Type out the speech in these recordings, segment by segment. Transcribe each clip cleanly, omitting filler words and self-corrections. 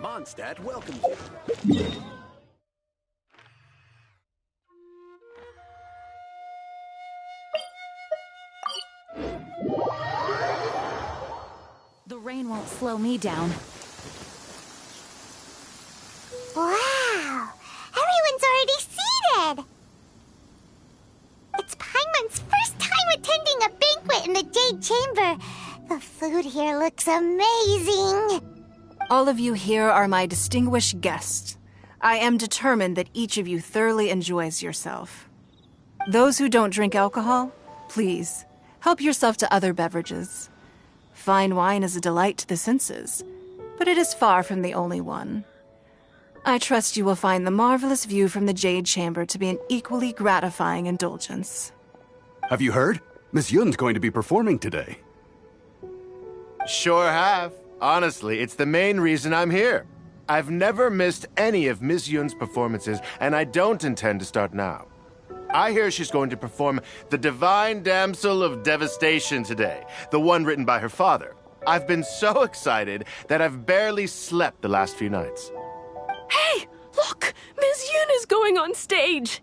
Mondstadt welcomes you. The rain won't slow me down. Wow! Everyone's already seated! It's Paimon's first time attending a banquet in the Jade Chamber. The food here looks amazing. All of you here are my distinguished guests. I am determined that each of you thoroughly enjoys yourself. Those who don't drink alcohol, please, help yourself to other beverages. Fine wine is a delight to the senses, but it is far from the only one. I trust you will find the marvelous view from the Jade Chamber to be an equally gratifying indulgence. Have you heard? Miss Yun's going to be performing today. Sure have. Honestly, it's the main reason I'm here. I've never missed any of Miss Yun's performances, and I don't intend to start now. I hear she's going to perform The Divine Damsel of Devastation today, the one written by her father. I've been so excited that I've barely slept the last few nights. Hey, look! Miss Yun is going on stage!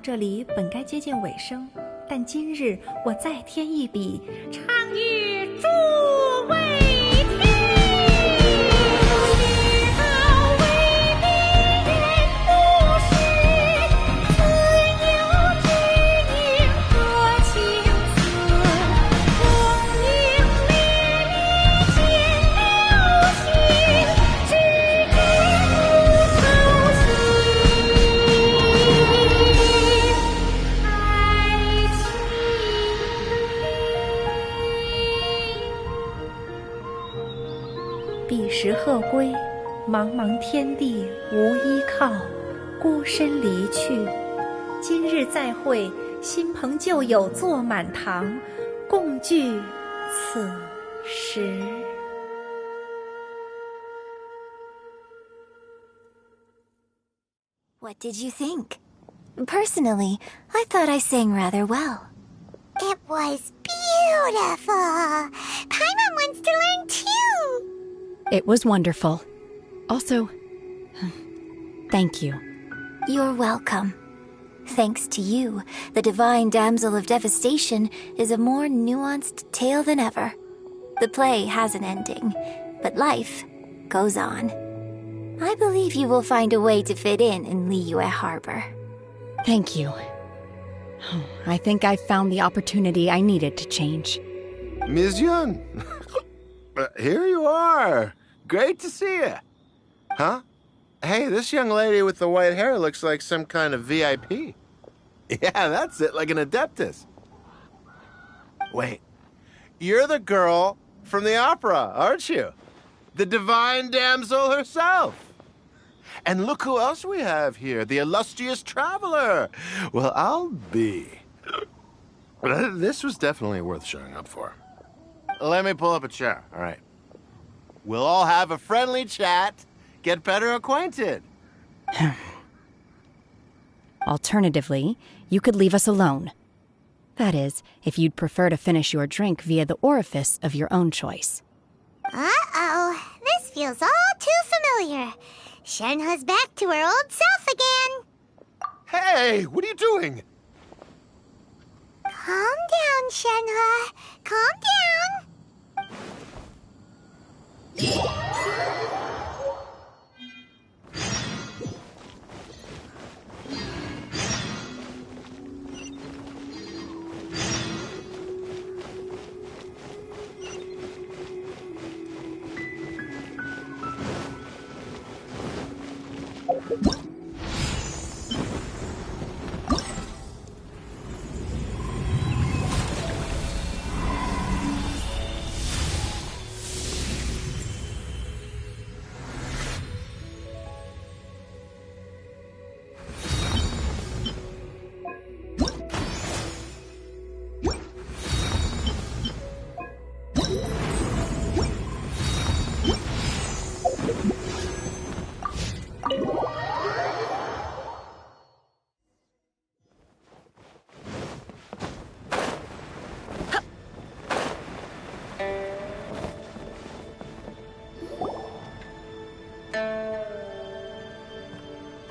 这里本该接近尾声，但今日我再添一笔，唱与诸位听。知道为敌人不识，自有知音和情思。功名烈烈见了心，只知不操心。彼时鹤归，茫茫天地无依靠，孤身离去。今日再会，新朋旧友坐满堂，共聚此时。What did you think? Personally, I thought I sang rather well. It was beautiful. Paimon wants to learn too. It was wonderful. Also, thank you. You're welcome. Thanks to you, the Divine Damsel of Devastation is a more nuanced tale than ever. The play has an ending, but life goes on. I believe you will find a way to fit in Liyue Harbor. Thank you. I think I found the opportunity I needed to change. Ms. Yun, Here you are. Great to see you. Huh? Hey, this young lady with the white hair looks like some kind of VIP. Yeah, that's it, like an Adeptus. Wait, you're the girl from the opera, aren't you? The divine damsel herself. And look who else we have here, the illustrious traveler. Well, I'll be. This was definitely worth showing up for. Let me pull up a chair, all right? We'll all have a friendly chat, get better acquainted. Alternatively, you could leave us alone. That is, if you'd prefer to finish your drink via the orifice of your own choice. Uh-oh, this feels all too familiar. Shenhe's back to her old self again. Hey, what are you doing? Calm down, Shenhe. Calm down.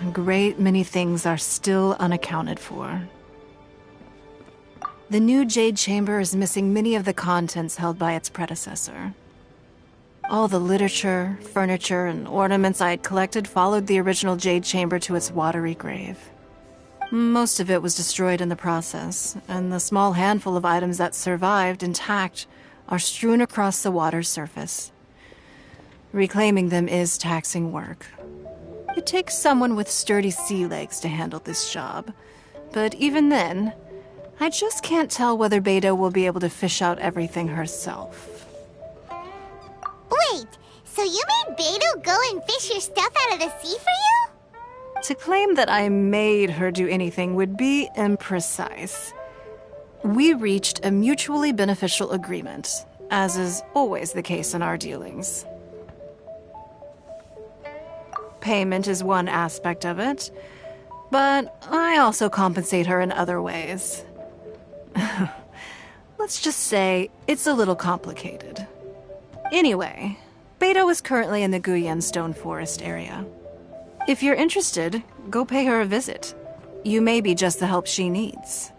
A great many things are still unaccounted for. The new Jade Chamber is missing many of the contents held by its predecessor. All the literature, furniture, and ornaments I had collected followed the original Jade Chamber to its watery grave. Most of it was destroyed in the process, and the small handful of items that survived intact are strewn across the water's surface. Reclaiming them is taxing work. It takes someone with sturdy sea legs to handle this job, but even then, I just can't tell whether Beta will be able to fish out everything herself. Wait, so you made Beto go and fish your stuff out of the sea for you? To claim that I made her do anything would be imprecise. We reached a mutually beneficial agreement, as is always the case in our dealings. Payment is one aspect of it, but I also compensate her in other ways. Let's just say it's a little complicated. Anyway, Beto is currently in the Guyan Stone Forest area. If you're interested, go pay her a visit. You may be just the help she needs.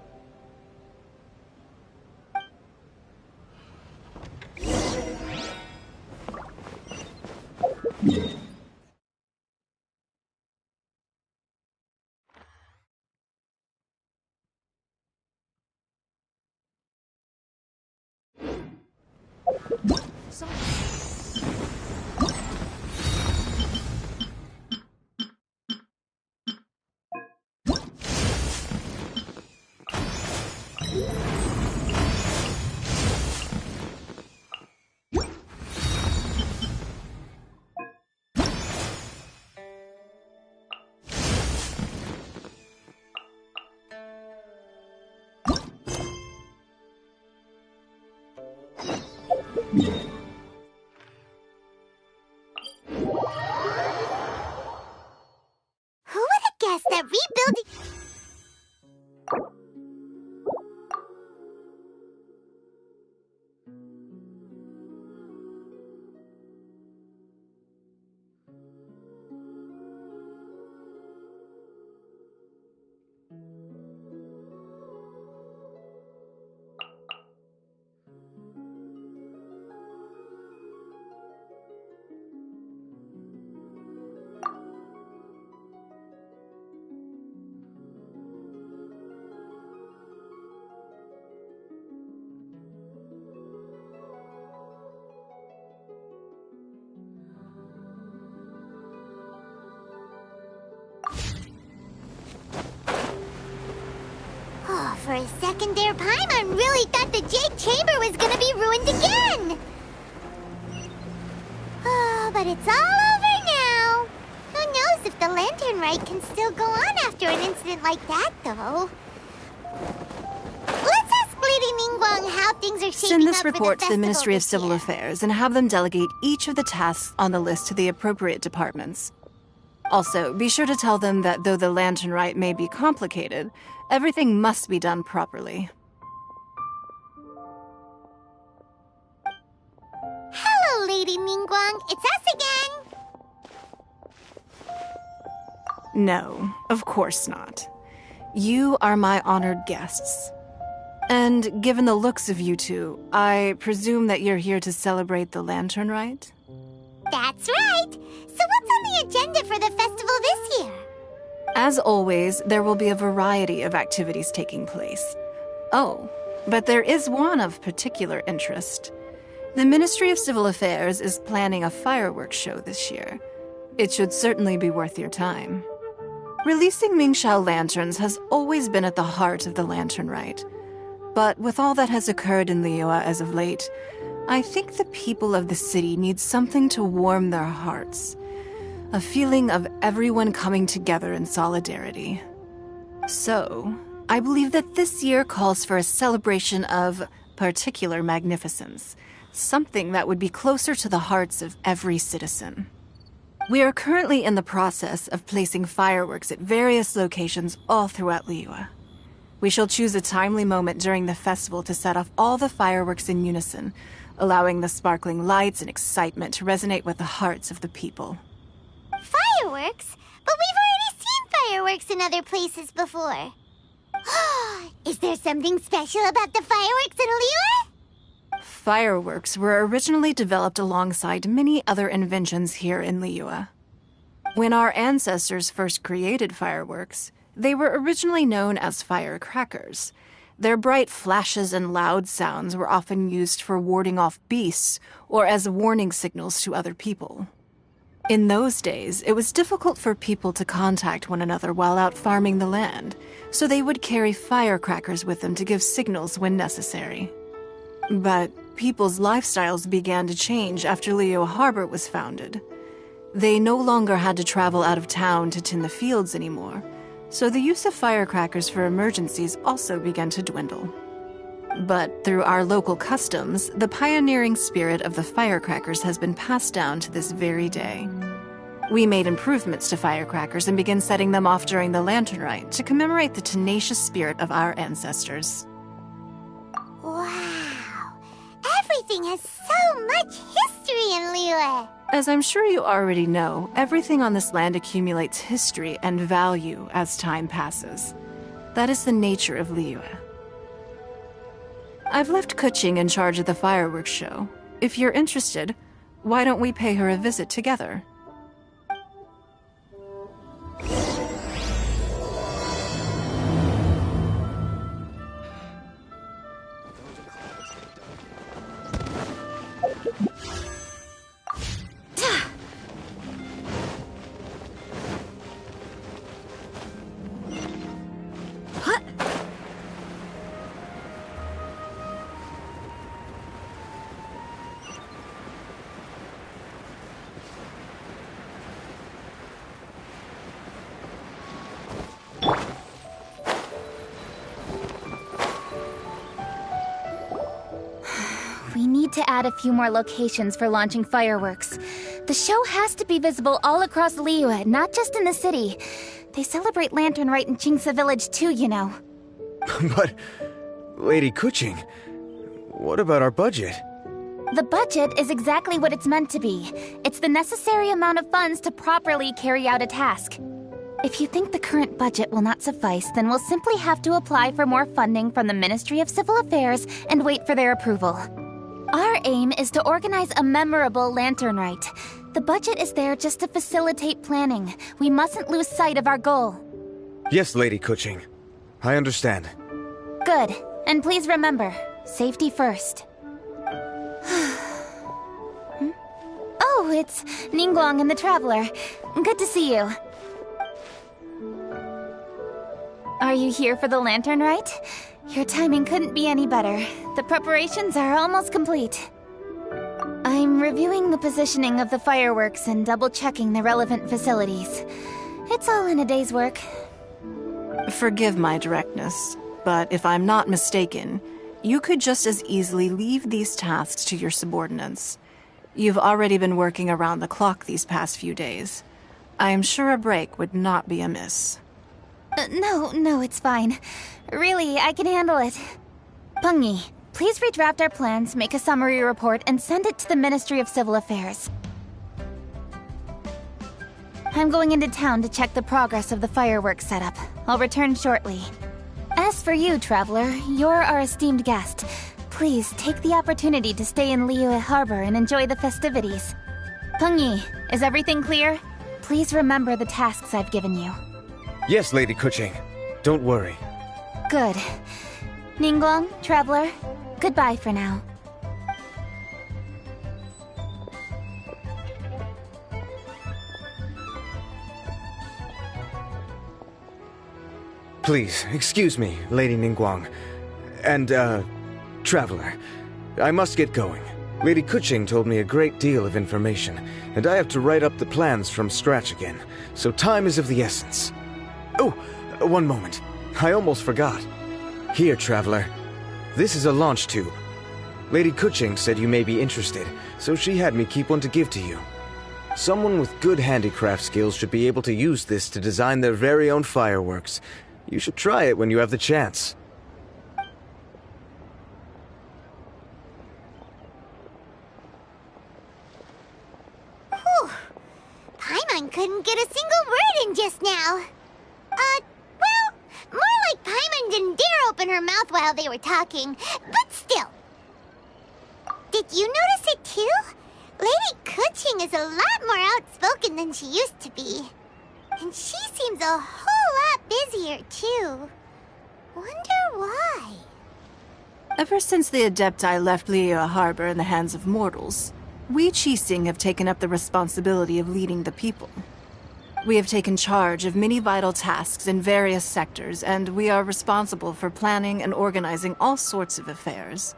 Who would have guessed that rebuilding... For a second there, Paimon really thought the Jade Chamber was gonna be ruined again! Oh, but it's all over now! Who knows if the Lantern Rite can still go on after an incident like that, though? Let's ask Lady Ningguang how things are shaping Send up this for report the to the Ministry of festival Civil this year. Affairs and have them delegate each of the tasks on the list to the appropriate departments. Also, be sure to tell them that though the Lantern Rite may be complicated, everything must be done properly. Hello, Lady Ningguang. It's us again. No, of course not. You are my honored guests. And given the looks of you two, I presume that you're here to celebrate the Lantern Rite? That's right. So what's on the agenda for the festival this year? As always, there will be a variety of activities taking place. Oh, but there is one of particular interest. The Ministry of Civil Affairs is planning a fireworks show this year. It should certainly be worth your time. Releasing Mingxiao lanterns has always been at the heart of the Lantern Rite. But with all that has occurred in Liyue as of late, I think the people of the city need something to warm their hearts. A feeling of everyone coming together in solidarity. So, I believe that this year calls for a celebration of particular magnificence. Something that would be closer to the hearts of every citizen. We are currently in the process of placing fireworks at various locations all throughout Liyue. We shall choose a timely moment during the festival to set off all the fireworks in unison, allowing the sparkling lights and excitement to resonate with the hearts of the people. Fireworks? But we've already seen fireworks in other places before. Is there something special about the fireworks in Liyue? Fireworks were originally developed alongside many other inventions here in Liyue. When our ancestors first created fireworks, they were originally known as firecrackers. Their bright flashes and loud sounds were often used for warding off beasts or as warning signals to other people. In those days, it was difficult for people to contact one another while out farming the land, so they would carry firecrackers with them to give signals when necessary. But people's lifestyles began to change after Liyue Harbor was founded. They no longer had to travel out of town to tend the fields anymore, so the use of firecrackers for emergencies also began to dwindle. But through our local customs, the pioneering spirit of the firecrackers has been passed down to this very day. We made improvements to firecrackers and began setting them off during the Lantern Rite to commemorate the tenacious spirit of our ancestors. Wow. Everything has so much history in Liyue. As I'm sure you already know, everything on this land accumulates history and value as time passes. That is the nature of Liyue. I've left Kuching in charge of the fireworks show. If you're interested, why don't we pay her a visit together? We need to add a few more locations for launching fireworks. The show has to be visible all across Liyue, not just in the city. They celebrate Lantern Rite in Jingsa Village too, you know. But, Lady Kuching, what about our budget? The budget is exactly what it's meant to be. It's the necessary amount of funds to properly carry out a task. If you think the current budget will not suffice, then we'll simply have to apply for more funding from the Ministry of Civil Affairs and wait for their approval. Our aim is to organize a memorable Lantern Rite. The budget is there just to facilitate planning. We mustn't lose sight of our goal. Yes, Lady Kuching. I understand. Good. And please remember, safety first. Oh, it's Ningguang and the Traveler. Good to see you. Are you here for the Lantern Rite? Your timing couldn't be any better. The preparations are almost complete. I'm reviewing the positioning of the fireworks and double-checking the relevant facilities. It's all in a day's work. Forgive my directness, but if I'm not mistaken, you could just as easily leave these tasks to your subordinates. You've already been working around the clock these past few days. I am sure a break would not be amiss. No, it's fine. Really, I can handle it. Pengyi, please redraft our plans, make a summary report, and send it to the Ministry of Civil Affairs. I'm going into town to check the progress of the fireworks setup. I'll return shortly. As for you, Traveler, you're our esteemed guest. Please take the opportunity to stay in Liyue Harbor and enjoy the festivities. Pengyi, is everything clear? Please remember the tasks I've given you. Yes, Lady Kuching. Don't worry. Good. Ningguang, Traveler, goodbye for now. Please, excuse me, Lady Ningguang. And, Traveler. I must get going. Lady Kuching told me a great deal of information, and I have to write up the plans from scratch again, so time is of the essence. Oh, one moment. I almost forgot. Here, Traveler. This is a launch tube. Lady Kuching said you may be interested, so she had me keep one to give to you. Someone with good handicraft skills should be able to use this to design their very own fireworks. You should try it when you have the chance. Whew. Paimon couldn't get a single word in just now. Well, more like Paimon didn't dare open her mouth while they were talking, but still. Did you notice it too? Lady Kuching is a lot more outspoken than she used to be. And she seems a whole lot busier, too. Wonder why? Ever since the Adepti left Liyue Harbor in the hands of mortals, we Qixing have taken up the responsibility of leading the people. We have taken charge of many vital tasks in various sectors, and we are responsible for planning and organizing all sorts of affairs.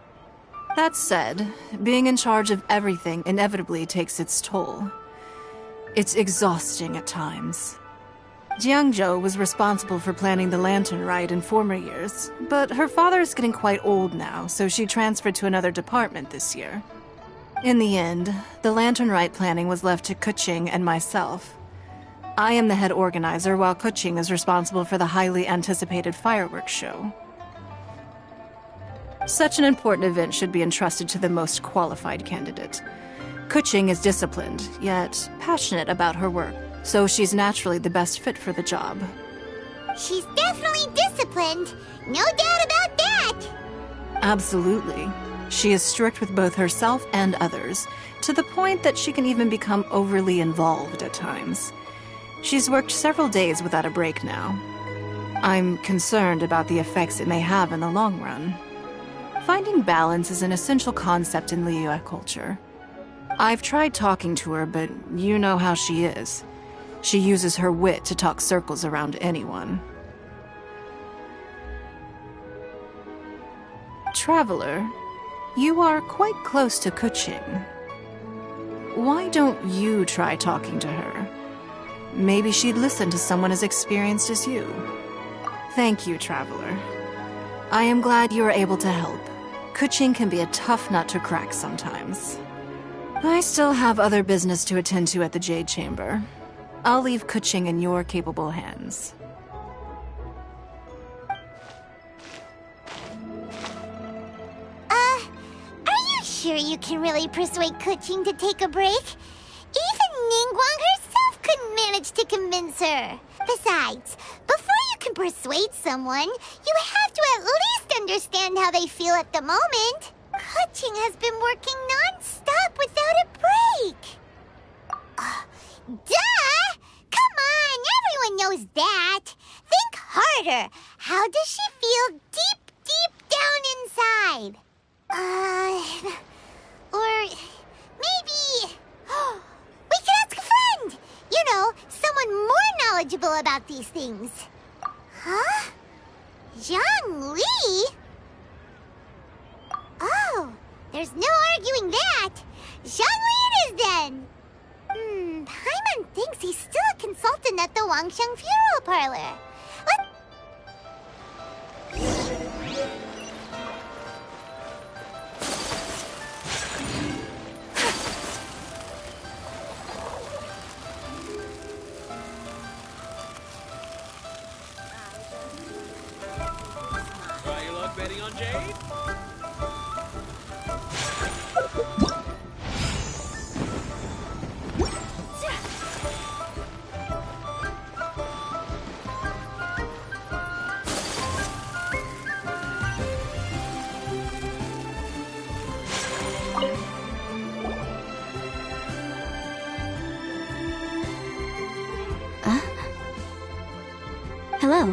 That said, being in charge of everything inevitably takes its toll. It's exhausting at times. Jiangzhou was responsible for planning the Lantern Rite in former years, but her father is getting quite old now, so she transferred to another department this year. In the end, the Lantern Rite planning was left to Kuching and myself. I am the head organizer, while Kuching is responsible for the highly anticipated fireworks show. Such an important event should be entrusted to the most qualified candidate. Kuching is disciplined, yet passionate about her work, so she's naturally the best fit for the job. She's definitely disciplined. No doubt about that. Absolutely. She is strict with both herself and others, to the point that she can even become overly involved at times. She's worked several days without a break now. I'm concerned about the effects it may have in the long run. Finding balance is an essential concept in Liyue culture. I've tried talking to her, but you know how she is. She uses her wit to talk circles around anyone. Traveler, you are quite close to Kuching. Why don't you try talking to her? Maybe she'd listen to someone as experienced as you. Thank you, Traveler. I am glad you were able to help. Kuching can be a tough nut to crack sometimes. I still have other business to attend to at the Jade Chamber. I'll leave Kuching in your capable hands. Are you sure you can really persuade Kuching to take a break? Even Ningguang herself couldn't manage to convince her. Besides, before you can persuade someone, you have to at least understand how they feel at the moment. Kuching has been working non-stop without a break. Duh! Come on, everyone knows that. Think harder. How does she feel deep, deep down inside? Or maybe... we could ask a friend! You know, someone more knowledgeable about these things. Huh? Zhongli? Oh, there's no arguing that. Zhongli it is then. Paimon thinks he's still a consultant at the Wangsheng Funeral Parlor. Try your luck betting on Jade? Hello.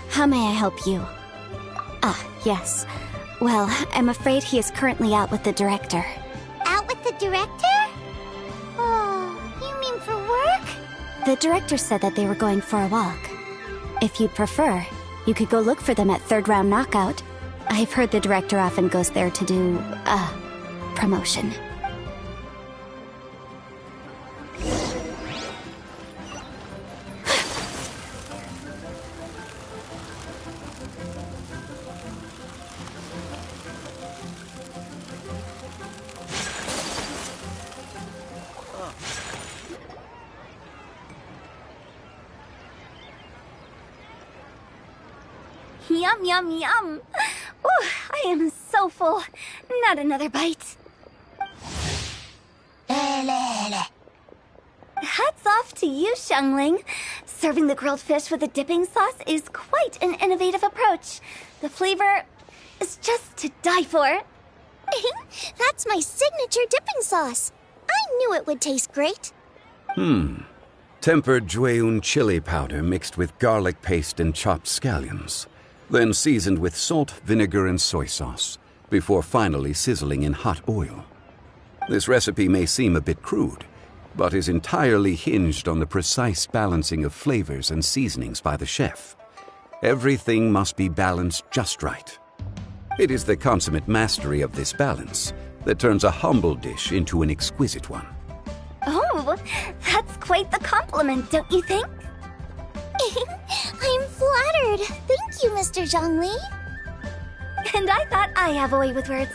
How may I help you? Ah, yes. Well, I'm afraid he is currently out with the director. Out with the director? Oh, you mean for work? The director said that they were going for a walk. If you'd prefer, you could go look for them at Third Round Knockout. I've heard the director often goes there to do, promotion. Yum, yum, yum. Ooh, I am so full. Not another bite. Hats off to you, Xiangling. Serving the grilled fish with a dipping sauce is quite an innovative approach. The flavor is just to die for. That's my signature dipping sauce. I knew it would taste great. Tempered Jueyun chili powder mixed with garlic paste and chopped scallions. Then seasoned with salt, vinegar, and soy sauce, before finally sizzling in hot oil. This recipe may seem a bit crude, but is entirely hinged on the precise balancing of flavors and seasonings by the chef. Everything must be balanced just right. It is the consummate mastery of this balance that turns a humble dish into an exquisite one. Oh, that's quite the compliment, don't you think? I'm flattered. Thank you, Mr. Zhongli. And I thought I have a way with words.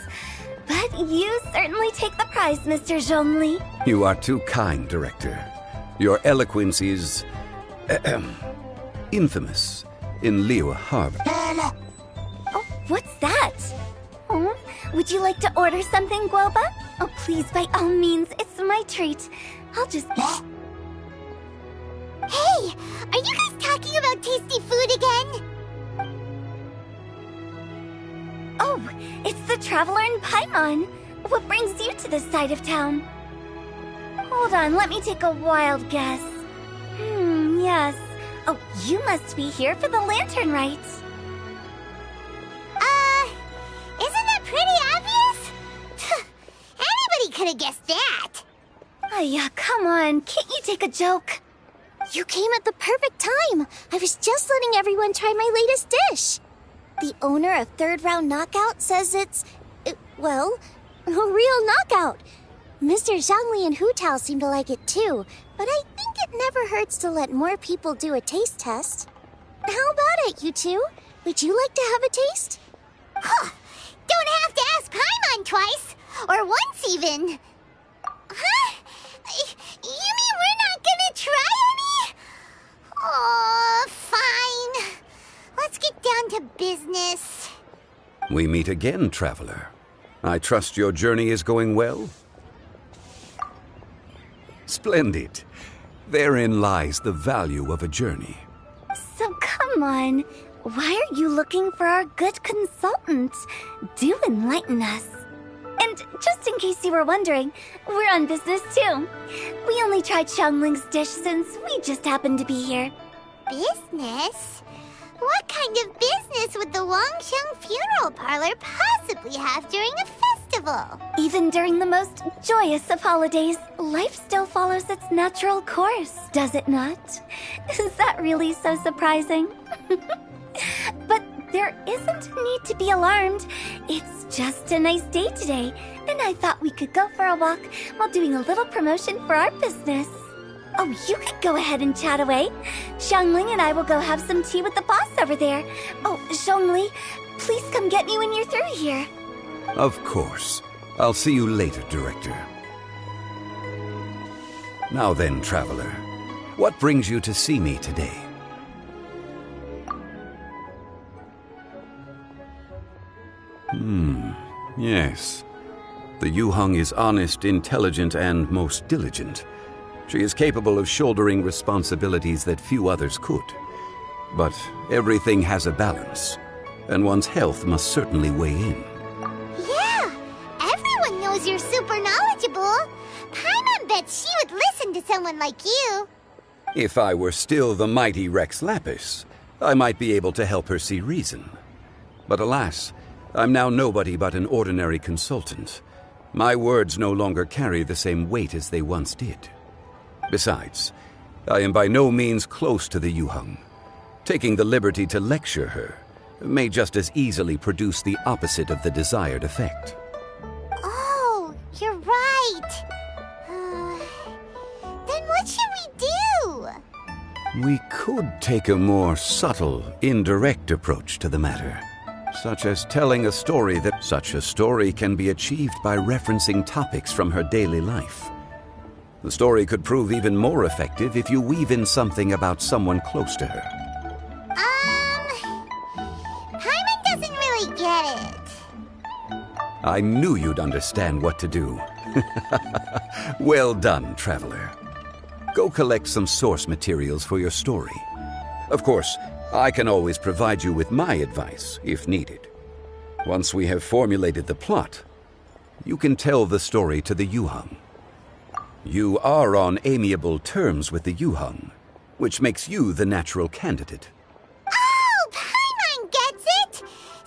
But you certainly take the prize, Mr. Zhongli. You are too kind, Director. Your eloquence is... infamous in Liyue Harbor. Oh, what's that? Oh, would you like to order something, Guoba? Oh, please, by all means, it's my treat. I'll just... Hey, are you guys talking about tasty food again? Oh, it's the Traveler and Paimon. What brings you to this side of town? Hold on, let me take a wild guess. Yes. Oh, you must be here for the lantern rites. Isn't that pretty obvious? Anybody could have guessed that. Yeah, come on, can't you take a joke? You came at the perfect time. I was just letting everyone try my latest dish. The owner of Third Round Knockout says it's, well, a real knockout. Mr. Zhongli and Hu Tao seem to like it too, but I think it never hurts to let more people do a taste test. How about it, you two? Would you like to have a taste? Huh. Don't have to ask Paimon twice, or once even. Huh? You mean we're not gonna try any? Oh, fine. Let's get down to business. We meet again, Traveler. I trust your journey is going well? Splendid. Therein lies the value of a journey. So come on, why are you looking for our good consultant? Do enlighten us. And just in case you were wondering, we're on business too. We only tried Xiangling's dish since we just happened to be here. Business? What kind of business would the Wangsheng Funeral Parlor possibly have during a festival? Even during the most joyous of holidays, life still follows its natural course, does it not? Is that really so surprising? But There isn't a need to be alarmed. It's just a nice day today, and I thought we could go for a walk while doing a little promotion for our business. Oh, you could go ahead and chat away. Xiangling and I will go have some tea with the boss over there. Oh, Zhongli, please come get me when you're through here. Of course. I'll see you later, Director. Now then, Traveler, what brings you to see me today? Yes. The Yuheng is honest, intelligent, and most diligent. She is capable of shouldering responsibilities that few others could. But everything has a balance, and one's health must certainly weigh in. Yeah, everyone knows you're super knowledgeable. Paimon bets she would listen to someone like you. If I were still the mighty Rex Lapis, I might be able to help her see reason. But alas, I'm now nobody but an ordinary consultant. My words no longer carry the same weight as they once did. Besides, I am by no means close to the Yuheng. Taking the liberty to lecture her may just as easily produce the opposite of the desired effect. Oh, you're right. Then what should we do? We could take a more subtle, indirect approach to the matter, such as telling a story that such a story can be achieved by referencing topics from her daily life. The story could prove even more effective if you weave in something about someone close to her. Paimon doesn't really get it. I knew you'd understand what to do. Well done, Traveler. Go collect some source materials for your story. Of course, I can always provide you with my advice, if needed. Once we have formulated the plot, you can tell the story to the Yuheng. You are on amiable terms with the Yuheng, which makes you the natural candidate. Oh, Paimon gets it!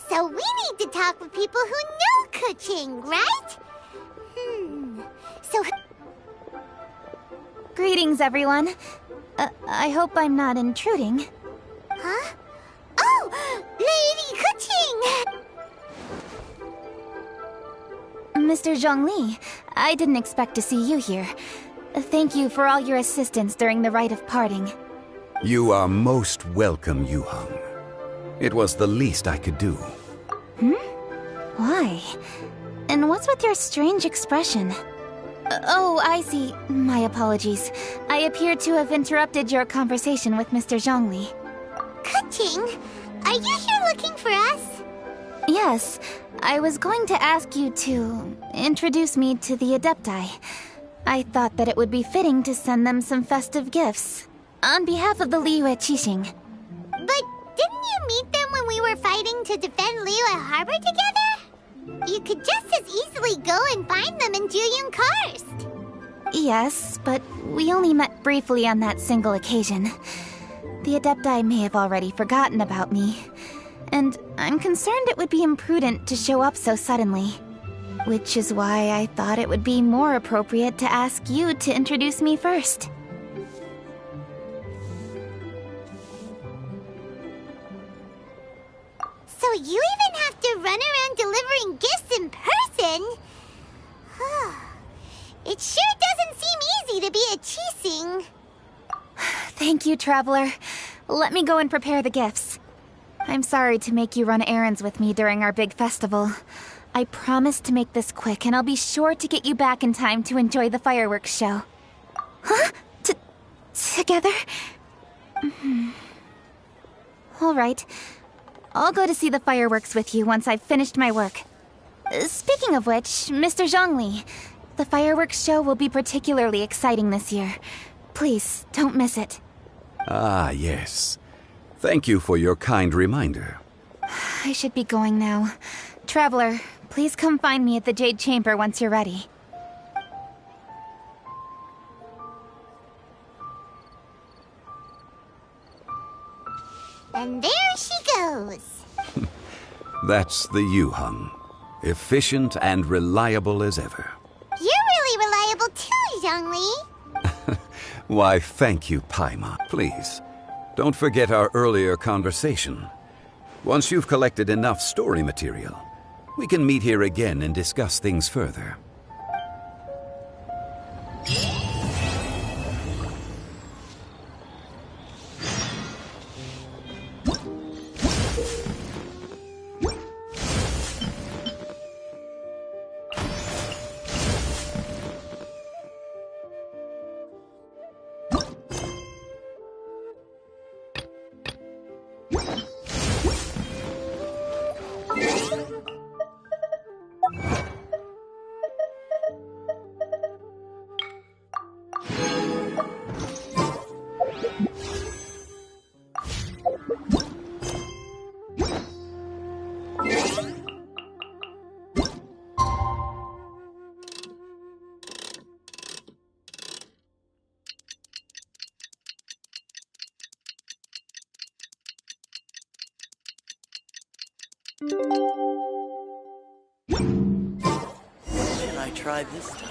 So we need to talk with people who know Kuching, right? So... Greetings, everyone. I hope I'm not intruding. Huh? Oh! Lady Kuching! Mr. Zhongli, I didn't expect to see you here. Thank you for all your assistance during the rite of parting. You are most welcome, Yuheng. It was the least I could do. Why? And what's with your strange expression? Oh, I see. My apologies. I appear to have interrupted your conversation with Mr. Zhongli. Kuching, are you here looking for us? Yes, I was going to ask you to introduce me to the Adepti. I thought that it would be fitting to send them some festive gifts. On behalf of the Liyue Qixing. But didn't you meet them when we were fighting to defend Liyue Harbor together? You could just as easily go and find them in Juyun Karst. Yes, but we only met briefly on that single occasion. The Adepti may have already forgotten about me. And I'm concerned it would be imprudent to show up so suddenly. Which is why I thought it would be more appropriate to ask you to introduce me first. So you even have to run around delivering gifts in person? It sure doesn't seem easy to be a Qixing. Thank you, Traveler. Let me go and prepare the gifts. I'm sorry to make you run errands with me during our big festival. I promise to make this quick, and I'll be sure to get you back in time to enjoy the fireworks show. Huh? Together? All right. I'll go to see the fireworks with you once I've finished my work. Speaking of which, Mr. Zhongli, the fireworks show will be particularly exciting this year. Please, don't miss it. Ah, yes. Thank you for your kind reminder. I should be going now. Traveler, please come find me at the Jade Chamber once you're ready. And there she goes. That's the Yuheng. Efficient and reliable as ever. You're really reliable too, Zhongli. Why, thank you, Paimon. Please, don't forget our earlier conversation. Once you've collected enough story material, we can meet here again and discuss things further. Can I try this time?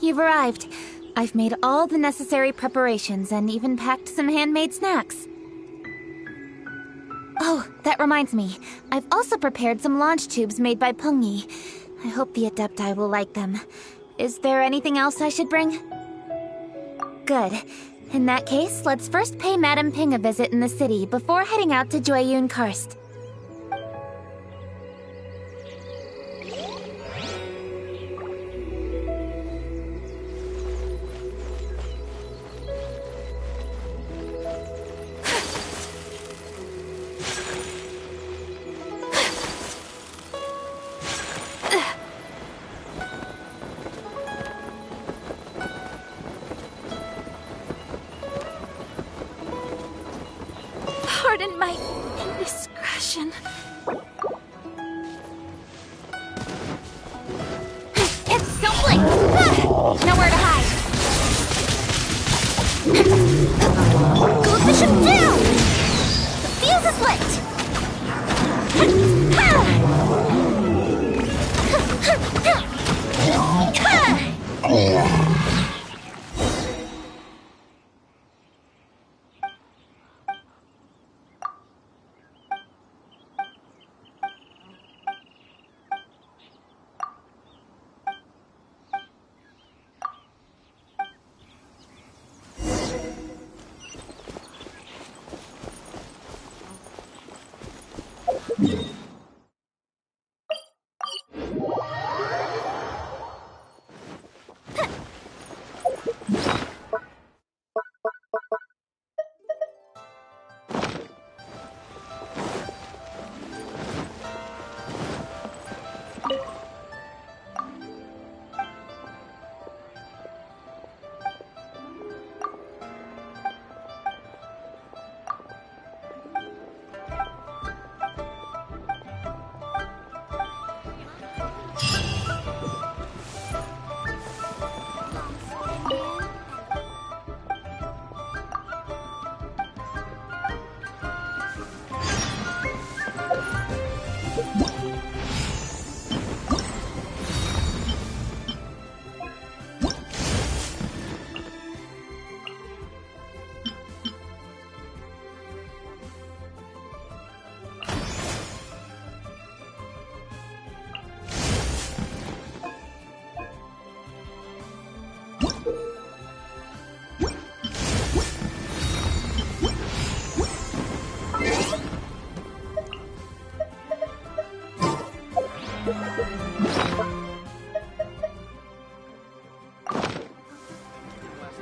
You've arrived. I've made all the necessary preparations and even packed some handmade snacks. Oh, that reminds me. I've also prepared some launch tubes made by Pengyi. I hope the Adepti will like them. Is there anything else I should bring? Good. In that case, let's first pay Madame Ping a visit in the city before heading out to Jueyun Karst. Pardon my indiscretion. It's Snowflake! Nowhere to hide! Glue the ship down! The fuse is lit!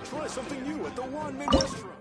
Try something new at the Wanmin restaurant.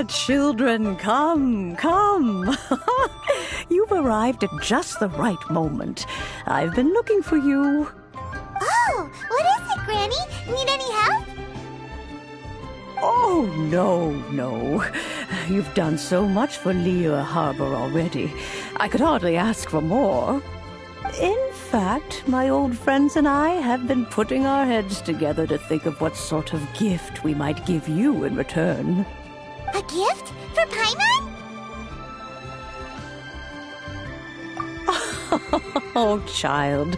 Children, come, come. You've arrived at just the right moment. I've been looking for you. Oh, what is it, Granny? Need any help? Oh, no. You've done so much for Liyue Harbor already. I could hardly ask for more. In fact, my old friends and I have been putting our heads together to think of what sort of gift we might give you in return. A gift? For Paimon? Oh, child,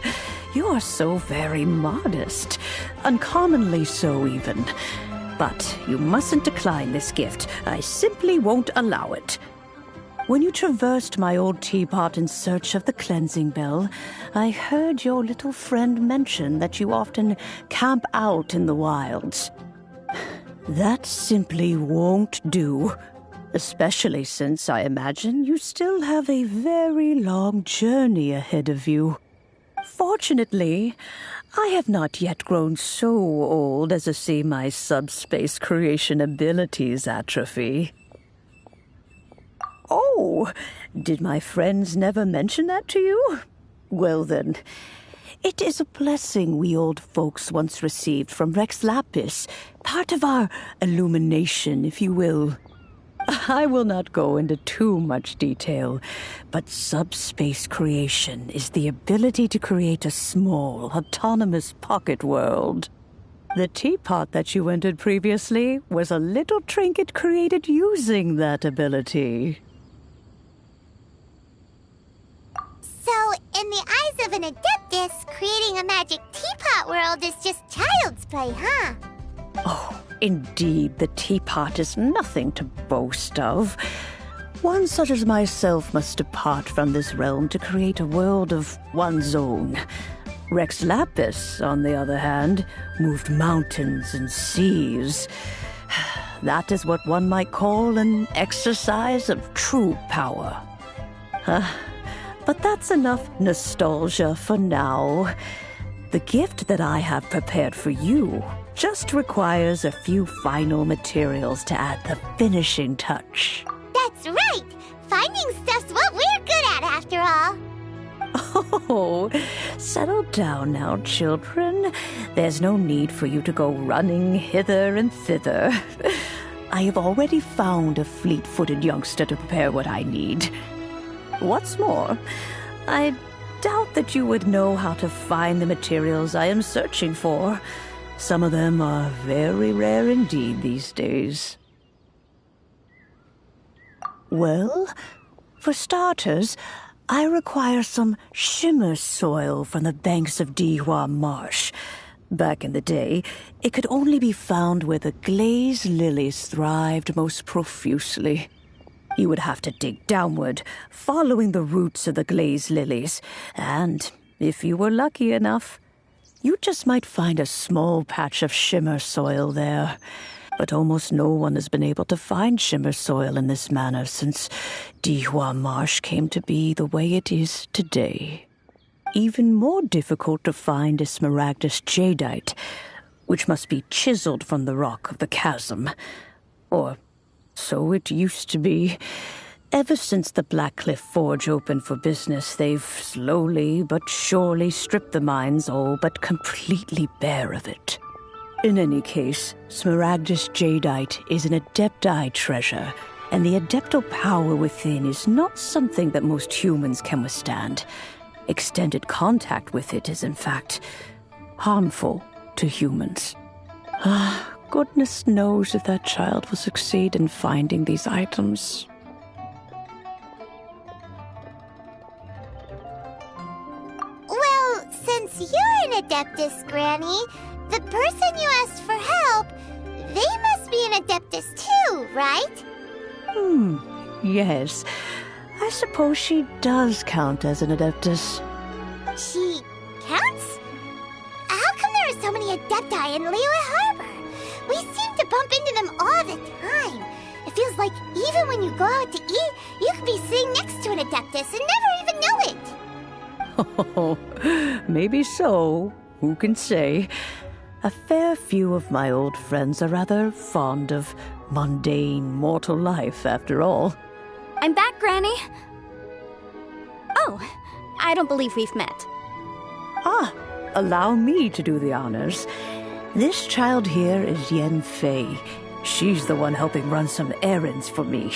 you are so very modest. Uncommonly so, even. But you mustn't decline this gift. I simply won't allow it. When you traversed my old teapot in search of the cleansing bell, I heard your little friend mention that you often camp out in the wilds. That simply won't do, especially since I imagine you still have a very long journey ahead of you. Fortunately, I have not yet grown so old as to see my subspace creation abilities atrophy. Oh, did my friends never mention that to you? Well then, it is a blessing we old folks once received from Rex Lapis, part of our illumination, if you will. I will not go into too much detail, but subspace creation is the ability to create a small, autonomous pocket world. The teapot that you entered previously was a little trinket created using that ability. So, in the eyes of an Adeptus, creating a magic teapot world is just child's play, huh? Oh, indeed, the teapot is nothing to boast of. One such as myself must depart from this realm to create a world of one's own. Rex Lapis, on the other hand, moved mountains and seas. That is what one might call an exercise of true power. But that's enough nostalgia for now. The gift that I have prepared for you just requires a few final materials to add the finishing touch. That's right! Finding stuff's what we're good at, after all. Oh, settle down now, children. There's no need for you to go running hither and thither. I have already found a fleet-footed youngster to prepare what I need. What's more, I doubt that you would know how to find the materials I am searching for. Some of them are very rare indeed these days. Well, for starters, I require some shimmer soil from the banks of Dihua Marsh. Back in the day, it could only be found where the glazed lilies thrived most profusely. You would have to dig downward, following the roots of the glazed lilies, and if you were lucky enough, you just might find a small patch of shimmer soil there. But almost no one has been able to find shimmer soil in this manner since Dihua Marsh came to be the way it is today. Even more difficult to find is smaragdus jadeite, which must be chiseled from the rock of the chasm. Or so it used to be. Ever since the Blackcliff Forge opened for business, they've slowly but surely stripped the mines all but completely bare of it. In any case, smaragdus jadeite is an adepti treasure, and the adeptal power within is not something that most humans can withstand. Extended contact with it is, in fact, harmful to humans. Goodness knows if that child will succeed in finding these items. Well, since you're an Adeptus, Granny, the person you asked for help, they must be an Adeptus too, right? Yes. I suppose she does count as an Adeptus. She counts? How come there are so many Adepti in Liyue Harbor? We seem to bump into them all the time. It feels like even when you go out to eat, you could be sitting next to an Adeptus and never even know it. Oh, maybe so. Who can say? A fair few of my old friends are rather fond of mundane mortal life, after all. I'm back, Granny. Oh, I don't believe we've met. Allow me to do the honors. This child here is Yen Fei. She's the one helping run some errands for me.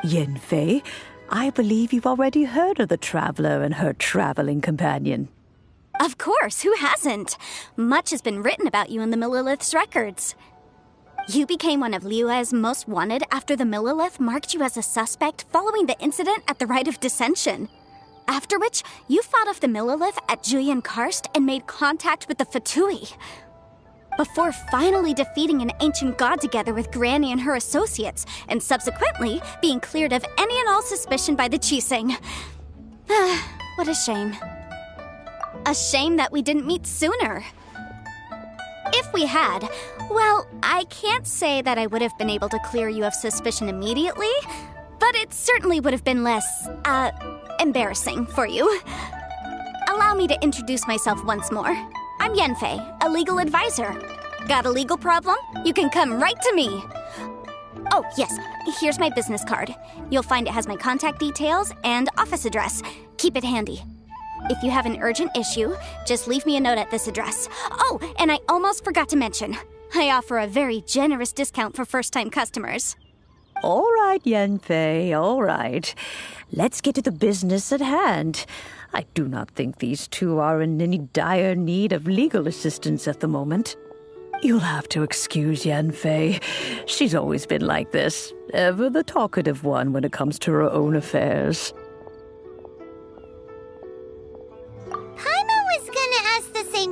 Yen Fei, I believe you've already heard of the traveler and her traveling companion. Of course, who hasn't? Much has been written about you in the Millilith's records. You became one of Liyue's most wanted after the Millilith marked you as a suspect following the incident at the Rite of Dissension. After which, you fought off the Millilith at Julian Karst and made contact with the Fatui. Before finally defeating an ancient god together with Granny and her associates, and subsequently being cleared of any and all suspicion by the Chiseng. What a shame. A shame that we didn't meet sooner. If we had, well, I can't say that I would have been able to clear you of suspicion immediately, but it certainly would have been less, embarrassing for you. Allow me to introduce myself once more. I'm Yenfei, a legal advisor. Got a legal problem? You can come right to me. Oh, yes, here's my business card. You'll find it has my contact details and office address. Keep it handy. If you have an urgent issue, just leave me a note at this address. Oh, and I almost forgot to mention, I offer a very generous discount for first-time customers. All right, Yenfei, all right. Let's get to the business at hand. I do not think these two are in any dire need of legal assistance at the moment. You'll have to excuse Yenfei. She's always been like this, ever the talkative one when it comes to her own affairs.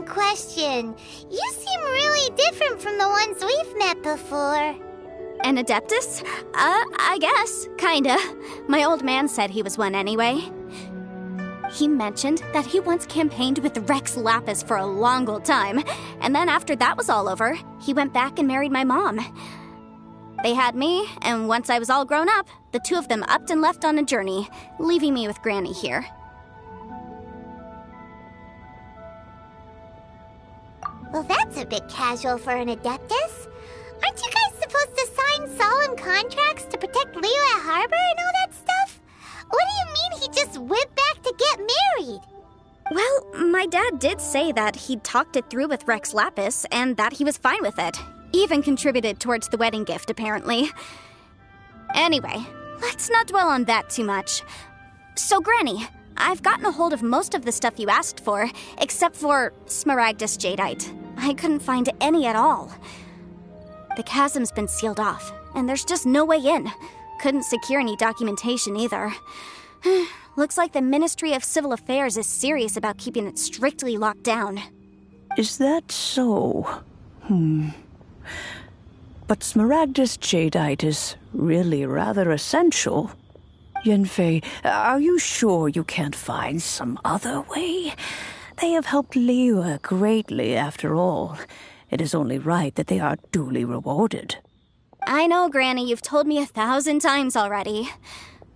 Question. You seem really different from the ones we've met before. An Adeptus? I guess. Kinda. My old man said he was one anyway. He mentioned that he once campaigned with Rex Lapis for a long old time, and then after that was all over, he went back and married my mom. They had me, and once I was all grown up, the two of them upped and left on a journey, leaving me with Granny here. Well, that's a bit casual for an Adeptus. Aren't you guys supposed to sign solemn contracts to protect Liyue Harbor and all that stuff? What do you mean he just went back to get married? Well, my dad did say that he'd talked it through with Rex Lapis, and that he was fine with it. Even contributed towards the wedding gift, apparently. Anyway, let's not dwell on that too much. So, Granny, I've gotten a hold of most of the stuff you asked for, except for Smaragdus Jadeite. I couldn't find any at all. The chasm's been sealed off, and there's just no way in. Couldn't secure any documentation either. Looks like the Ministry of Civil Affairs is serious about keeping it strictly locked down. Is that so? But Smaragdus Jadeite is really rather essential. Yanfei, are you sure you can't find some other way? They have helped Liyue greatly, after all. It is only right that they are duly rewarded. I know, Granny, you've told me 1,000 times already.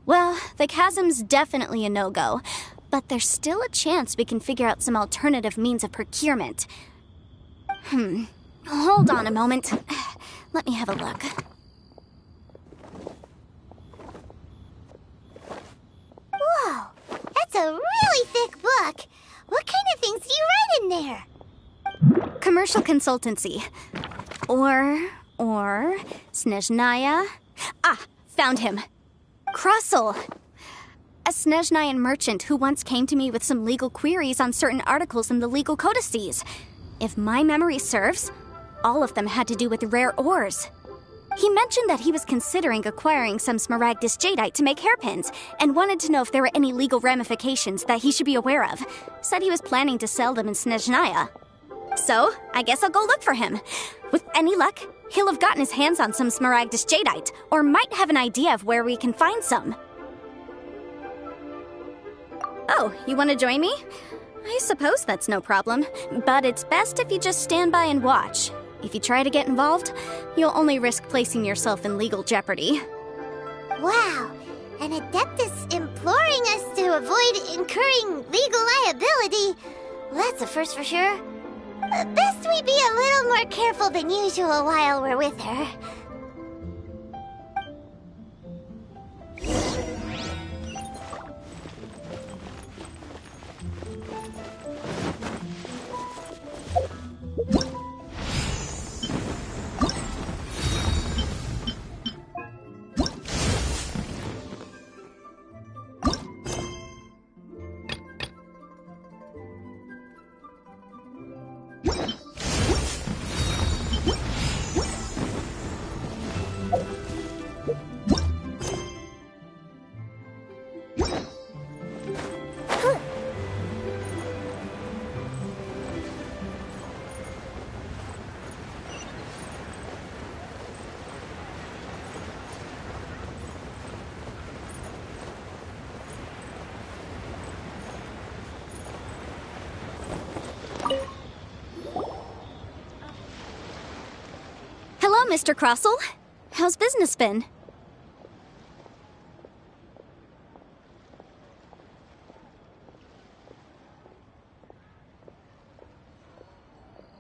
Well, the chasm's definitely a no-go, but there's still a chance we can figure out some alternative means of procurement. Hold on a moment. Let me have a look. Whoa, that's a really thick book. What kind of things do you write in there? Commercial consultancy. Or Snezhnaya. Ah, found him. Crossel. A Snezhnayan merchant who once came to me with some legal queries on certain articles in the legal codices. If my memory serves, all of them had to do with rare ores. He mentioned that he was considering acquiring some Smaragdus Jadeite to make hairpins, and wanted to know if there were any legal ramifications that he should be aware of. Said he was planning to sell them in Snezhnaya. So, I guess I'll go look for him. With any luck, he'll have gotten his hands on some Smaragdus Jadeite, or might have an idea of where we can find some. Oh, you want to join me? I suppose that's no problem, but it's best if you just stand by and watch. If you try to get involved, you'll only risk placing yourself in legal jeopardy. Wow, an Adeptus imploring us to avoid incurring legal liability. Well, that's a first for sure. Best we be a little more careful than usual while we're with her. Hello, Mr. Crossel. How's business been?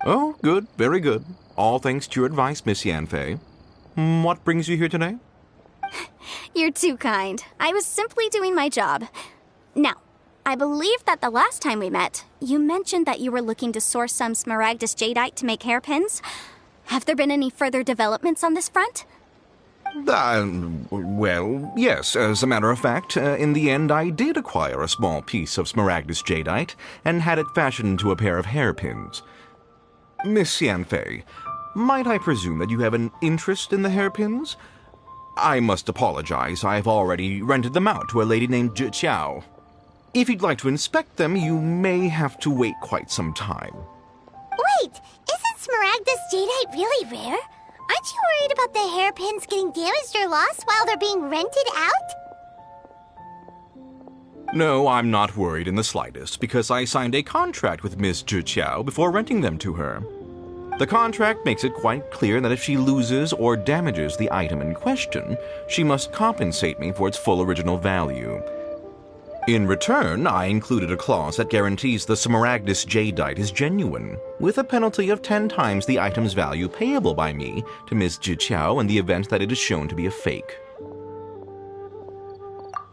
Oh, good, very good. All thanks to your advice, Miss Yanfei. What brings you here today? You're too kind. I was simply doing my job. Now, I believe that the last time we met, you mentioned that you were looking to source some Smaragdus Jadeite to make hairpins. Have there been any further developments on this front? Well, yes. As a matter of fact, in the end, I did acquire a small piece of Smaragdus Jadeite and had it fashioned into a pair of hairpins. Miss Yanfei, might I presume that you have an interest in the hairpins? I must apologize. I've already rented them out to a lady named Zhi Qiao. If you'd like to inspect them, you may have to wait quite some time. Wait, isn't Smaragdus Jadeite really rare? Aren't you worried about the hairpins getting damaged or lost while they're being rented out? No, I'm not worried in the slightest, because I signed a contract with Miss Zhiqiao before renting them to her. The contract makes it quite clear that if she loses or damages the item in question, she must compensate me for its full original value. In return, I included a clause that guarantees the Smaragdus jadeite is genuine, with a penalty of 10 times the item's value payable by me to Miss Zhiqiao in the event that it is shown to be a fake.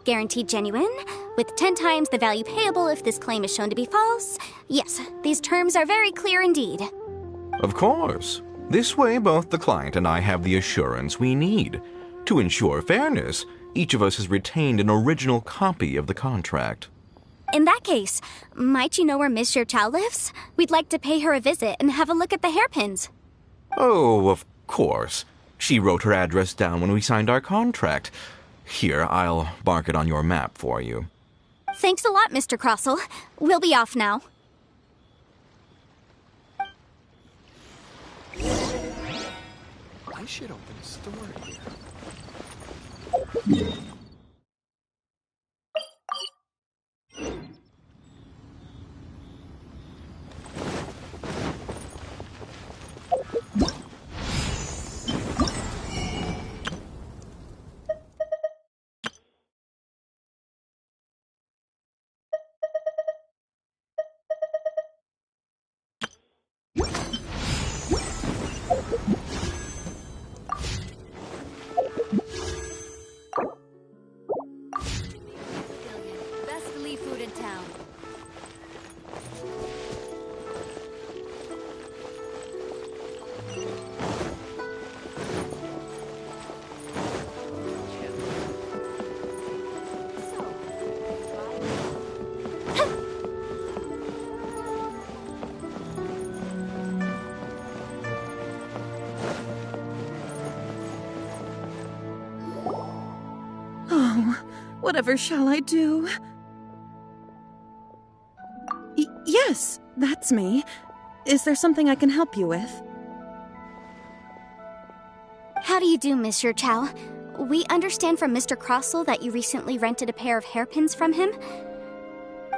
Guaranteed genuine, with 10 times the value payable if this claim is shown to be false. Yes, these terms are very clear indeed. Of course. This way, both the client and I have the assurance we need. To ensure fairness, each of us has retained an original copy of the contract. In that case, might you know where Miss Zhiqiao lives? We'd like to pay her a visit and have a look at the hairpins. Oh, of course. She wrote her address down when we signed our contract. Here, I'll mark it on your map for you. Thanks a lot, Mr. Crossell. We'll be off now. I should open a store here. Whatever shall I do? Yes, that's me. Is there something I can help you with? How do you do, Miss Zhiqiao? We understand from Mr. Crossell that you recently rented a pair of hairpins from him.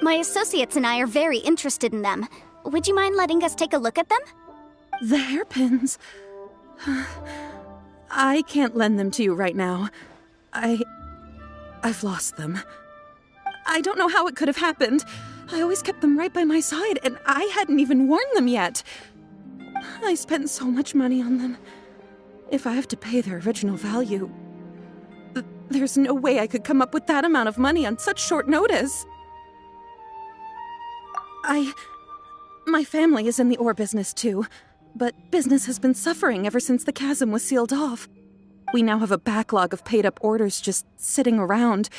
My associates and I are very interested in them. Would you mind letting us take a look at them? The hairpins? I can't lend them to you right now. I've lost them. I don't know how it could have happened. I always kept them right by my side, and I hadn't even worn them yet. I spent so much money on them. If I have to pay their original value, there's no way I could come up with that amount of money on such short notice. My family is in the ore business too, but business has been suffering ever since the chasm was sealed off. We now have a backlog of paid-up orders just sitting around,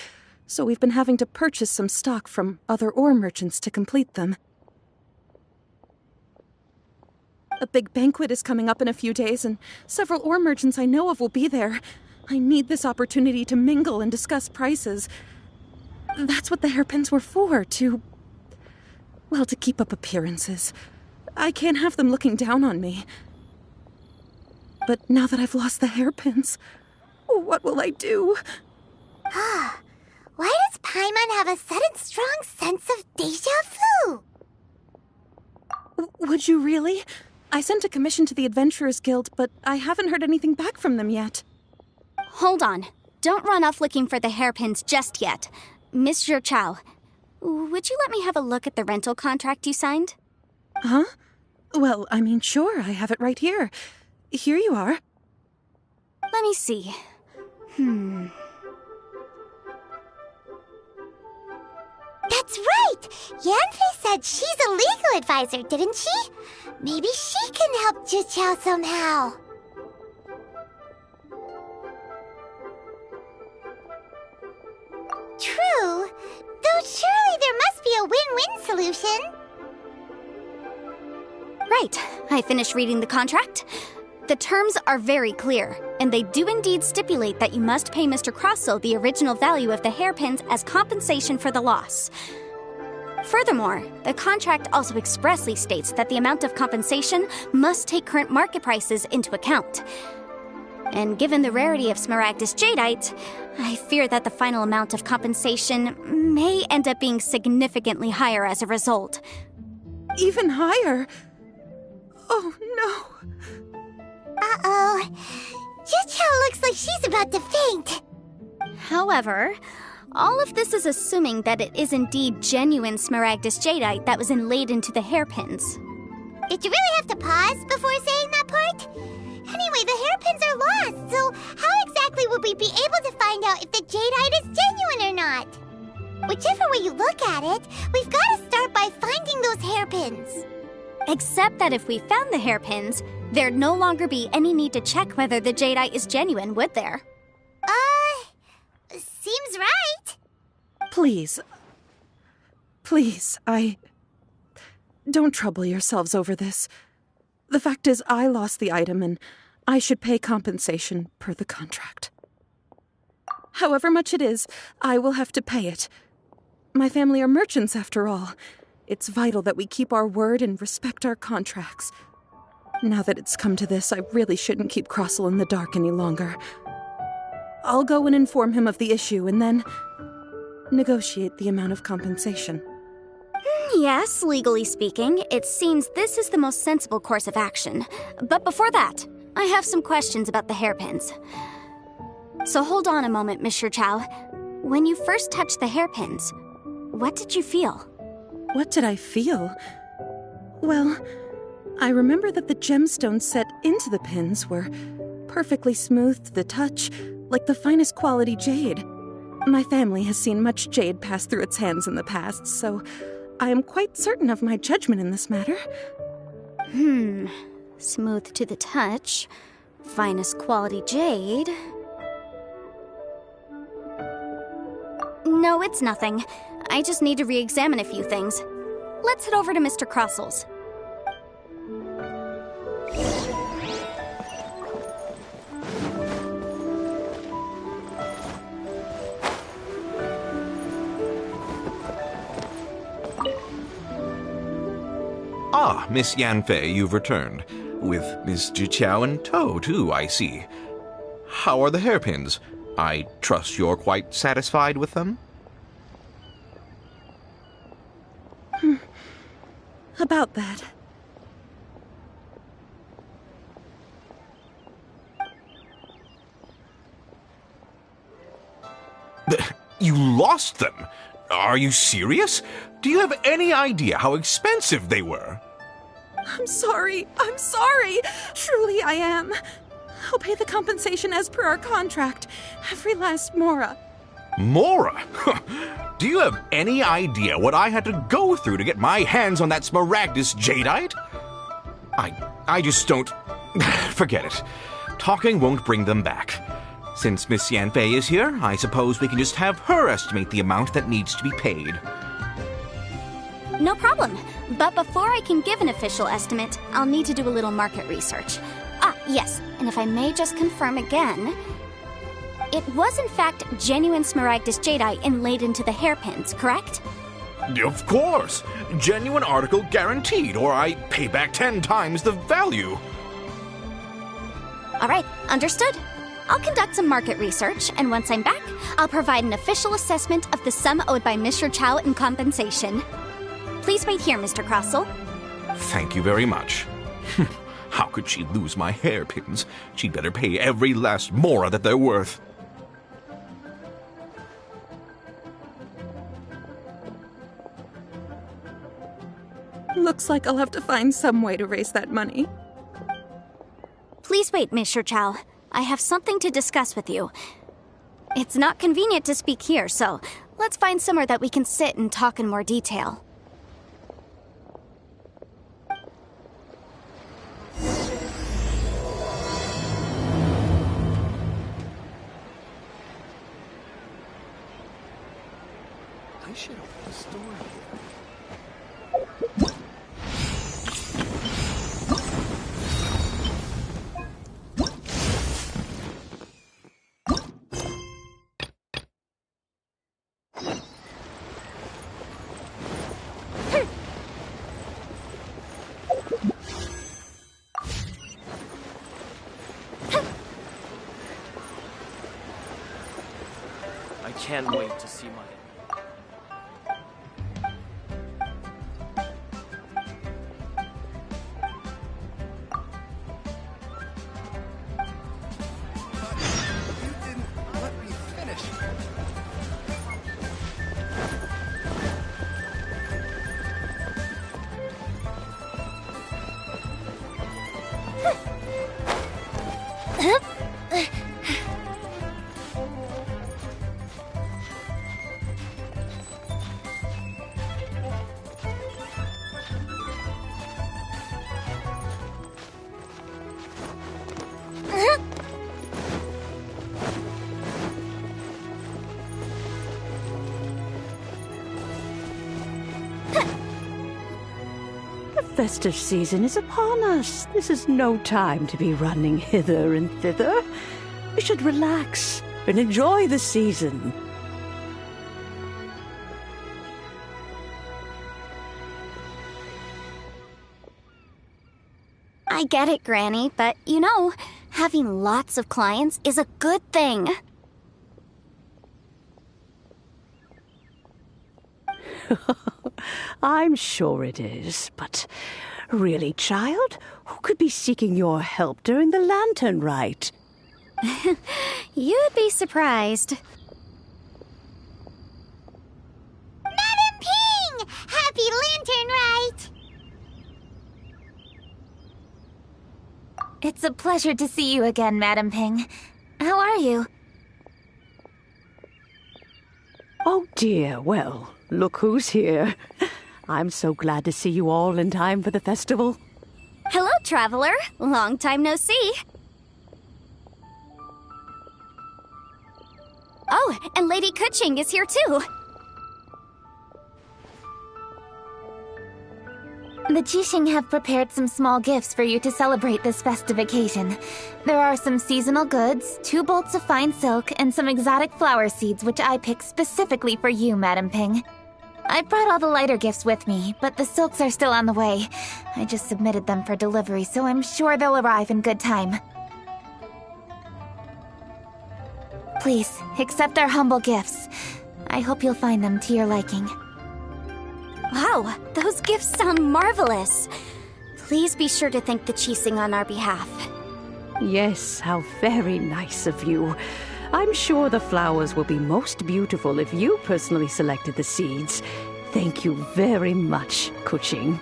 so we've been having to purchase some stock from other ore merchants to complete them. A big banquet is coming up in a few days, and several ore merchants I know of will be there. I need this opportunity to mingle and discuss prices. That's what the hairpins were for, to keep up appearances. I can't have them looking down on me. But now that I've lost the hairpins, what will I do? Why does Paimon have a sudden strong sense of déjà vu? Would you really? I sent a commission to the Adventurers Guild, but I haven't heard anything back from them yet. Hold on. Don't run off looking for the hairpins just yet. Miss Zhiqiao, would you let me have a look at the rental contract you signed? Huh? Well, I mean, sure, I have it right here. Here you are. Let me see. That's right! Yanfei said she's a legal advisor, didn't she? Maybe she can help Zhiqiao somehow. True. Though surely there must be a win-win solution. Right. I finished reading the contract. The terms are very clear, and they do indeed stipulate that you must pay Mr. Crossell the original value of the hairpins as compensation for the loss. Furthermore, the contract also expressly states that the amount of compensation must take current market prices into account. And given the rarity of Smaragdus Jadeite, I fear that the final amount of compensation may end up being significantly higher as a result. Even higher? Oh, no. Uh-oh. Chicho looks like she's about to faint. However, all of this is assuming that it is indeed genuine Smaragdus Jadeite that was inlaid into the hairpins. Did you really have to pause before saying that part? Anyway, the hairpins are lost, so how exactly would we be able to find out if the Jadeite is genuine or not? Whichever way you look at it, we've got to start by finding those hairpins. Except that if we found the hairpins, there'd no longer be any need to check whether the Jadeite is genuine, would there? Seems right. Please. Please, Don't trouble yourselves over this. The fact is, I lost the item, and I should pay compensation per the contract. However much it is, I will have to pay it. My family are merchants, after all. It's vital that we keep our word and respect our contracts. Now that it's come to this, I really shouldn't keep Crossel in the dark any longer. I'll go and inform him of the issue, and then negotiate the amount of compensation. Yes, legally speaking, it seems this is the most sensible course of action. But before that, I have some questions about the hairpins. So hold on a moment, Mr. Chow. When you first touched the hairpins, what did you feel? What did I feel? Well, I remember that the gemstones set into the pins were perfectly smooth to the touch, like the finest quality jade. My family has seen much jade pass through its hands in the past, so I am quite certain of my judgment in this matter. Smooth to the touch, finest quality jade. No, it's nothing. I just need to re-examine a few things. Let's head over to Mr. Crossel's. Ah, Miss Yanfei, you've returned. With Miss Jiqiao in tow, too, I see. How are the hairpins? I trust you're quite satisfied with them? About that. You lost them? Are you serious? Do you have any idea how expensive they were? I'm sorry. Truly I am. I'll pay the compensation as per our contract. Every last mora. Mora? Do you have any idea what I had to go through to get my hands on that Smaragdus Jadeite? I just don't... Forget it. Talking won't bring them back. Since Miss Yanfei is here, I suppose we can just have her estimate the amount that needs to be paid. No problem. But before I can give an official estimate, I'll need to do a little market research. Yes, and if I may just confirm again, it was in fact genuine Smaragdus Jadeite inlaid into the hairpins, correct? Of course! Genuine article guaranteed, or I pay back 10 times the value. Alright, understood. I'll conduct some market research, and once I'm back, I'll provide an official assessment of the sum owed by Mr. Chow in compensation. Please wait here, Mr. Crossel. Thank you very much. How could she lose my hairpins? She'd better pay every last mora that they're worth. Looks like I'll have to find some way to raise that money. Please wait, Mr. Chow. I have something to discuss with you. It's not convenient to speak here, so let's find somewhere that we can sit and talk in more detail. I should open the store here. can't wait to see my... The festive season is upon us. This is no time to be running hither and thither. We should relax and enjoy the season. I get it, Granny, but you know, having lots of clients is a good thing. I'm sure it is, but really, child, who could be seeking your help during the lantern rite? You'd be surprised. Madam Ping! Happy Lantern Rite! It's a pleasure to see you again, Madam Ping. How are you? Oh dear, well, look who's here. I'm so glad to see you all in time for the festival. Hello, traveler. Long time no see. Oh, and Lady Kuching is here too. The Jixing have prepared some small gifts for you to celebrate this festive occasion. There are some seasonal goods, 2 bolts of fine silk, and some exotic flower seeds which I picked specifically for you, Madam Ping. I brought all the lighter gifts with me, but the silks are still on the way. I just submitted them for delivery, so I'm sure they'll arrive in good time. Please, accept our humble gifts. I hope you'll find them to your liking. Wow, those gifts sound marvelous. Please be sure to thank the Jixing on our behalf. Yes, how very nice of you. I'm sure the flowers will be most beautiful if you personally selected the seeds. Thank you very much, Kuching.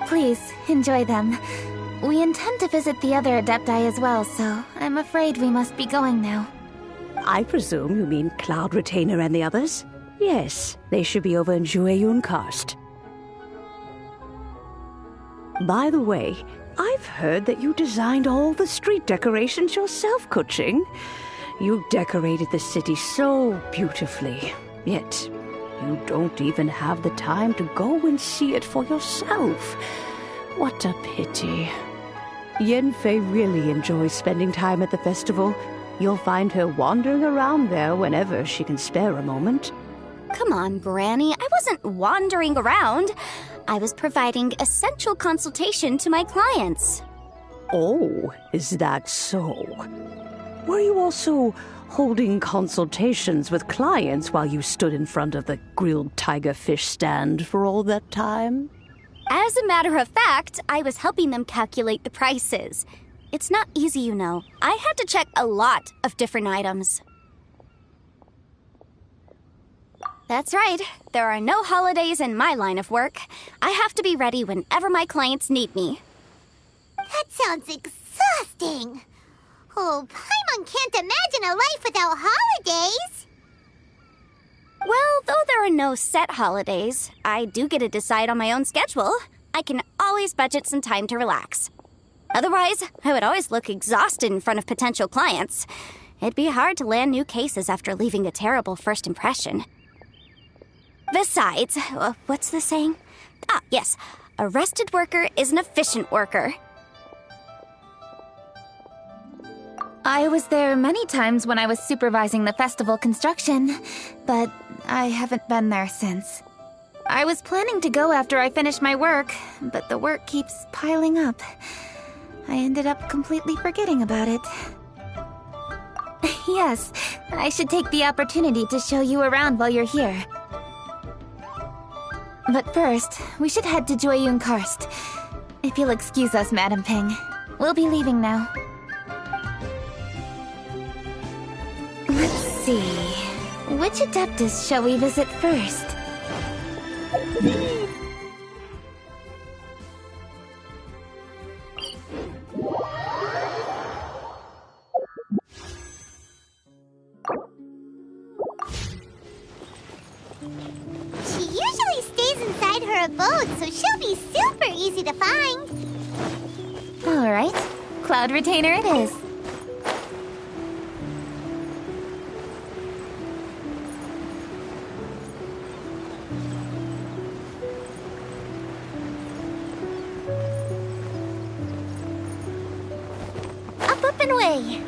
Please, enjoy them. We intend to visit the other Adepti as well, so I'm afraid we must be going now. I presume you mean Cloud Retainer and the others? Yes, they should be over in Jueyun Karst. By the way, I've heard that you designed all the street decorations yourself, Kuching. You decorated the city so beautifully, yet you don't even have the time to go and see it for yourself. What a pity. Yanfei really enjoys spending time at the festival. You'll find her wandering around there whenever she can spare a moment. Come on, Granny. I wasn't wandering around. I was providing essential consultation to my clients. Oh, is that so? Were you also holding consultations with clients while you stood in front of the grilled tiger fish stand for all that time? As a matter of fact, I was helping them calculate the prices. It's not easy, you know. I had to check a lot of different items. That's right. There are no holidays in my line of work. I have to be ready whenever my clients need me. That sounds exhausting. Oh, Paimon can't imagine a life without holidays. Well, though there are no set holidays, I do get to decide on my own schedule. I can always budget some time to relax. Otherwise, I would always look exhausted in front of potential clients. It'd be hard to land new cases after leaving a terrible first impression. Besides, what's the saying? Ah, yes. A rested worker is an efficient worker. I was there many times when I was supervising the festival construction, but I haven't been there since. I was planning to go after I finished my work, but the work keeps piling up. I ended up completely forgetting about it. Yes, I should take the opportunity to show you around while you're here. But first, we should head to Joyun Karst. If you'll excuse us, Madam Ping. We'll be leaving now. Let's see... which Adeptus shall we visit first? She usually stays inside her abode, so she'll be super easy to find. Alright, Cloud Retainer it is. Up and away.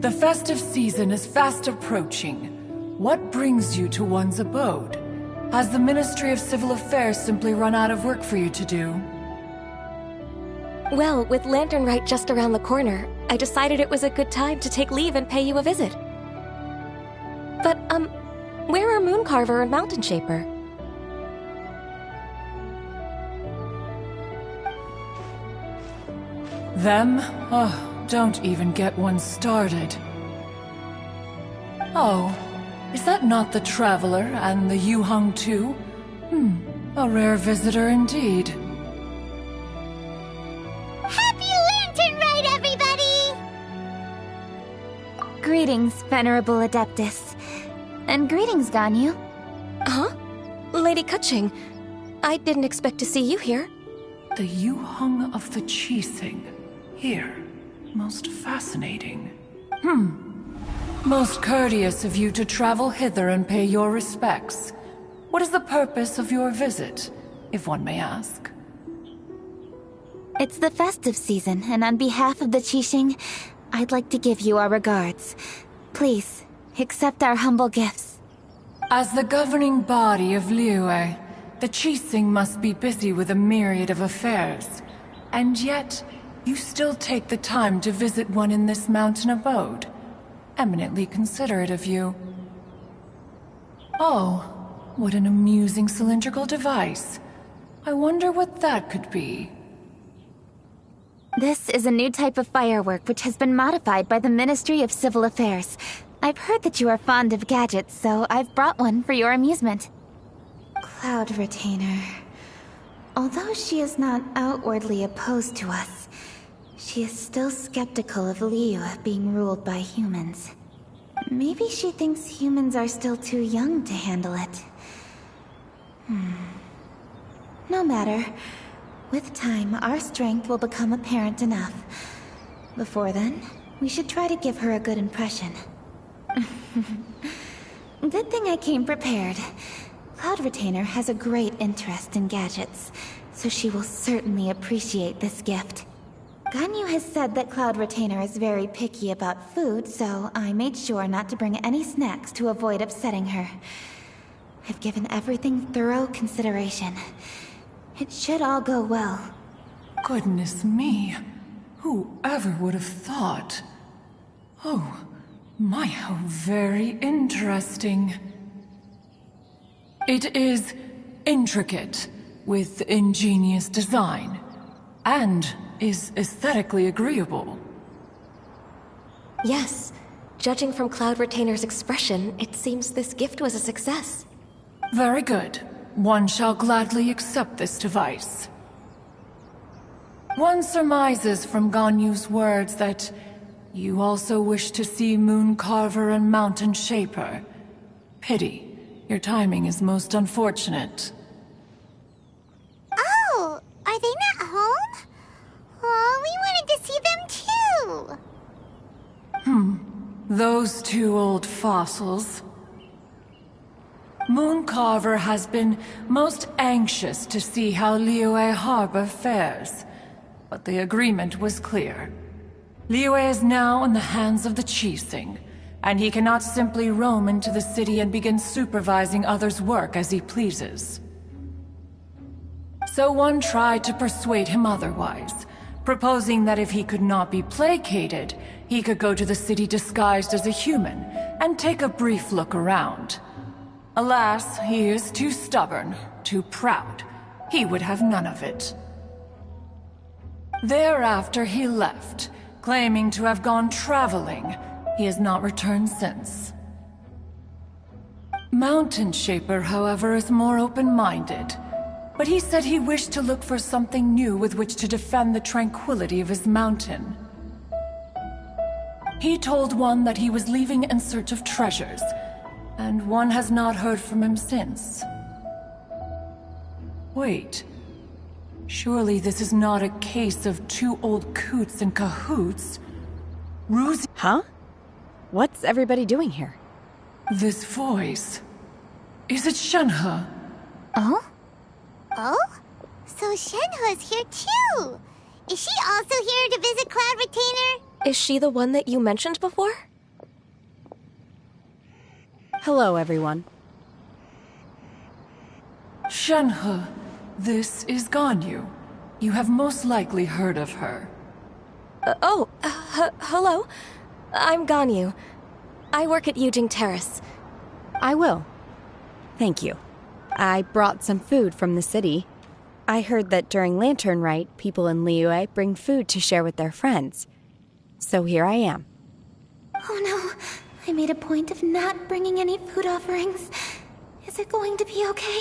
The festive season is fast approaching. What brings you to one's abode? Has the Ministry of Civil Affairs simply run out of work for you to do? Well, with Lantern Rite just around the corner, I decided it was a good time to take leave and pay you a visit. But, where are Mooncarver and Mountain Shaper? Them? Oh, don't even get one started. Oh, is that not the Traveler and the Yuheng too? A rare visitor indeed. Happy Lantern Rite, everybody! Greetings, Venerable Adeptus. And greetings, Ganyu. Huh? Lady Kuching, I didn't expect to see you here. The Yuheng of the Qixing. Here. Most fascinating. Most courteous of you to travel hither and pay your respects. What is the purpose of your visit, if one may ask? It's the festive season, and on behalf of the Qixing, I'd like to give you our regards. Please, accept our humble gifts. As the governing body of Liyue, the Qixing must be busy with a myriad of affairs. And yet, you still take the time to visit one in this mountain abode. Eminently considerate of you. Oh, what an amusing cylindrical device. I wonder what that could be. This is a new type of firework which has been modified by the Ministry of Civil Affairs. I've heard that you are fond of gadgets, so I've brought one for your amusement. Cloud Retainer. Although she is not outwardly opposed to us, she is still skeptical of Liyue being ruled by humans. Maybe she thinks humans are still too young to handle it. No matter. With time, our strength will become apparent enough. Before then, we should try to give her a good impression. Good thing I came prepared. Cloud Retainer has a great interest in gadgets, so she will certainly appreciate this gift. Ganyu has said that Cloud Retainer is very picky about food, so I made sure not to bring any snacks to avoid upsetting her. I've given everything thorough consideration. It should all go well. Goodness me. Whoever would have thought? Oh, my, how very interesting. It is intricate, with ingenious design, and is aesthetically agreeable. Yes. Judging from Cloud Retainer's expression, it seems this gift was a success. Very good. One shall gladly accept this device. One surmises from Ganyu's words that you also wish to see Mooncarver and Mountain Shaper. Pity. Your timing is most unfortunate. Oh, are they not home? Oh, we wanted to see them too. Those two old fossils. Mooncarver has been most anxious to see how Liyue Harbor fares, but the agreement was clear. Liyue is now in the hands of the Qixing, and he cannot simply roam into the city and begin supervising others' work as he pleases. So one tried to persuade him otherwise, proposing that if he could not be placated, he could go to the city disguised as a human and take a brief look around. Alas, he is too stubborn, too proud. He would have none of it. Thereafter he left, claiming to have gone traveling. He has not returned since. Mountain Shaper, however, is more open-minded. But he said he wished to look for something new with which to defend the tranquility of his mountain. He told one that he was leaving in search of treasures, and one has not heard from him since. Wait. Surely this is not a case of two old coots in cahoots. Ruzi— Huh? What's everybody doing here? This voice. Is it Shenhe? Oh? Oh? So Shenhe's here too! Is she also here to visit Cloud Retainer? Is she the one that you mentioned before? Hello, everyone. Shenhe, this is Ganyu. You have most likely heard of her. Hello. I'm Ganyu. I work at Yujing Terrace. I will. Thank you. I brought some food from the city. I heard that during Lantern Rite, people in Liyue bring food to share with their friends. So here I am. Oh no, I made a point of not bringing any food offerings. Is it going to be okay?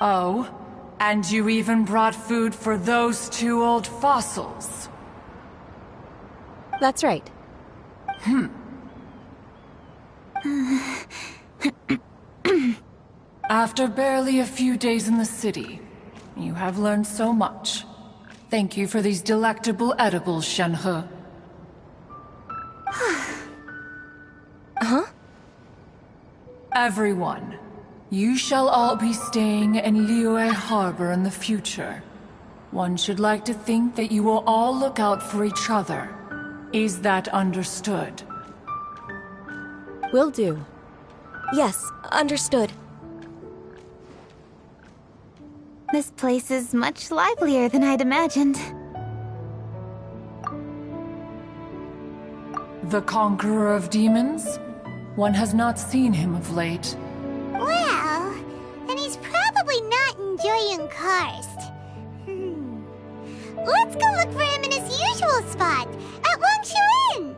Oh, and you even brought food for those two old fossils. That's right. After barely a few days in the city, you have learned so much. Thank you for these delectable edibles, Shenhe. Huh? Everyone, you shall all be staying in Liyue Harbor in the future. One should like to think that you will all look out for each other. Is that understood? Will do. Yes, understood. This place is much livelier than I'd imagined. The Conqueror of Demons? One has not seen him of late. Well, then he's probably not enjoying Karst. Let's go look for him in his usual spot, at Wangshu Inn!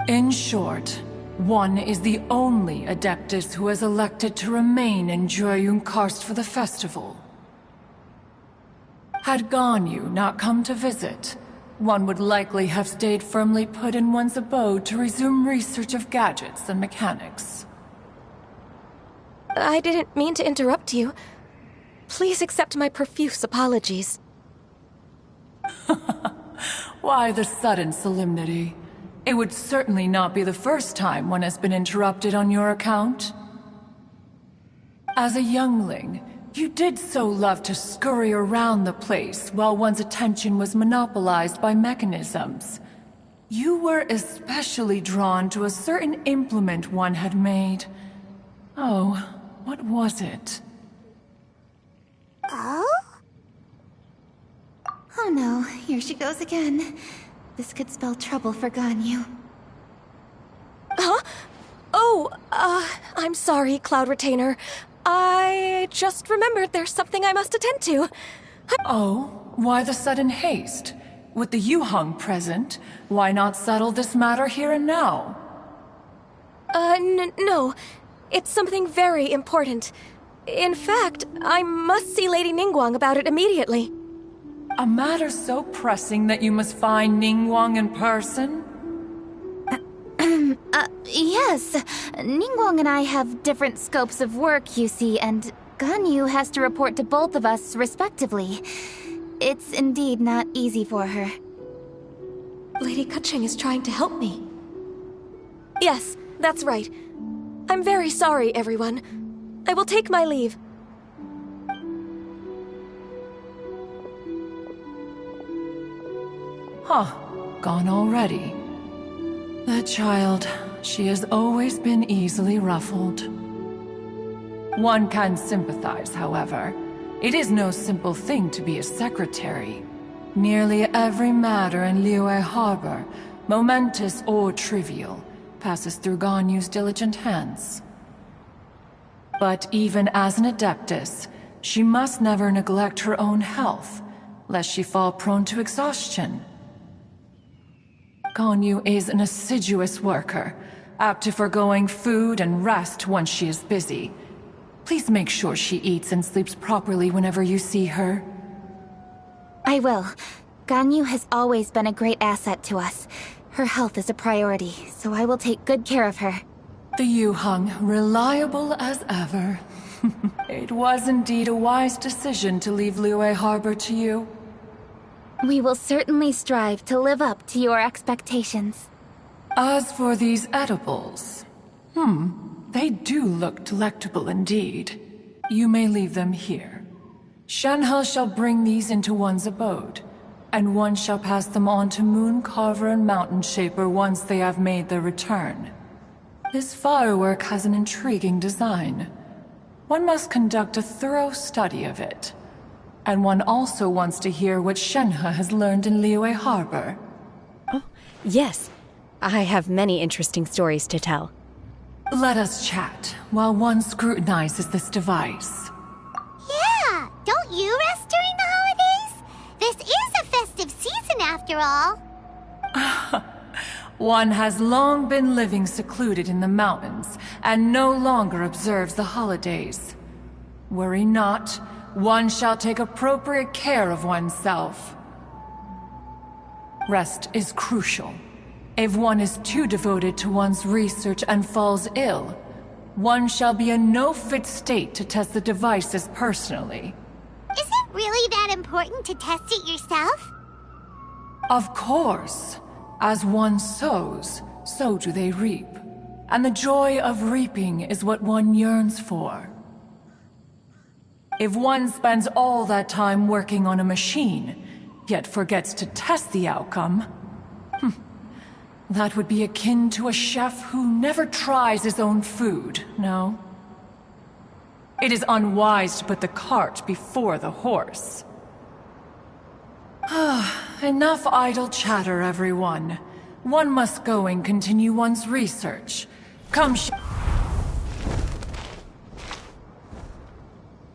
In short, one is the only Adeptus who has elected to remain in Joyun Karst for the festival. Had Ganyu not come to visit, one would likely have stayed firmly put in one's abode to resume research of gadgets and mechanics. I didn't mean to interrupt you. Please accept my profuse apologies. Why the sudden solemnity? It would certainly not be the first time one has been interrupted on your account. As a youngling, you did so love to scurry around the place while one's attention was monopolized by mechanisms. You were especially drawn to a certain implement one had made. Oh, what was it? Oh? Oh no, here she goes again. This could spell trouble for Ganyu. Huh? Oh, I'm sorry, Cloud Retainer. I just remembered there's something I must attend to. Oh, why the sudden haste? With the Yuheng present, why not settle this matter here and now? No. It's something very important. In fact, I must see Lady Ningguang about it immediately. A matter so pressing that you must find Ningguang in person? Yes. Ningguang and I have different scopes of work, you see, and Ganyu has to report to both of us, respectively. It's indeed not easy for her. Lady Keqing is trying to help me. Yes, that's right. I'm very sorry, everyone. I will take my leave. Huh, gone already. That child, she has always been easily ruffled. One can sympathize, however. It is no simple thing to be a secretary. Nearly every matter in Liyue Harbor, momentous or trivial, passes through Ganyu's diligent hands. But even as an adeptus, she must never neglect her own health, lest she fall prone to exhaustion. Ganyu is an assiduous worker, apt to foregoing food and rest once she is busy. Please make sure she eats and sleeps properly whenever you see her. I will. Ganyu has always been a great asset to us. Her health is a priority, so I will take good care of her. The Yuheng, reliable as ever. It was indeed a wise decision to leave Liyue Harbor to you. We will certainly strive to live up to your expectations. As for these edibles, they do look delectable indeed. You may leave them here. Shenhe shall bring these into one's abode, and one shall pass them on to Mooncarver and Mountain Shaper once they have made their return. This firework has an intriguing design. One must conduct a thorough study of it. And one also wants to hear what Shenhe has learned in Liyue Harbor. Oh, yes. I have many interesting stories to tell. Let us chat while one scrutinizes this device. Yeah! Don't you rest during the holidays? This is a festive season after all. One has long been living secluded in the mountains and no longer observes the holidays. Worry not, one shall take appropriate care of oneself. Rest is crucial. If one is too devoted to one's research and falls ill, one shall be in no fit state to test the devices personally. Is it really that important to test it yourself? Of course. As one sows, so do they reap. And the joy of reaping is what one yearns for. If one spends all that time working on a machine, yet forgets to test the outcome, that would be akin to a chef who never tries his own food, no? It is unwise to put the cart before the horse. Enough idle chatter, everyone. One must go and continue one's research. Come,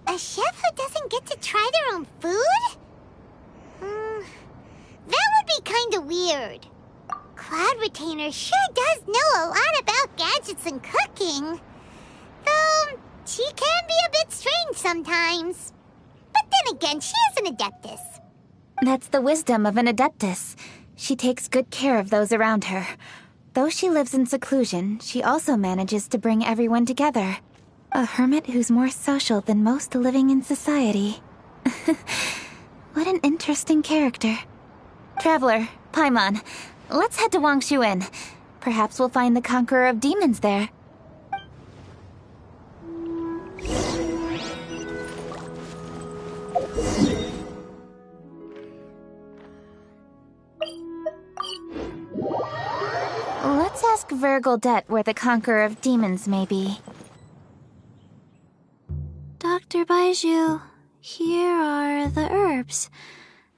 A chef who doesn't get to try their own food? That would be kinda weird. Cloud Retainer sure does know a lot about gadgets and cooking. Though, she can be a bit strange sometimes. But then again, she is an adeptus. That's the wisdom of an adeptus. She takes good care of those around her. Though she lives in seclusion, she also manages to bring everyone together. A hermit who's more social than most living in society. What an interesting character. Traveler, Paimon, let's head to Wangshuin. Perhaps we'll find the Conqueror of Demons there. Let's ask Vergildet where the Conqueror of Demons may be. Dr. Baiju, here are the herbs.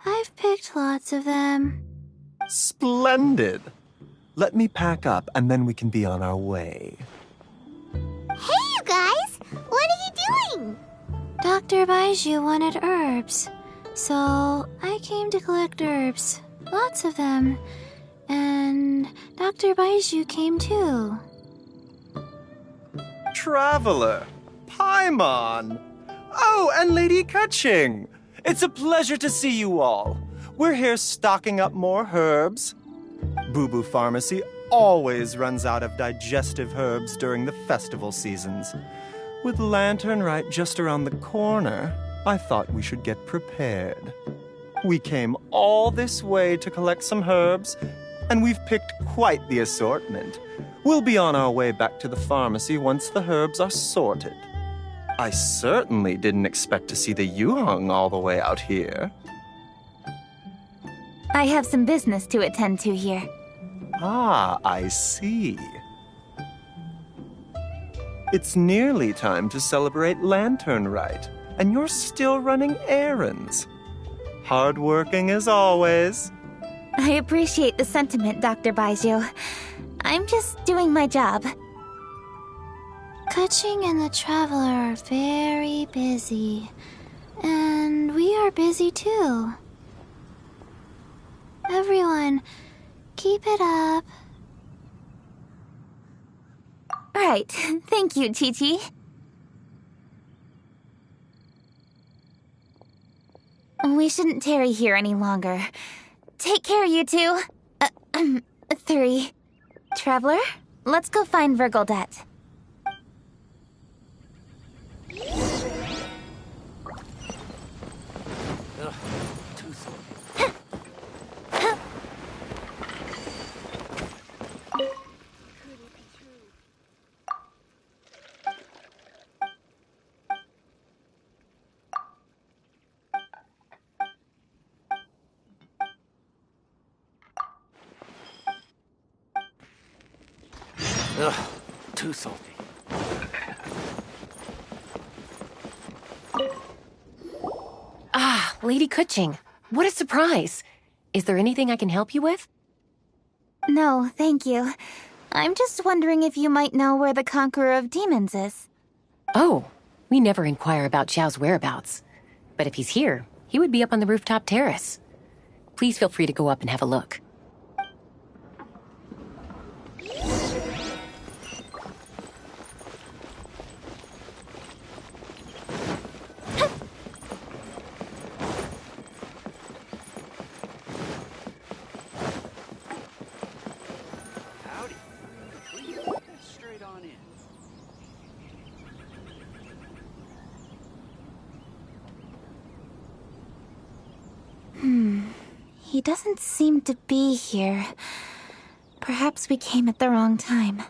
I've picked lots of them. Splendid! Let me pack up and then we can be on our way. Hey, you guys! What are you doing? Dr. Baiju wanted herbs, so I came to collect herbs. Lots of them. And Dr. Baiju came too. Traveler! Paimon! Oh, and Lady Kutching! It's a pleasure to see you all. We're here stocking up more herbs. Boo Boo Pharmacy always runs out of digestive herbs during the festival seasons. With Lantern Rite just around the corner, I thought we should get prepared. We came all this way to collect some herbs, and we've picked quite the assortment. We'll be on our way back to the pharmacy once the herbs are sorted. I certainly didn't expect to see the Yuheng all the way out here. I have some business to attend to here. Ah, I see. It's nearly time to celebrate Lantern Rite, and you're still running errands. Hardworking as always. I appreciate the sentiment, Dr. Baijiu. I'm just doing my job. Kuching and the Traveler are very busy. And we are busy too. Everyone, keep it up. Right. Thank you, Chi-Chi. We shouldn't tarry here any longer. Take care, you two. 3. Traveler, let's go find Virgoldet. Ugh, too salty. Ah, Lady Kuching. What a surprise. Is there anything I can help you with? No, thank you. I'm just wondering if you might know where the Conqueror of Demons is. Oh, we never inquire about Xiao's whereabouts. But if he's here, he would be up on the rooftop terrace. Please feel free to go up and have a look. He doesn't seem to be here. Perhaps we came at the wrong time.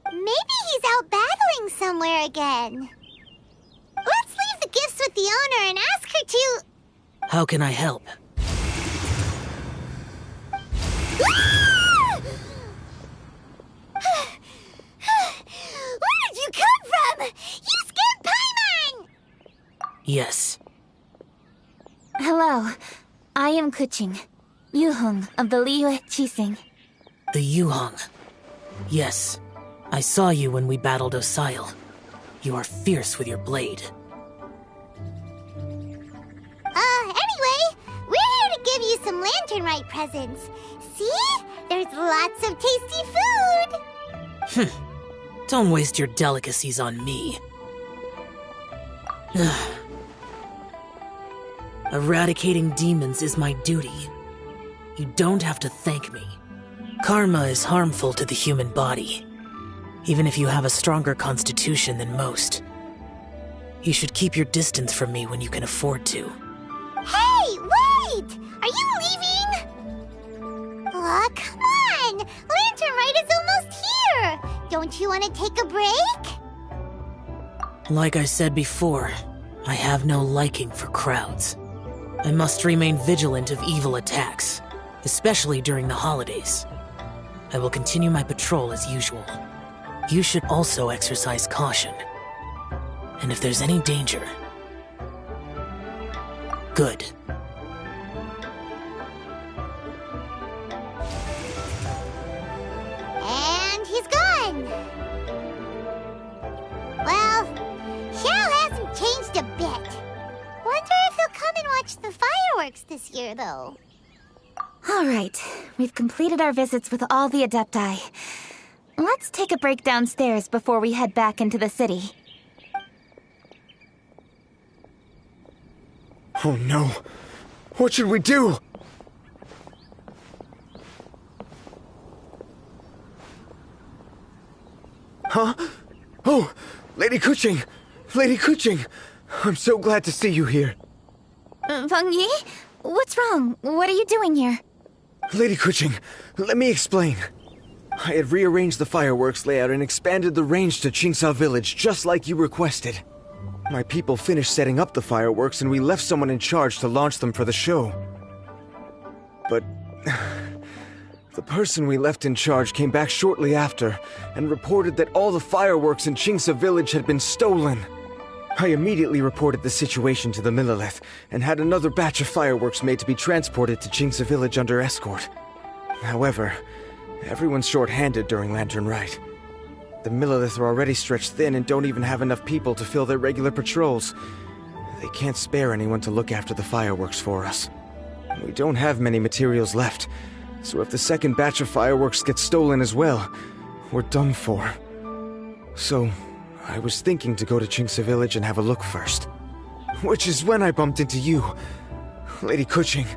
Maybe he's out battling somewhere again. Let's leave the gifts with the owner and ask her to... How can I help? Where did you come from? You scared Paimon! Yes. Hello. I am Kuching, Yuhong of the Liyue Qixing. The Yuhong. Yes. I saw you when we battled Osile. You are fierce with your blade. Anyway, we're here to give you some Lanternrite presents. See? There's lots of tasty food! Don't waste your delicacies on me. Eradicating demons is my duty. You don't have to thank me. Karma is harmful to the human body, even if you have a stronger constitution than most. You should keep your distance from me when you can afford to. Hey, wait! Are you leaving? Aw, come on! Lanternrite is almost here! Don't you want to take a break? Like I said before, I have no liking for crowds. I must remain vigilant of evil attacks, especially during the holidays. I will continue my patrol as usual. You should also exercise caution. And if there's any danger... Good. And he's gone! Well, Xiao hasn't changed a bit. Wonder if he'll come and watch the fireworks this year, though. All right, we've completed our visits with all the Adepti. Let's take a break downstairs before we head back into the city. Oh no. What should we do? Huh? Oh, Lady Kuching! Lady Kuching! I'm so glad to see you here. Feng Yi? What's wrong? What are you doing here? Lady Kuching, let me explain. I had rearranged the fireworks layout and expanded the range to Qingsa Village just like you requested. My people finished setting up the fireworks and we left someone in charge to launch them for the show. But... the person we left in charge came back shortly after and reported that all the fireworks in Qingsa Village had been stolen. I immediately reported the situation to the Millelith and had another batch of fireworks made to be transported to Jingsa village under escort. However, everyone's short-handed during Lantern Rite. The Millelith are already stretched thin and don't even have enough people to fill their regular patrols. They can't spare anyone to look after the fireworks for us. We don't have many materials left, so if the second batch of fireworks gets stolen as well, we're done for. So, I was thinking to go to Jingsa village and have a look first. Which is when I bumped into you. Lady Kuching,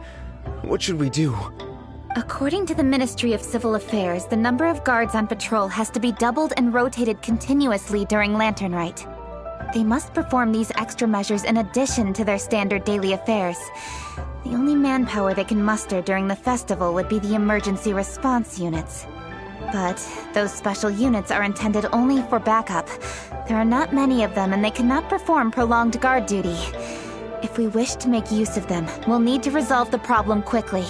what should we do? According to the Ministry of Civil Affairs, the number of guards on patrol has to be doubled and rotated continuously during Lantern Rite. They must perform these extra measures in addition to their standard daily affairs. The only manpower they can muster during the festival would be the emergency response units. But those special units are intended only for backup. There are not many of them and they cannot perform prolonged guard duty. If we wish to make use of them, we'll need to resolve the problem quickly.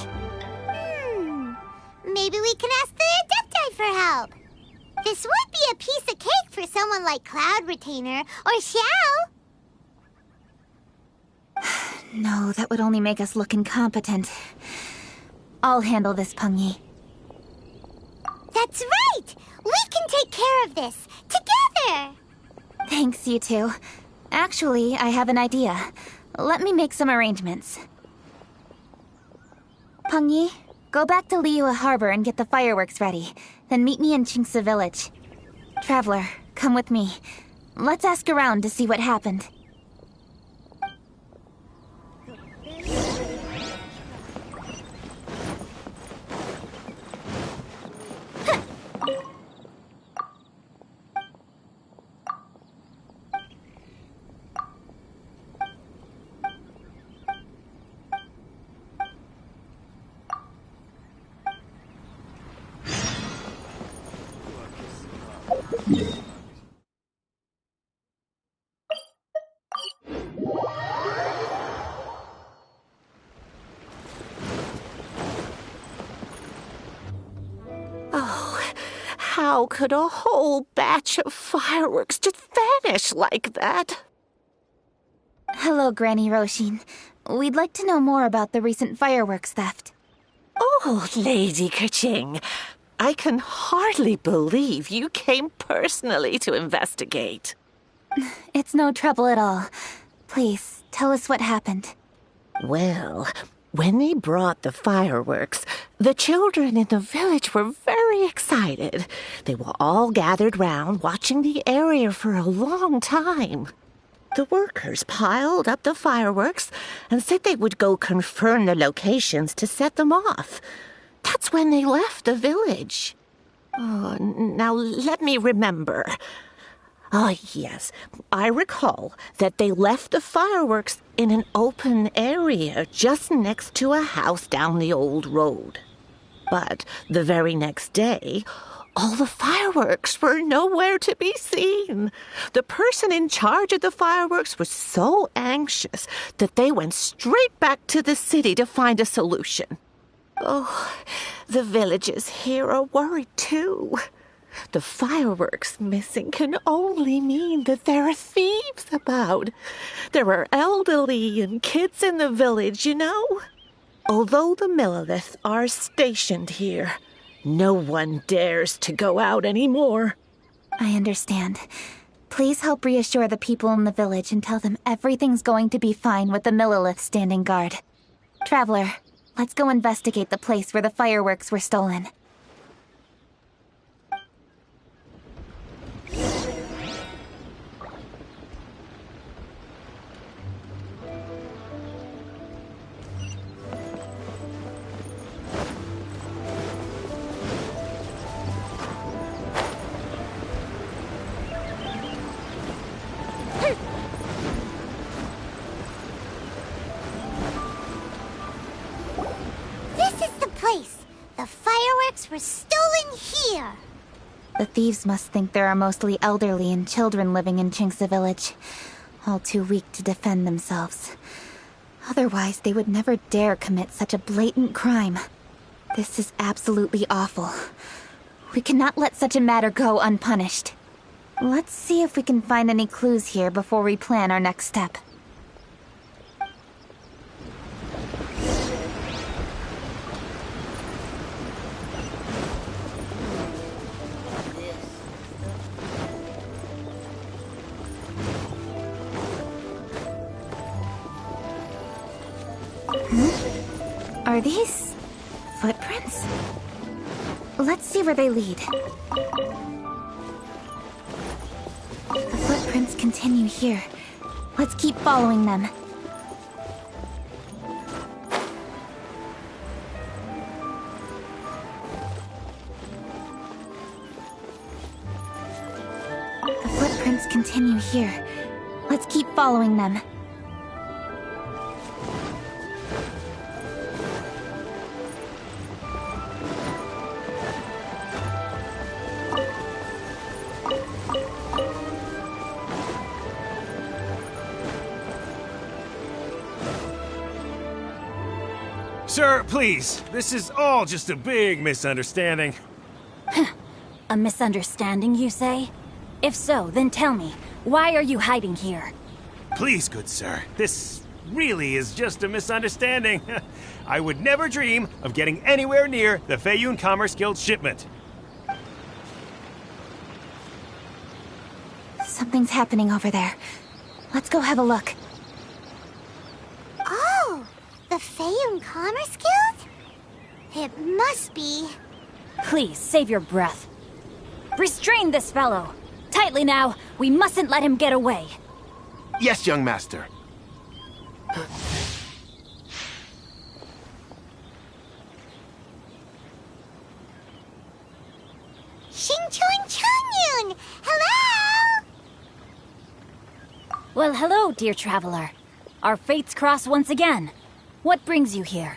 Maybe we can ask the Adepti for help. This would be a piece of cake for someone like Cloud Retainer or Xiao. No, that would only make us look incompetent. I'll handle this, Pengyi. That's right! We can take care of this, together! Thanks, you two. Actually, I have an idea. Let me make some arrangements. Pengyi, go back to Liyue Harbor and get the fireworks ready. Then meet me in Jingsa village. Traveler, come with me. Let's ask around to see what happened. How could a whole batch of fireworks just vanish like that? Hello, Granny Roshin. We'd like to know more about the recent fireworks theft. Oh, Lady Kuching, I can hardly believe you came personally to investigate. It's no trouble at all. Please, tell us what happened. Well, when they brought the fireworks, the children in the village were very excited. They were all gathered round, watching the area for a long time. The workers piled up the fireworks and said they would go confirm the locations to set them off. That's when they left the village. Oh, now let me remember. Oh, yes, I recall that they left the fireworks in an open area just next to a house down the old road. But the very next day, all the fireworks were nowhere to be seen. The person in charge of the fireworks was so anxious that they went straight back to the city to find a solution. Oh, the villagers here are worried too. The fireworks missing can only mean that there are thieves about. There are elderly and kids in the village, you know. Although the Millelith are stationed here, no one dares to go out anymore. I understand. Please help reassure the people in the village and tell them everything's going to be fine with the Millelith standing guard. Traveler, let's go investigate the place where the fireworks were stolen. The fireworks were stolen here! The thieves must think there are mostly elderly and children living in Jingsa village, all too weak to defend themselves. Otherwise, they would never dare commit such a blatant crime. This is absolutely awful. We cannot let such a matter go unpunished. Let's see if we can find any clues here before we plan our next step. Are these footprints? Let's see where they lead. The footprints continue here. Let's keep following them. The footprints continue here. Let's keep following them. Sir, please. This is all just a big misunderstanding. A misunderstanding, you say? If so, then tell me, why are you hiding here? Please, good sir. This really is just a misunderstanding. I would never dream of getting anywhere near the Feiyun Commerce Guild shipment. Something's happening over there. Let's go have a look. Oh, the Feiyun Commerce Guild? It must be. Please, save your breath. Restrain this fellow. Tightly now. We mustn't let him get away. Yes, young master. Xingchuan Changyun! Hello! Well, hello, dear traveler. Our fates cross once again. What brings you here?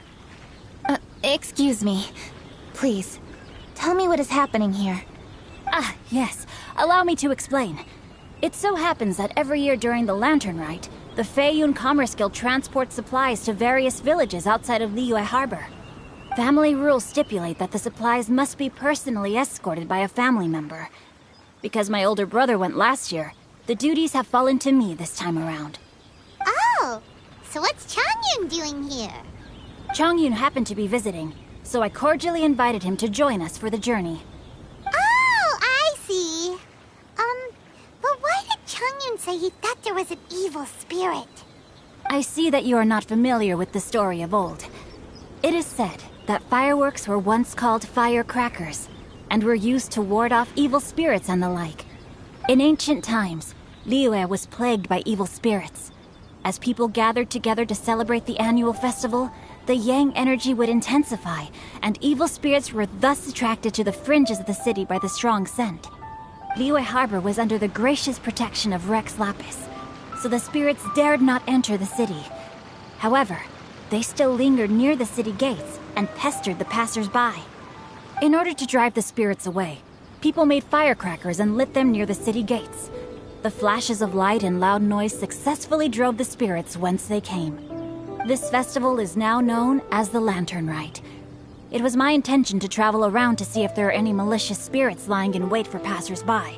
Excuse me. Please, tell me what is happening here. Ah, yes. Allow me to explain. It so happens that every year during the Lantern Rite, the Feiyun Commerce Guild transports supplies to various villages outside of Liyue Harbor. Family rules stipulate that the supplies must be personally escorted by a family member. Because my older brother went last year, the duties have fallen to me this time around. Oh, so what's Changyun doing here? Changyun happened to be visiting, so I cordially invited him to join us for the journey. Oh, I see. But why did Changyun say he thought there was an evil spirit? I see that you are not familiar with the story of old. It is said that fireworks were once called firecrackers, and were used to ward off evil spirits and the like. In ancient times, Liyue was plagued by evil spirits. As people gathered together to celebrate the annual festival, the yang energy would intensify, and evil spirits were thus attracted to the fringes of the city by the strong scent. Liyue Harbor was under the gracious protection of Rex Lapis, so the spirits dared not enter the city. However, they still lingered near the city gates and pestered the passers-by. In order to drive the spirits away, people made firecrackers and lit them near the city gates. The flashes of light and loud noise successfully drove the spirits whence they came. This festival is now known as the Lantern Rite. It was my intention to travel around to see if there are any malicious spirits lying in wait for passers-by.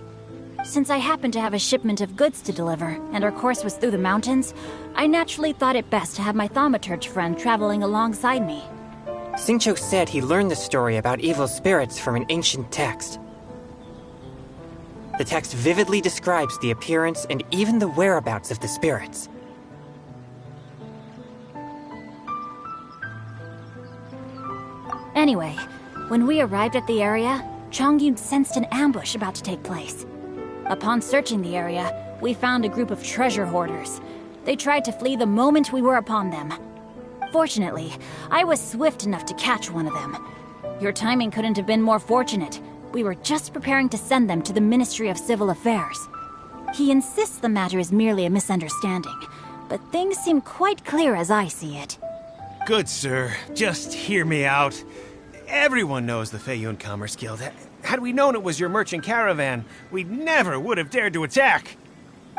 Since I happened to have a shipment of goods to deliver, and our course was through the mountains, I naturally thought it best to have my thaumaturge friend traveling alongside me. Xingqiu said he learned the story about evil spirits from an ancient text. The text vividly describes the appearance and even the whereabouts of the spirits. Anyway, when we arrived at the area, Changyun sensed an ambush about to take place. Upon searching the area, we found a group of treasure hoarders. They tried to flee the moment we were upon them. Fortunately, I was swift enough to catch one of them. Your timing couldn't have been more fortunate. We were just preparing to send them to the Ministry of Civil Affairs. He insists the matter is merely a misunderstanding, but things seem quite clear as I see it. Good sir, just hear me out. Everyone knows the Feiyun Commerce Guild. Had we known it was your merchant caravan, we never would have dared to attack.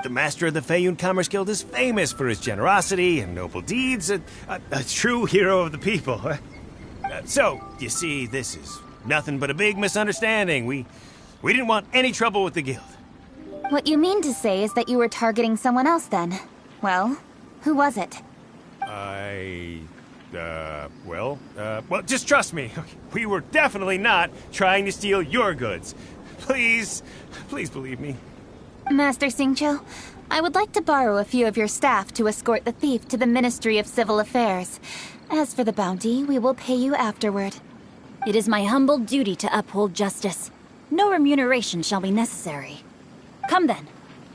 The master of the Feiyun Commerce Guild is famous for his generosity and noble deeds, a true hero of the people. So, you see, this is nothing but a big misunderstanding. We didn't want any trouble with the guild. What you mean to say is that you were targeting someone else then? Well, who was it? Well, just trust me. We were definitely not trying to steal your goods. Please believe me. Master Xingqiu, I would like to borrow a few of your staff to escort the thief to the Ministry of Civil Affairs. As for the bounty, we will pay you afterward. It is my humble duty to uphold justice. No remuneration shall be necessary. Come then.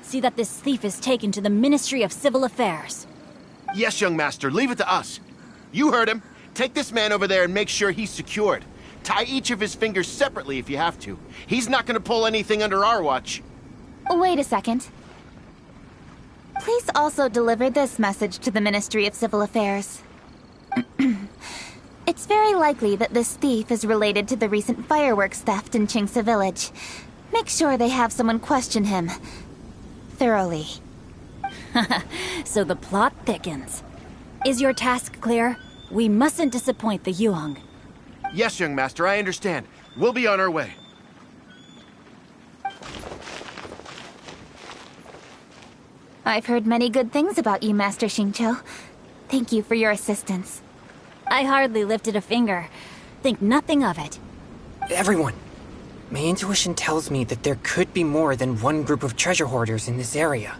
See that this thief is taken to the Ministry of Civil Affairs. Yes, young master, leave it to us. You heard him. Take this man over there and make sure he's secured. Tie each of his fingers separately if you have to. He's not going to pull anything under our watch. Wait a second. Please also deliver this message to the Ministry of Civil Affairs. It's very likely that this thief is related to the recent fireworks theft in Qingce Village. Make sure they have someone question him thoroughly. So the plot thickens. Is your task clear? We mustn't disappoint the Yuang. Yes, young master, I understand. We'll be on our way. I've heard many good things about you, Master Xingqiu. Thank you for your assistance. I hardly lifted a finger. Think nothing of it. Everyone, my intuition tells me that there could be more than one group of treasure hoarders in this area.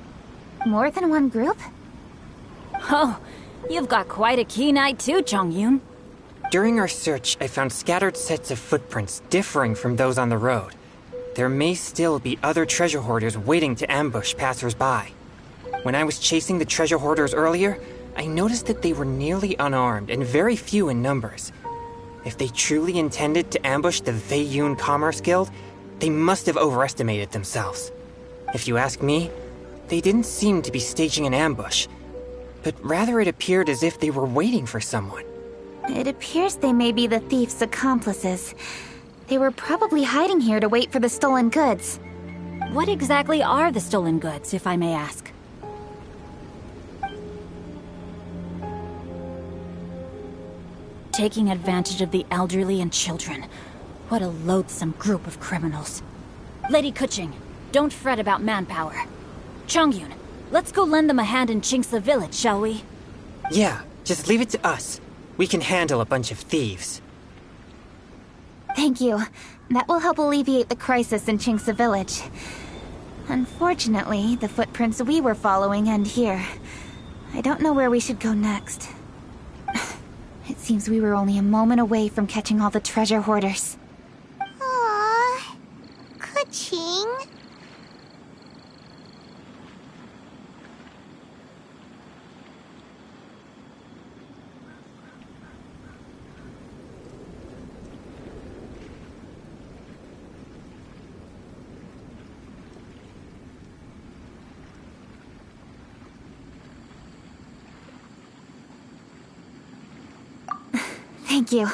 More than one group? Oh, you've got quite a keen eye too, Chongyun. During our search, I found scattered sets of footprints differing from those on the road. There may still be other treasure hoarders waiting to ambush passers-by. When I was chasing the treasure hoarders earlier, I noticed that they were nearly unarmed and very few in numbers. If they truly intended to ambush the Feiyun Commerce Guild, they must have overestimated themselves. If you ask me, they didn't seem to be staging an ambush, but rather it appeared as if they were waiting for someone. It appears they may be the thief's accomplices. They were probably hiding here to wait for the stolen goods. What exactly are the stolen goods, if I may ask? Taking advantage of the elderly and children. What a loathsome group of criminals. Lady Kuching, don't fret about manpower. Chongyun, let's go lend them a hand in Qingce Village, shall we? Yeah, just leave it to us. We can handle a bunch of thieves. Thank you. That will help alleviate the crisis in Qingce Village. Unfortunately, the footprints we were following end here. I don't know where we should go next. It seems we were only a moment away from catching all the treasure hoarders. Aww. Kuching. Thank you.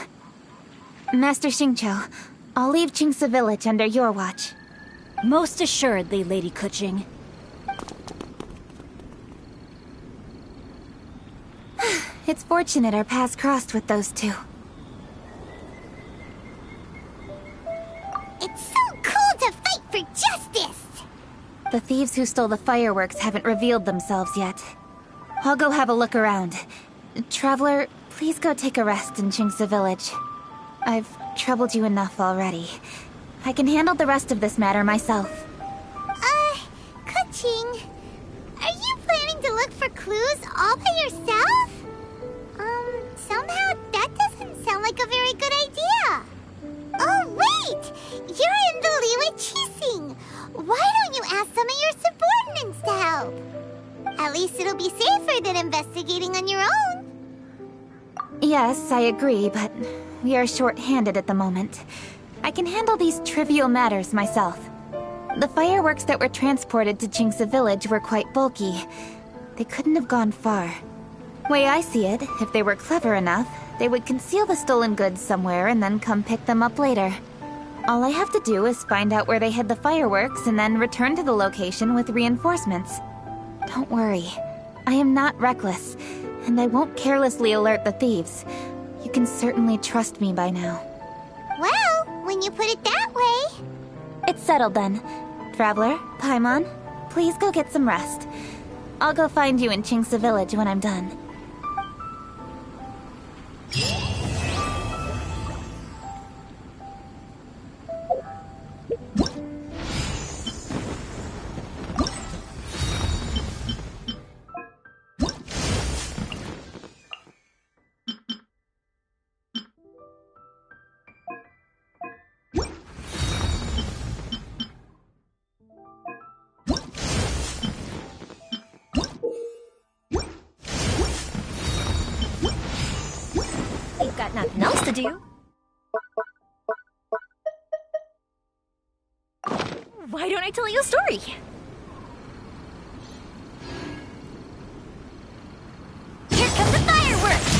Master Xingqiu, I'll leave Qingce Village under your watch. Most assuredly, Lady Kuching. It's fortunate our paths crossed with those two. It's so cool to fight for justice! The thieves who stole the fireworks haven't revealed themselves yet. I'll go have a look around. Traveler, please go take a rest in Qingce Village. I've troubled you enough already. I can handle the rest of this matter myself. Kuching, are you planning to look for clues all by yourself? Somehow that doesn't sound like a very good idea. Oh, wait! You're in the Liyue Qixing. Why don't you ask some of your subordinates to help? At least it'll be safer than investigating on your own. Yes, I agree, but we are short-handed at the moment. I can handle these trivial matters myself. The fireworks that were transported to Qingce Village were quite bulky. They couldn't have gone far. Way I see it, if they were clever enough, they would conceal the stolen goods somewhere and then come pick them up later. All I have to do is find out where they hid the fireworks and then return to the location with reinforcements. Don't worry. I am not reckless, and I won't carelessly alert the thieves. You can certainly trust me by now. Well, when you put it that way... It's settled then. Traveler, Paimon, please go get some rest. I'll go find you in Chingsa Village when I'm done. Got nothing else to do. Why don't I tell you a story? Here come the fireworks!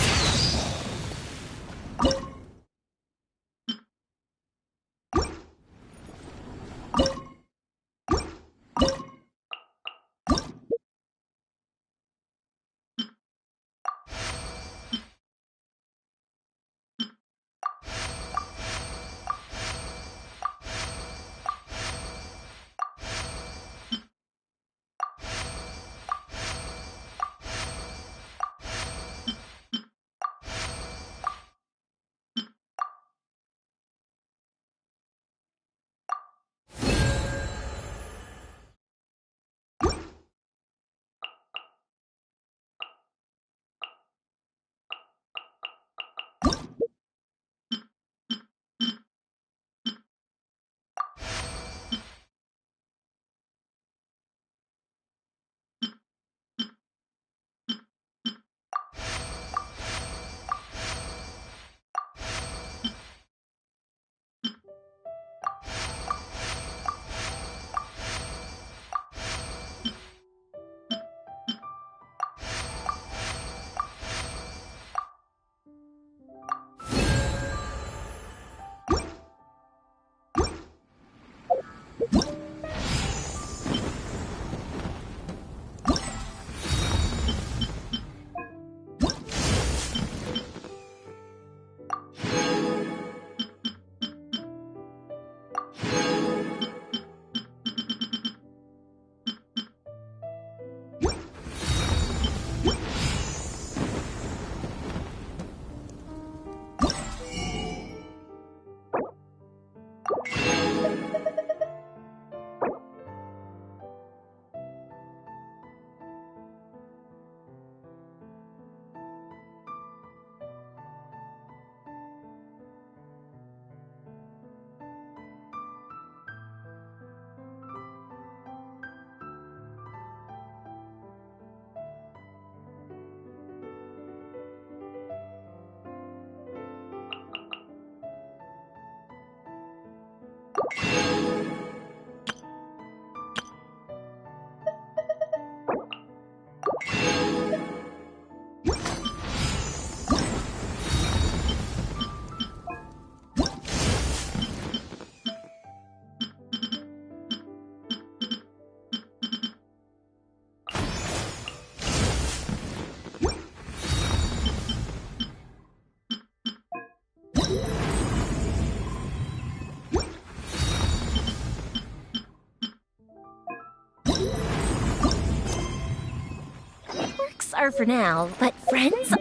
Are for now, but friends?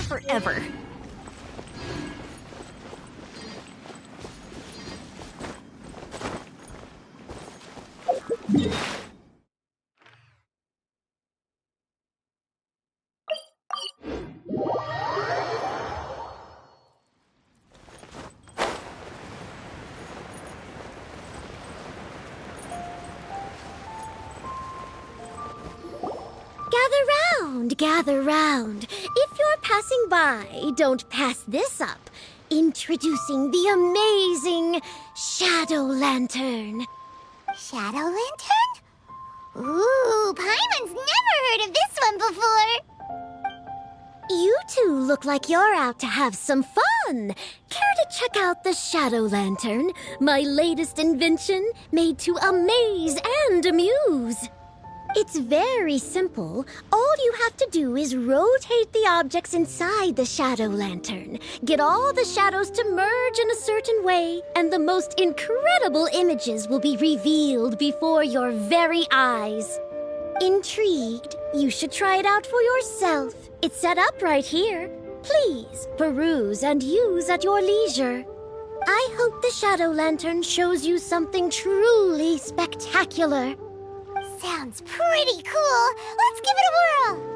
Forever. Gather round. If you're passing by, don't pass this up. Introducing the amazing Shadow Lantern. Shadow Lantern? Ooh, Paimon's never heard of this one before. You two look like you're out to have some fun. Care to check out the Shadow Lantern, my latest invention made to amaze and amuse? It's very simple. All you have to do is rotate the objects inside the Shadow Lantern, get all the shadows to merge in a certain way, and the most incredible images will be revealed before your very eyes. Intrigued? You should try it out for yourself. It's set up right here. Please, peruse and use at your leisure. I hope the Shadow Lantern shows you something truly spectacular. Sounds pretty cool. Let's give it a whirl.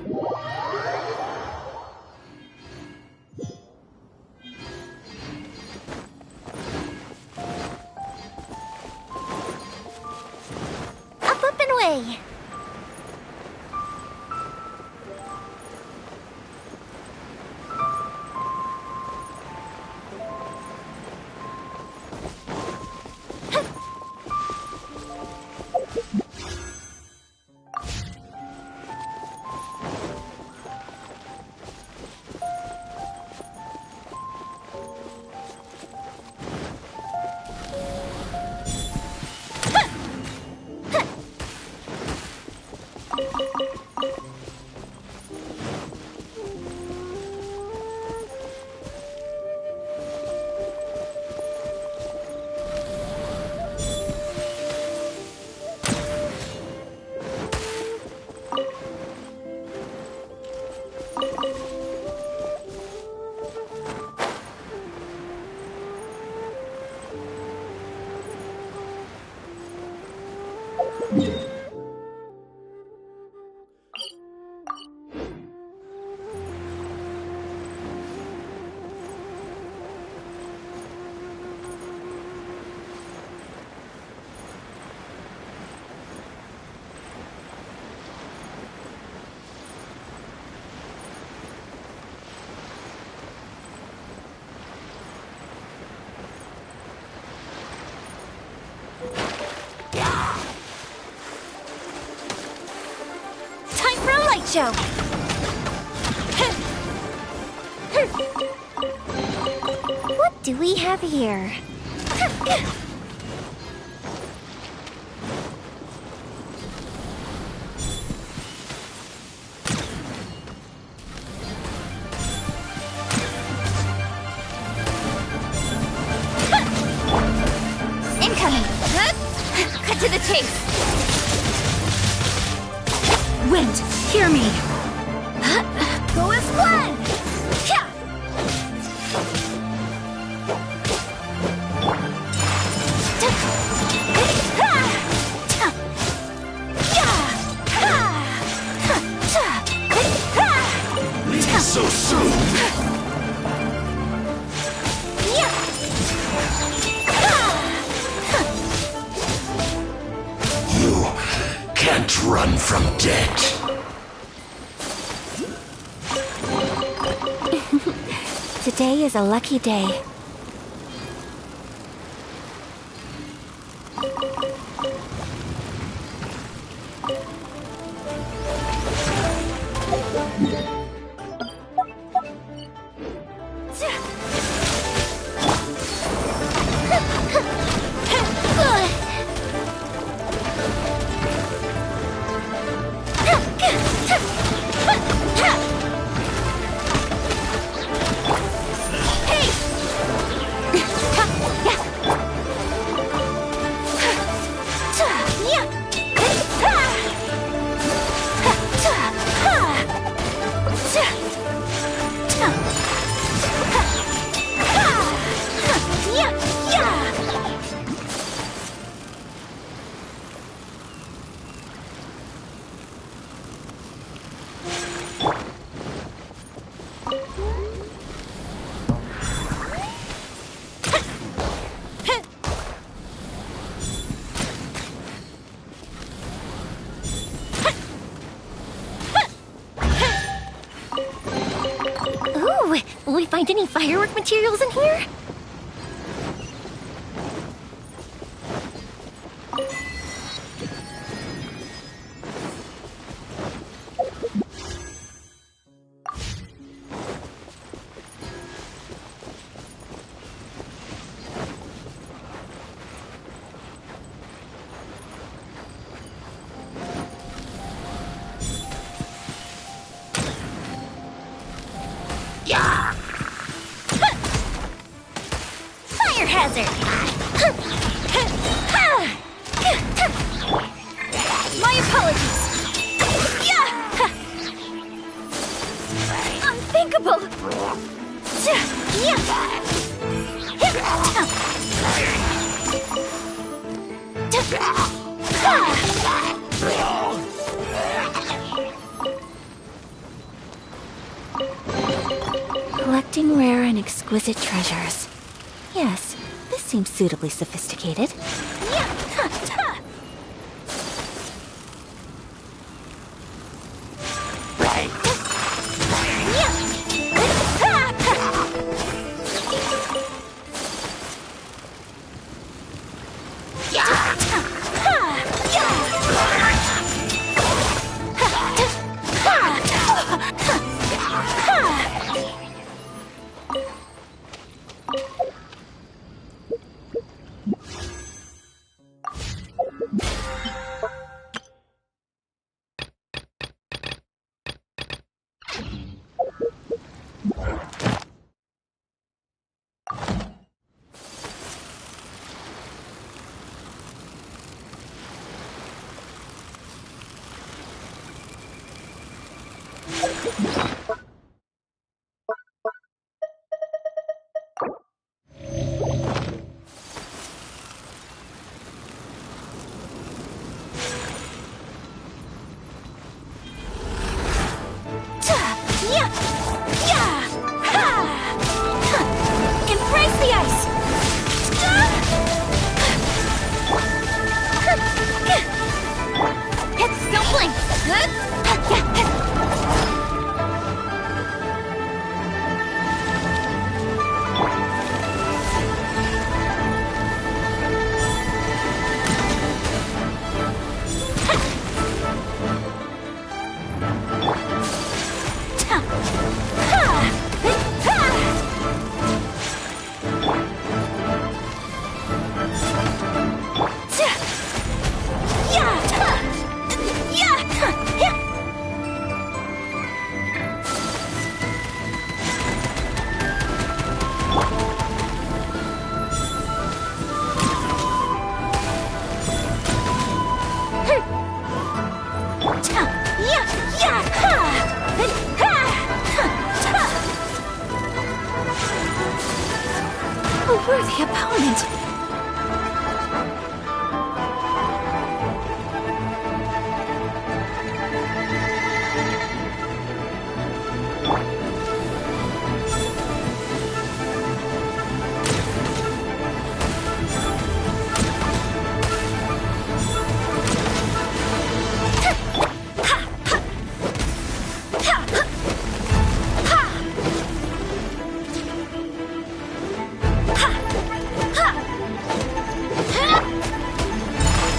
Up and away! Show. What do we have here? Incoming! Cut to the chase! Wind, hear me! Go as planned! Leave so soon! You can't run from death. Today is a lucky day. Will we find any firework materials in here? Fire hazard! My apologies! Unthinkable! Collecting rare and exquisite treasures. Yes, this seems suitably sophisticated. Embrace the ice! It's stumbling! A worthy opponent!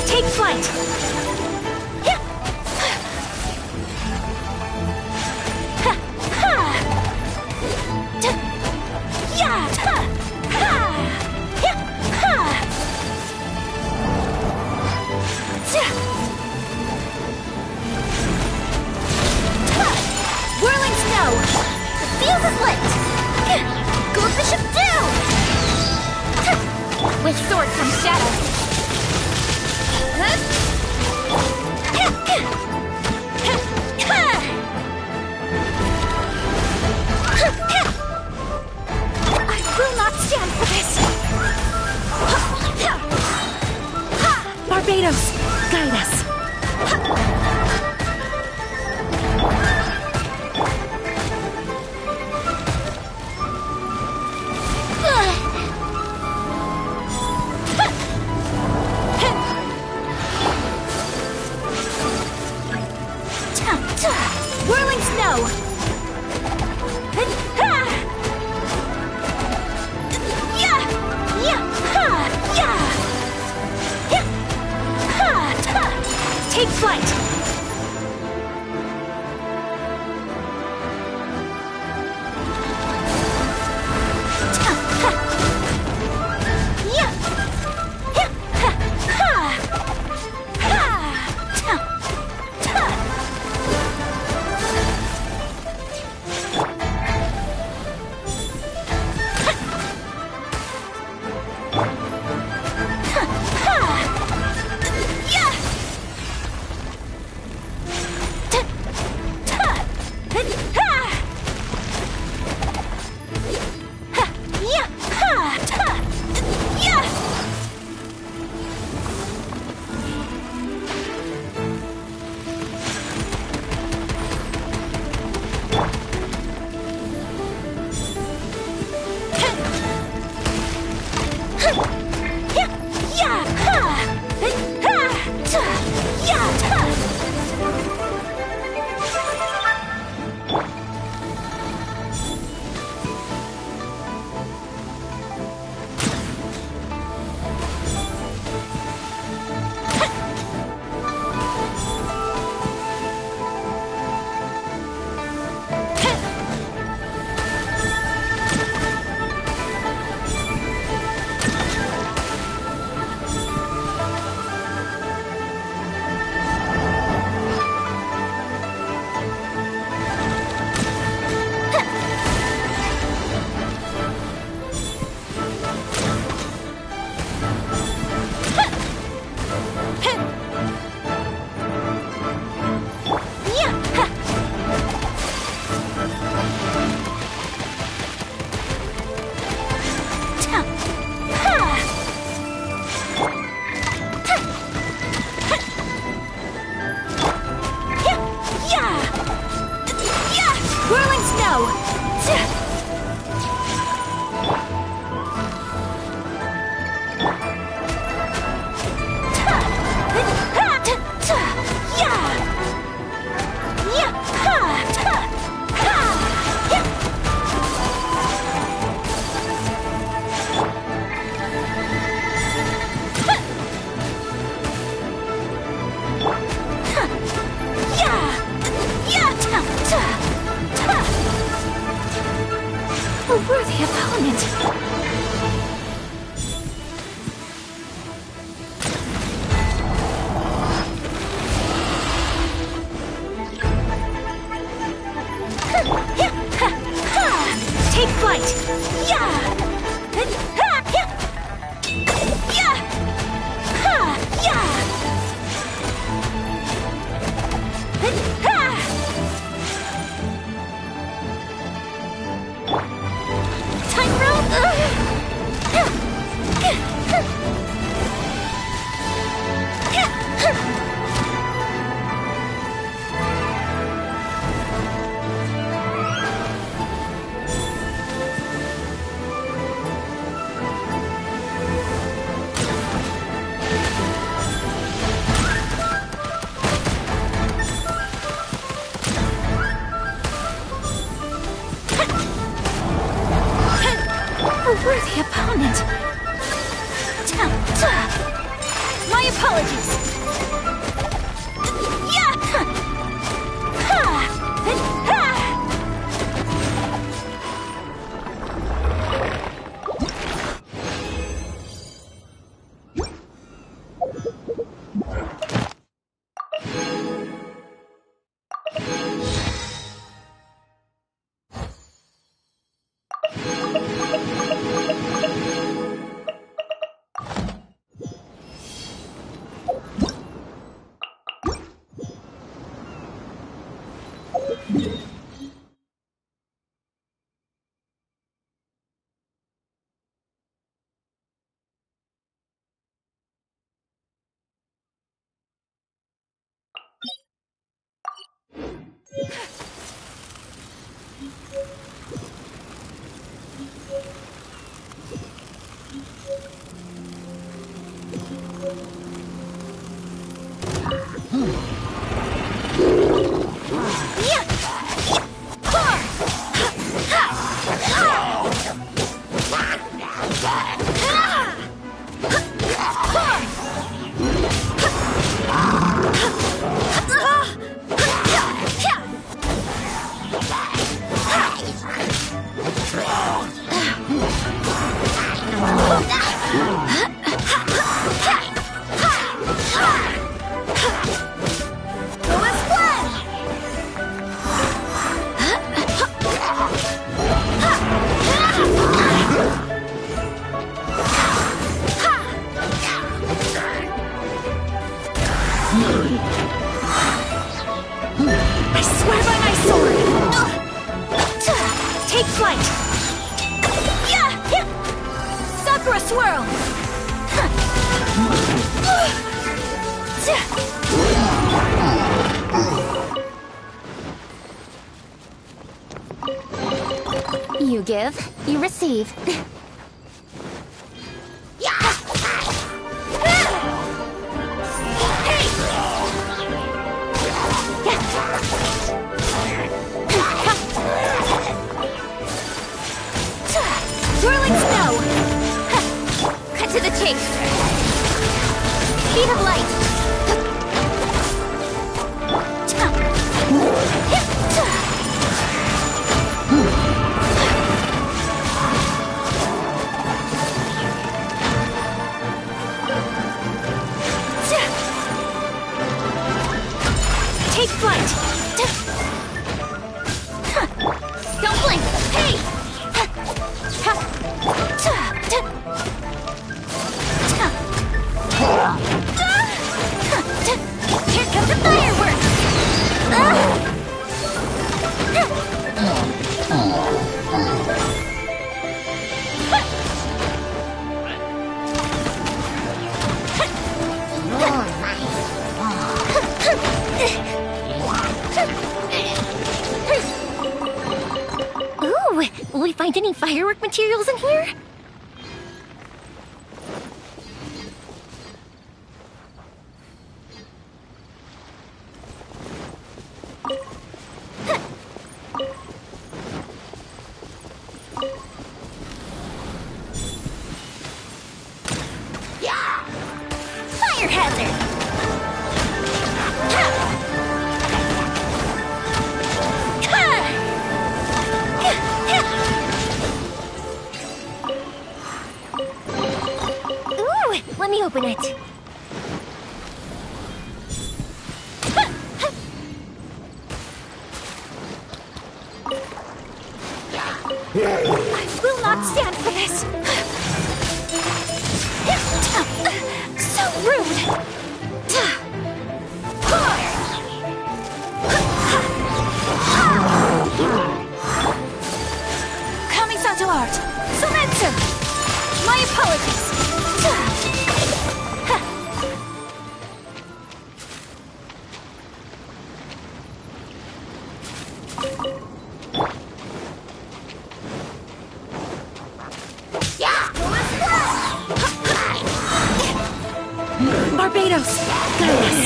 Take flight! Whirling snow! The field is lit! Goes the ship down! With sword comes shadow. I will not stand for this! Barbados, guide us. A worthy opponent! Take flight! Yeah! Worthy opponent. My apologies. I swear by my sword! Take flight! Sakura swirl! You give, you receive. Swirling snow! Cut to the chase! Speed of light! Will we find any firework materials in here? Fire hazard! Ooh, let me open it. I will not stand for this! So rude! Kamisato art! Surrender! My apologies! Barbados! Guide us!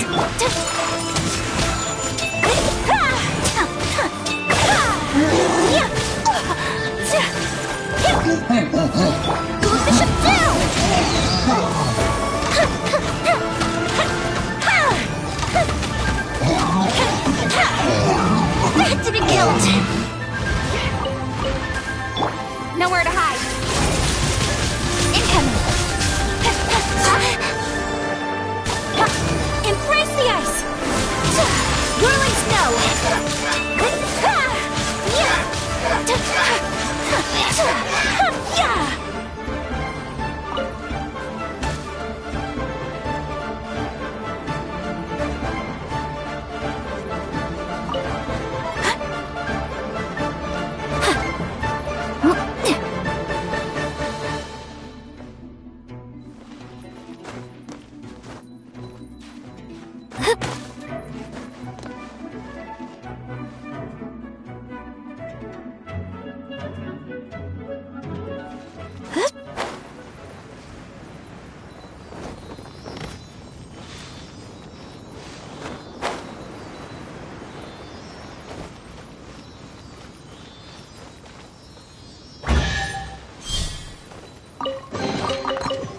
Go the ship down! Had to be killed! Nowhere to hide. Incoming! Embrace the ice! Whirling snow!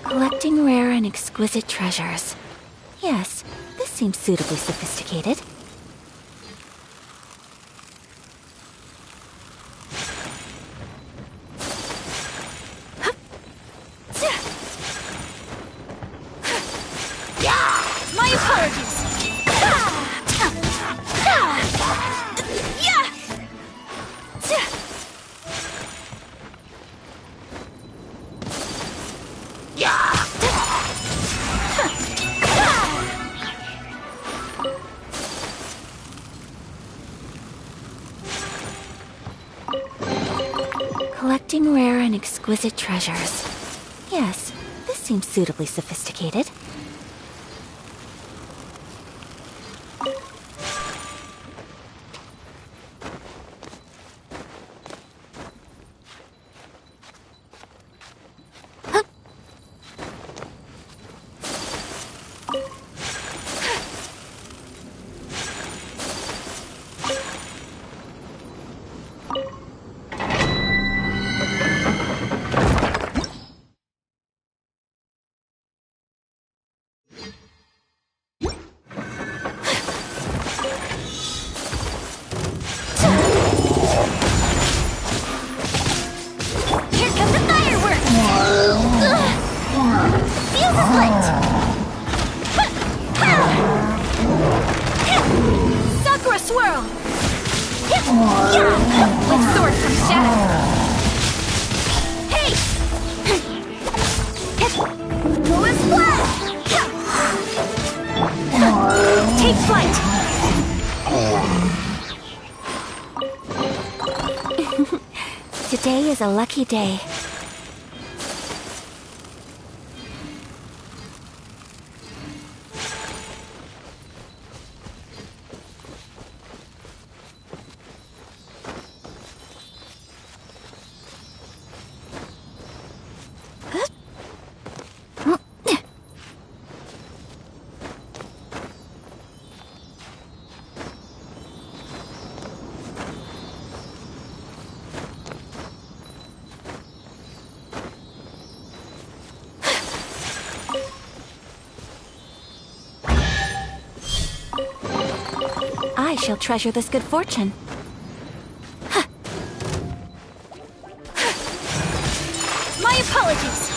Collecting rare and exquisite treasures. Yes, this seems suitably sophisticated. My apologies! Collecting rare and exquisite treasures. Yes, this seems suitably sophisticated. With sword from shadow. Hey! Go and splash! Take flight! Today is a lucky day. she'll treasure this good fortune. My apologies!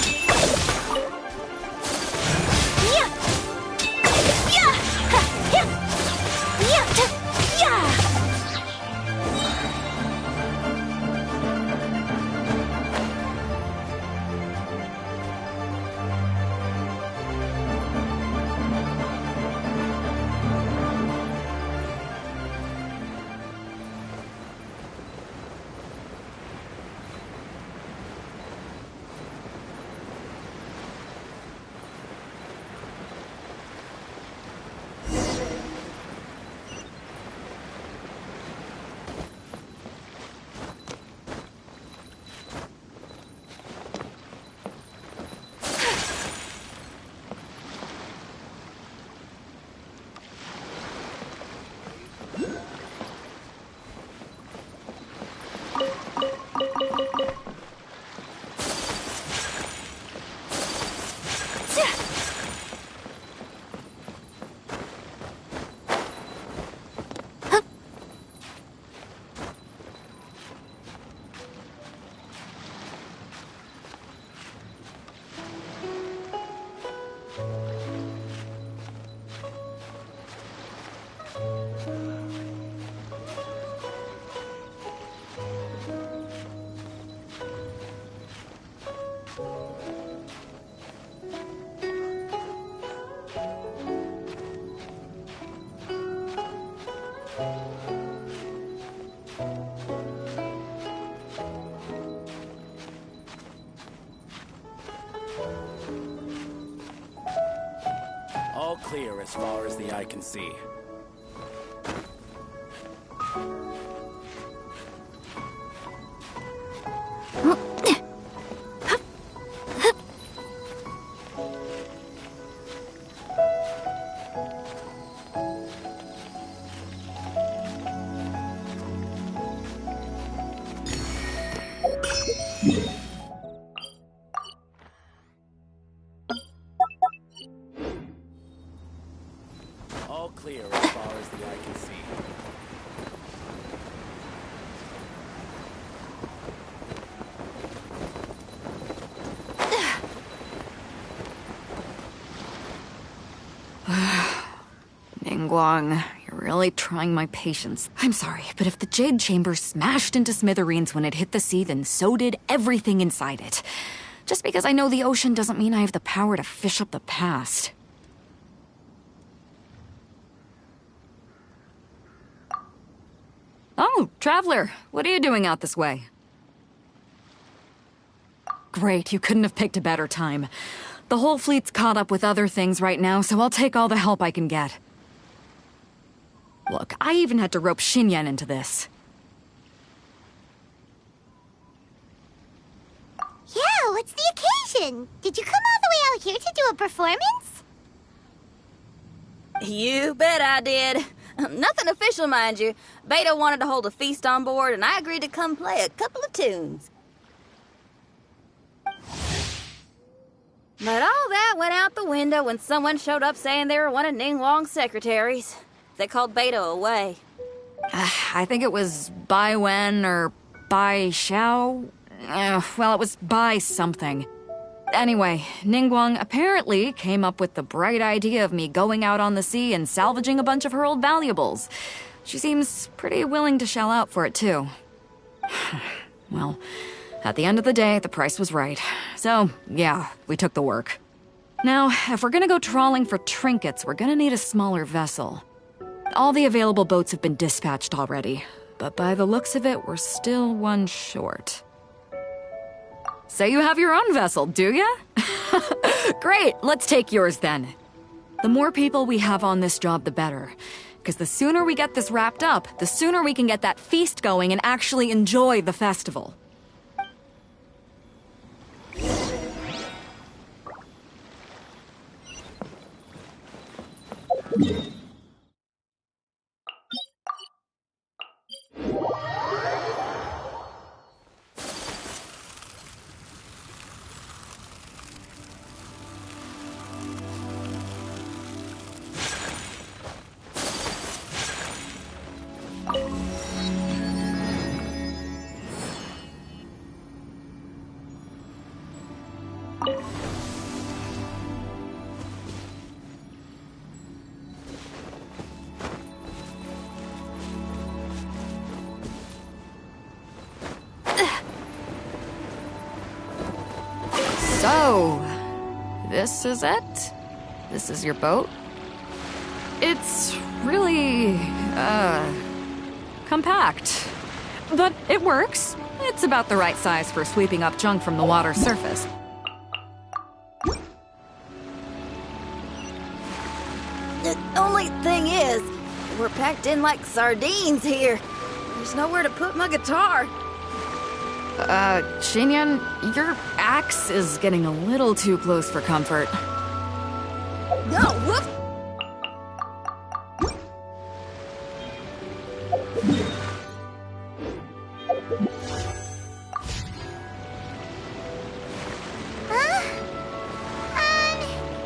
All clear as far as the eye can see. All clear as far as the eye can see. Ningguang, you're really trying my patience. I'm sorry, but if the Jade Chamber smashed into smithereens when it hit the sea, then so did everything inside it. Just because I know the ocean doesn't mean I have the power to fish up the past. Oh, Traveler, what are you doing out this way? Great, you couldn't have picked a better time. The whole fleet's caught up with other things right now, so I'll take all the help I can get. Look, I even had to rope Xinyan into this. Yeah, what's the occasion? Did you come all the way out here to do a performance? You bet I did. Nothing official, mind you. Beta wanted to hold a feast on board, and I agreed to come play a couple of tunes. But all that went out the window when someone showed up saying they were one of Ningguang's secretaries. They called Beta away. I think it was Bai Wen or Bai Xiao. Well, it was Bai something. Anyway, Ningguang apparently came up with the bright idea of me going out on the sea and salvaging a bunch of her old valuables. She seems pretty willing to shell out for it, too. Well, at the end of the day, the price was right. So, yeah, we took the work. Now, if we're gonna go trawling for trinkets, we're gonna need a smaller vessel. All the available boats have been dispatched already, but by the looks of it, we're still one short. So you have your own vessel, do ya? Great, let's take yours then. The more people we have on this job, the better. Because the sooner we get this wrapped up, the sooner we can get that feast going and actually enjoy the festival. So, this is it? This is your boat? It's really, compact. But it works. It's about the right size for sweeping up junk from the water's surface. The only thing is, we're packed in like sardines here. There's nowhere to put my guitar. Xinyan, your axe is getting a little too close for comfort. No, whoop!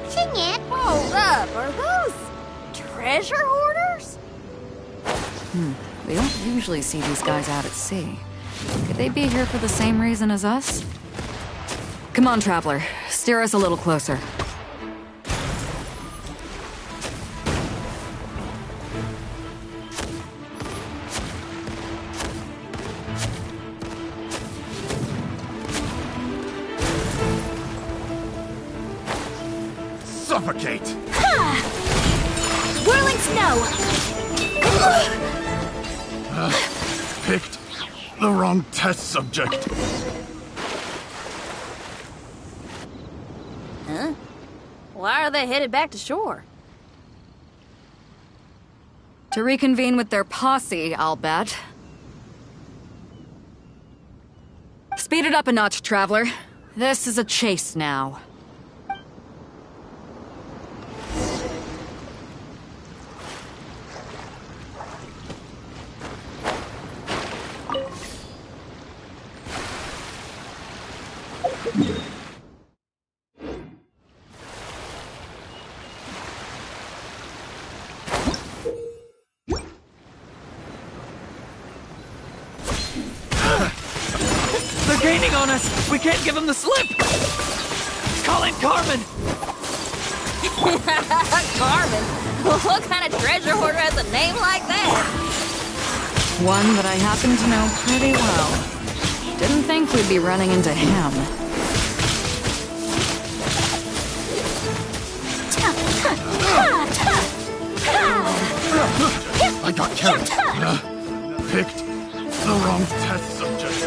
Xinyan? Hold up, are those treasure hoarders? We don't usually see these guys out at sea. Could they be here for the same reason as us? Come on, Traveler. Steer us a little closer. Suffocate! Whirling snow! Picked the wrong test subject. Huh? Why are they headed back to shore? To reconvene with their posse, I'll bet. Speed it up a notch, Traveler. This is a chase now. They're gaining on us! We can't give them the slip! Call in Carmen! Carmen? What kind of treasure hoarder has a name like that? One that I happen to know pretty well. Didn't think we'd be running into him. I got carried. Picked the wrong test subject.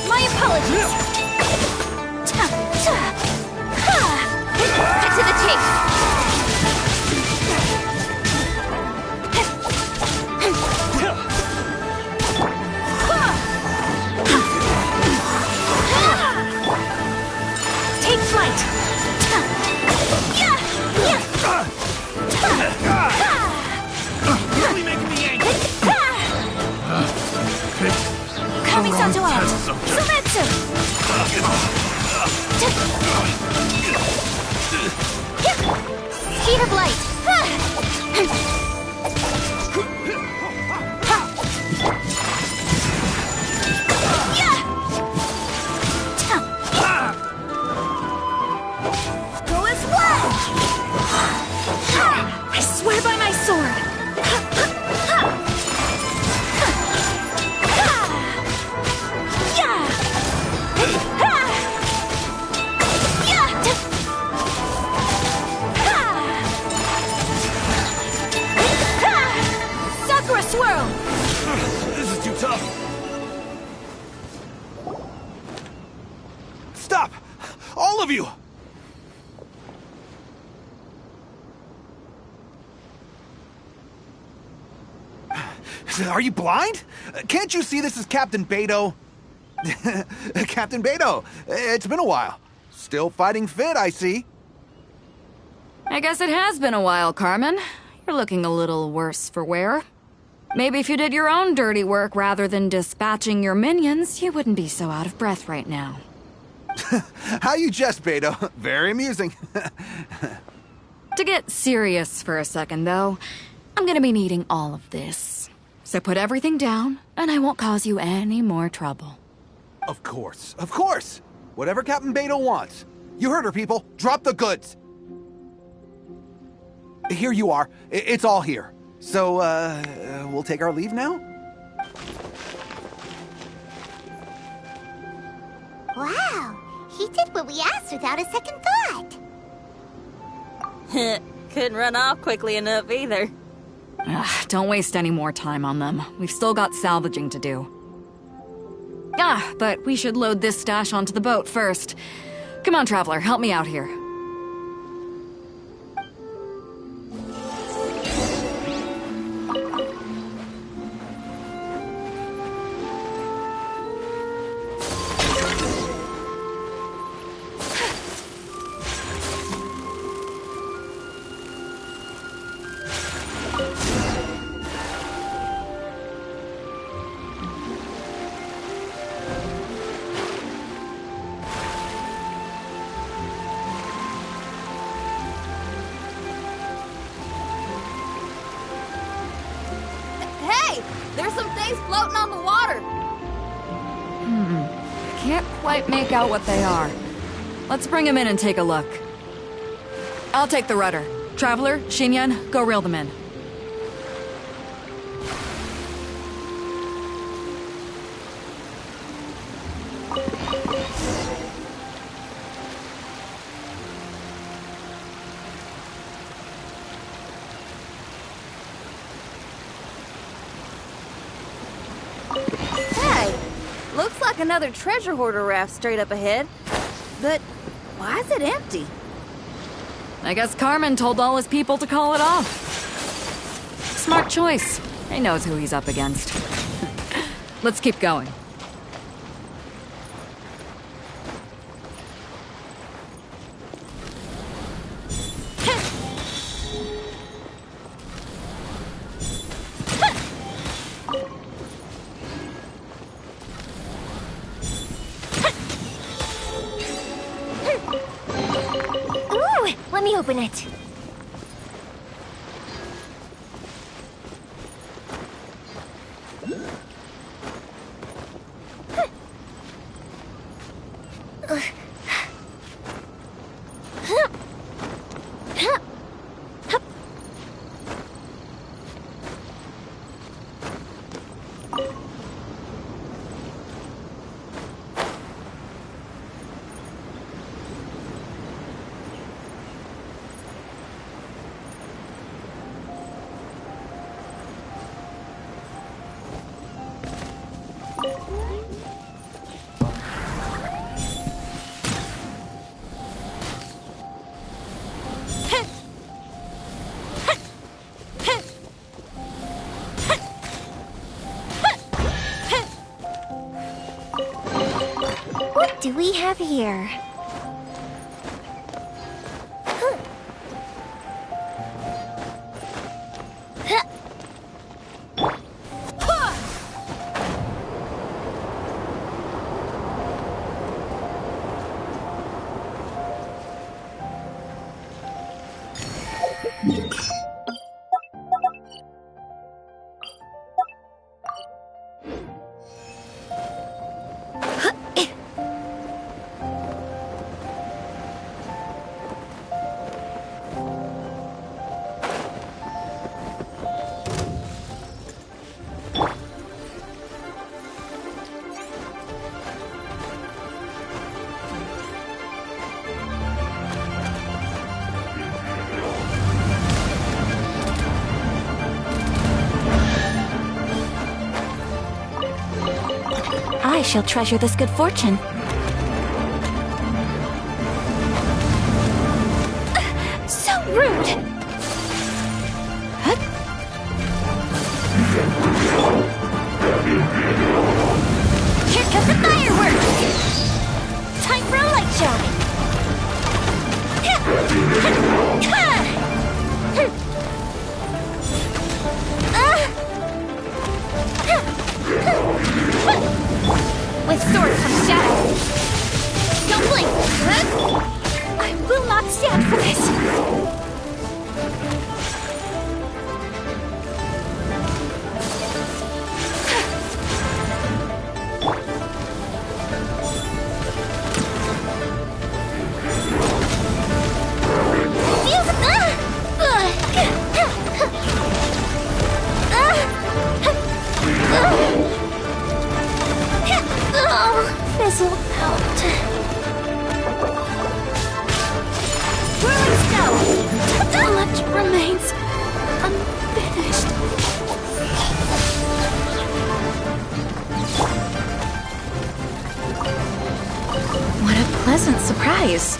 My apologies. Cut to the chase. Take flight. Really making me angry. Kami-sato out. Sumetsu. Speed of light. Go as well. I swear by my sword. Sakura swirl. This is too tough. Stop! All of you! Are you blind? Can't you see this is Captain Beto? Captain Beto, it's been a while. Still fighting fit, I see. I guess it has been a while, Carmen. You're looking a little worse for wear. Maybe if you did your own dirty work rather than dispatching your minions, you wouldn't be so out of breath right now. How you jest, Beto. Very amusing. To get serious for a second, though, I'm gonna be needing all of this. So put everything down, and I won't cause you any more trouble. Of course, of course! Whatever Captain Beto wants. You heard her, people. Drop the goods! Here you are. It's all here. So, we'll take our leave now? Wow, he did what we asked without a second thought. Couldn't run off quickly enough either. Don't waste any more time on them. We've still got salvaging to do. But we should load this stash onto the boat first. Come on, Traveler, help me out here. There's some things floating on the water. Can't quite make out what they are. Let's bring them in and take a look. I'll take the rudder. Traveler, Xinyan, go reel them in. Looks like another treasure hoarder raft straight up ahead. But why is it empty? I guess Carmen told all his people to call it off. Smart choice. He knows who he's up against. Let's keep going. Let me open it. What do we have here? I shall treasure this good fortune. So rude! Huh? Here come the fireworks! Time for a light show! With sword comes shadow. Don't blink! I will not stand for this! fizzled out. Ruins now! Much remains unfinished. What a pleasant surprise.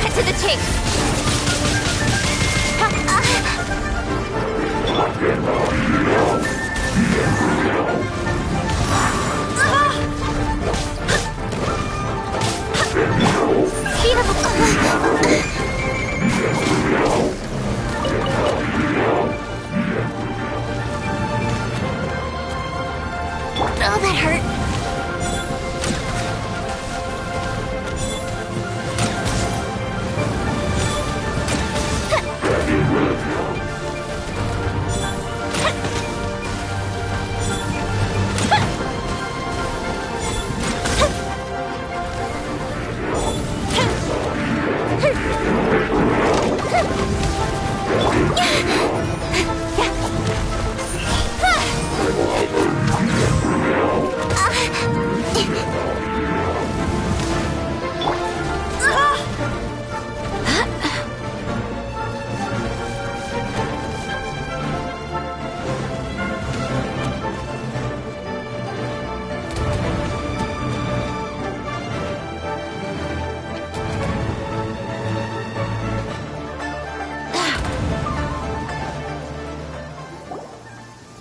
Cut to the chase. Speed up. Oh, that hurt.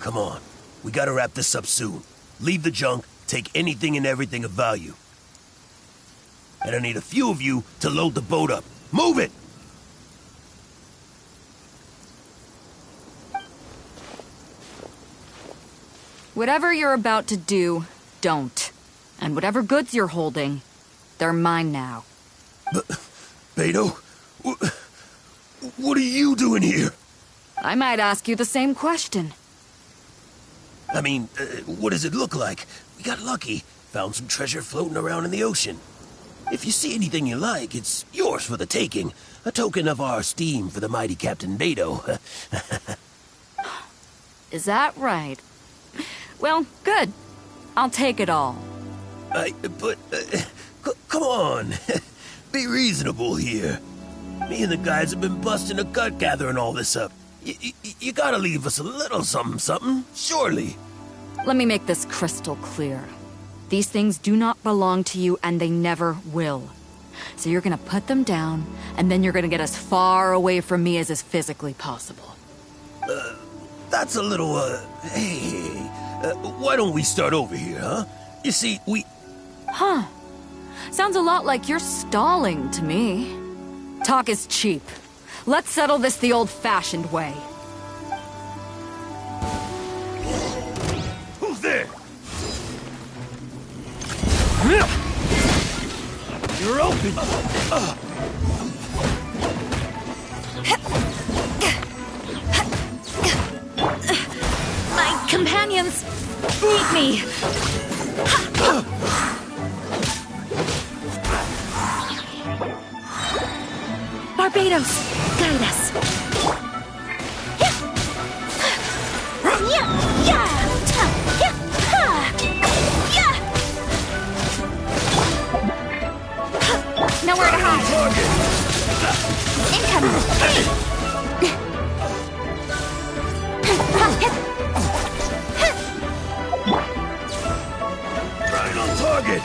Come on. We gotta wrap this up soon. Leave the junk, take anything and everything of value. And I need a few of you to load the boat up. Move it! Whatever you're about to do, don't. And whatever goods you're holding, they're mine now. Beto? What are you doing here? I might ask you the same question. I mean, what does it look like? We got lucky. Found some treasure floating around in the ocean. If you see anything you like, it's yours for the taking. A token of our esteem for the mighty Captain Beto. Is that right? Well, good. I'll take it all. Come on. Be reasonable here. Me and the guys have been busting a gut gathering all this up. You gotta leave us a little something, surely. Let me make this crystal clear. These things do not belong to you, and they never will. So you're gonna put them down, and then you're gonna get as far away from me as is physically possible. That's a little, hey, why don't we start over here, huh? You see, Huh. Sounds a lot like you're stalling to me. Talk is cheap. Let's settle this the old-fashioned way. Who's there? You're open. My companions need me. Barbados, guide us. Nowhere to hide. Incoming. Right on target.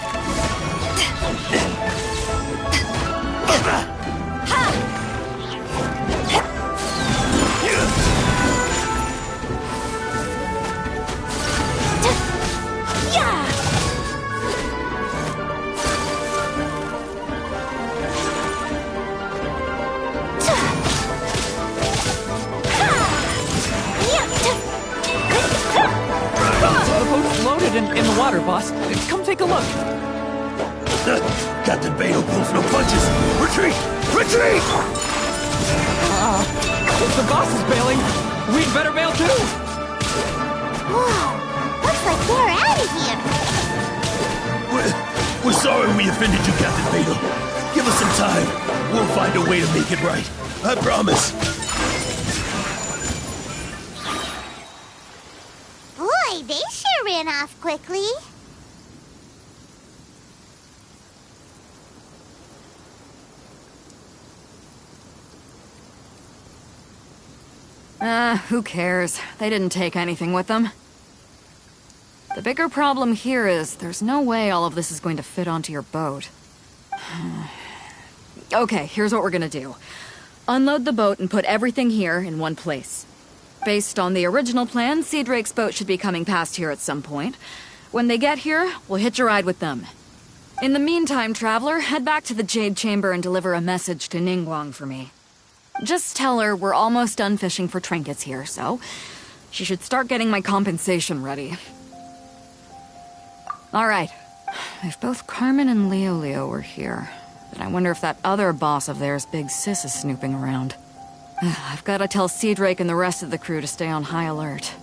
In the water, boss. Come take a look. Captain Beto pulls no punches. Retreat! Retreat! If the boss is bailing, we'd better bail too. Whoa! Looks like we're out of here. We're sorry we offended you, Captain Beto. Give us some time. We'll find a way to make it right. I promise. off quickly. Who cares? They didn't take anything with them. The bigger problem here is there's no way all of this is going to fit onto your boat. Okay, here's what we're gonna do. Unload the boat and put everything here in one place. Based on the original plan, Sea Drake's boat should be coming past here at some point. When they get here, we'll hitch a ride with them. In the meantime, Traveler, head back to the Jade Chamber and deliver a message to Ningguang for me. Just tell her we're almost done fishing for trinkets here, so she should start getting my compensation ready. Alright. If both Carmen and Leo were here, then I wonder if that other boss of theirs, Big Sis, is snooping around. I've got to tell Sea Drake and the rest of the crew to stay on high alert.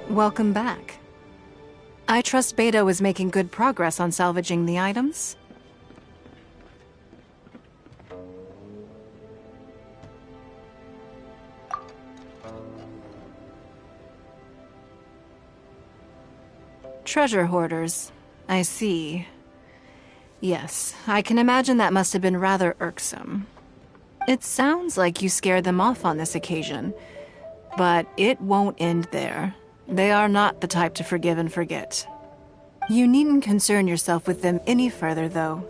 Welcome back. I trust Beto is making good progress on salvaging the items. Treasure hoarders. I see. Yes, I can imagine that must have been rather irksome. It sounds like you scared them off on this occasion, but it won't end there. They are not the type to forgive and forget. You needn't concern yourself with them any further, though.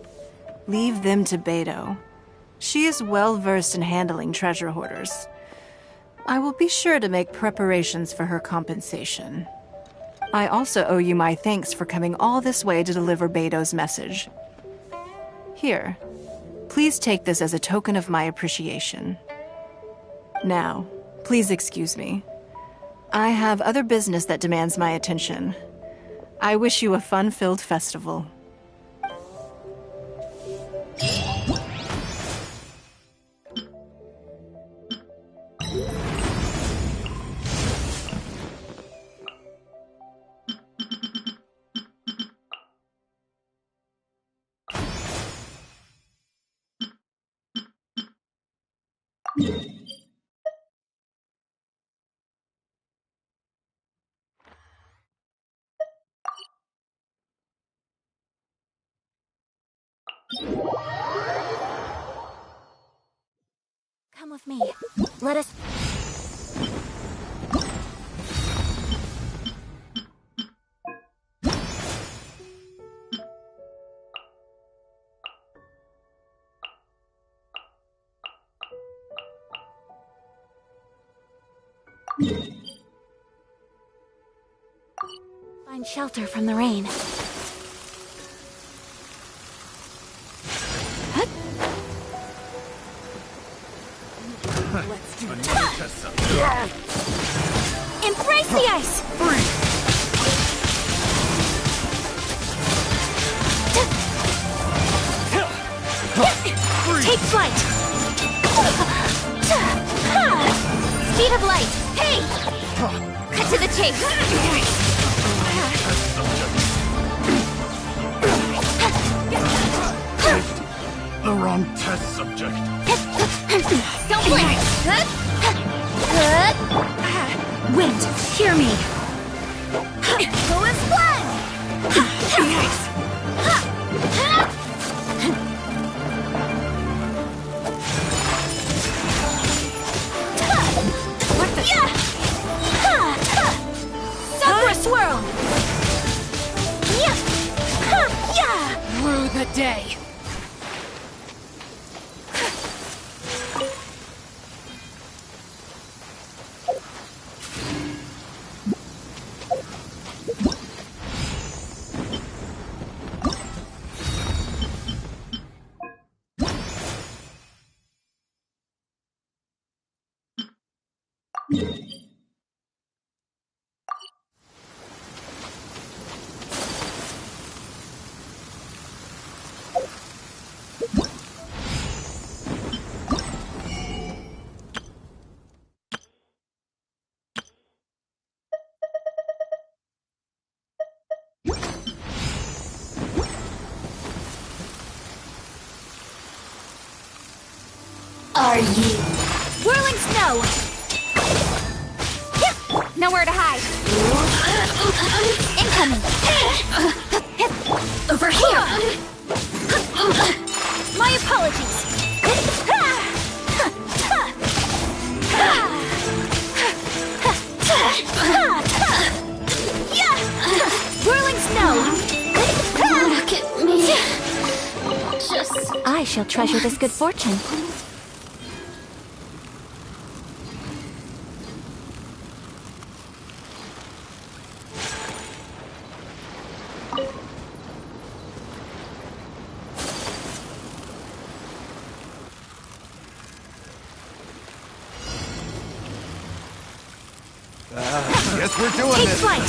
Leave them to Beto. She is well versed in handling treasure hoarders. I will be sure to make preparations for her compensation. I also owe you my thanks for coming all this way to deliver Beto's message. Here, please take this as a token of my appreciation. Now, please excuse me. I have other business that demands my attention. I wish you a fun-filled festival. Come with me. Let us... find shelter from the rain. Let's do that. Embrace the ice! Take flight! Speed of light! Hey! Cut to the chase! The wrong test subject. Don't blink! Wind, hear me! Who is blood? What the? Sakura swirl! Rue the day! Are you? Whirling snow! Nowhere to hide. Incoming! Over here! My apologies! Whirling snow! Look at me. I shall treasure this good fortune. Guess we're doing Take this. flight!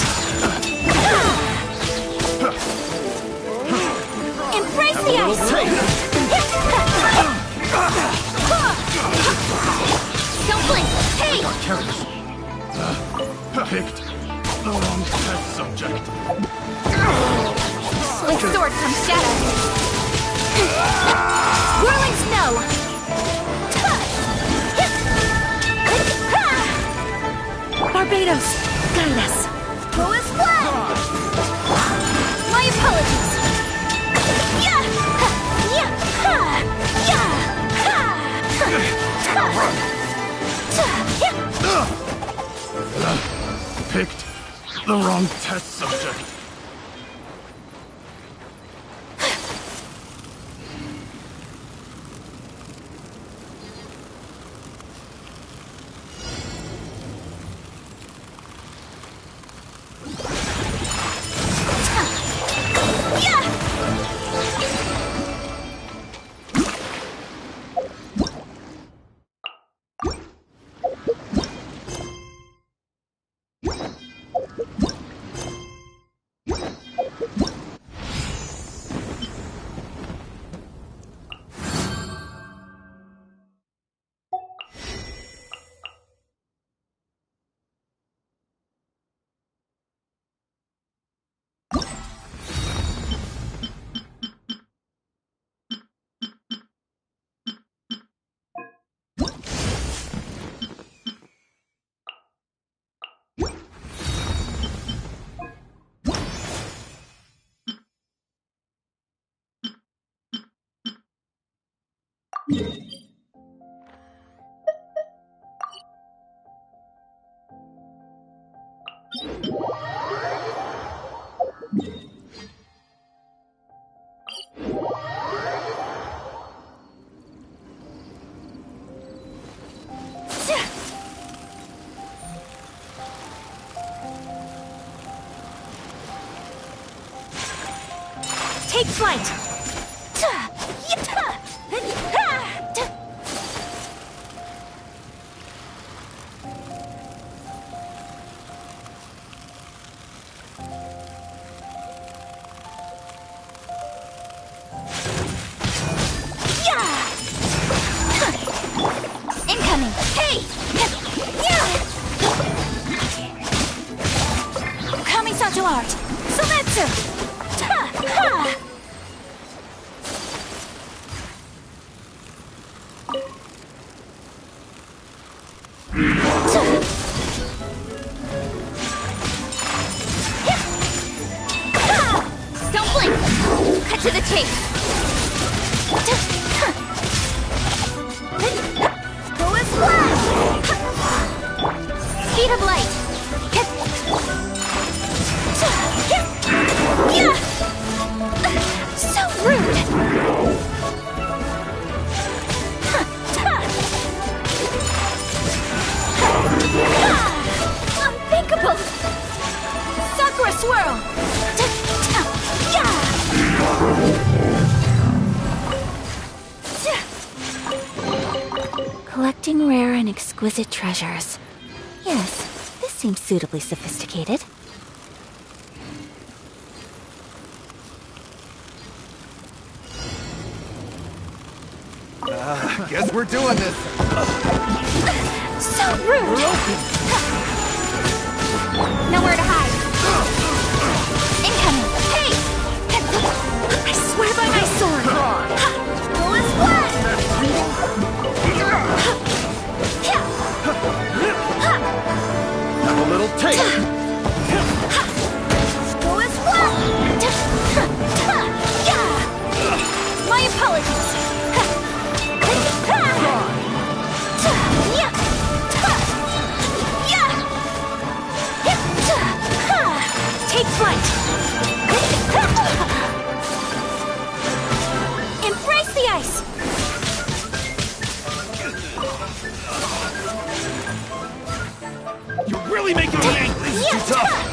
Embrace the ice! Don't blink! Hey! Picked the wrong test subject. With sword comes shadow. Whirling snow! Barbados, guide us. Go as flat! My apologies! Picked the wrong test subject. Take flight! Incoming! Hey! Coming Santo Art! Sometsu! Don't blink! Cut to the chase! Go as flat! Speed of light! So rude! Unthinkable! Sakura swirl! Collecting rare and exquisite treasures. Yes, this seems suitably sophisticated. Guess we're doing this. So rude! Nowhere to hide. Incoming! Hey! I swear by my sword! Go as one! Have a little taste. Go as one! My apologies! Take flight! Embrace the ice! You're really making me angry. This is too tough.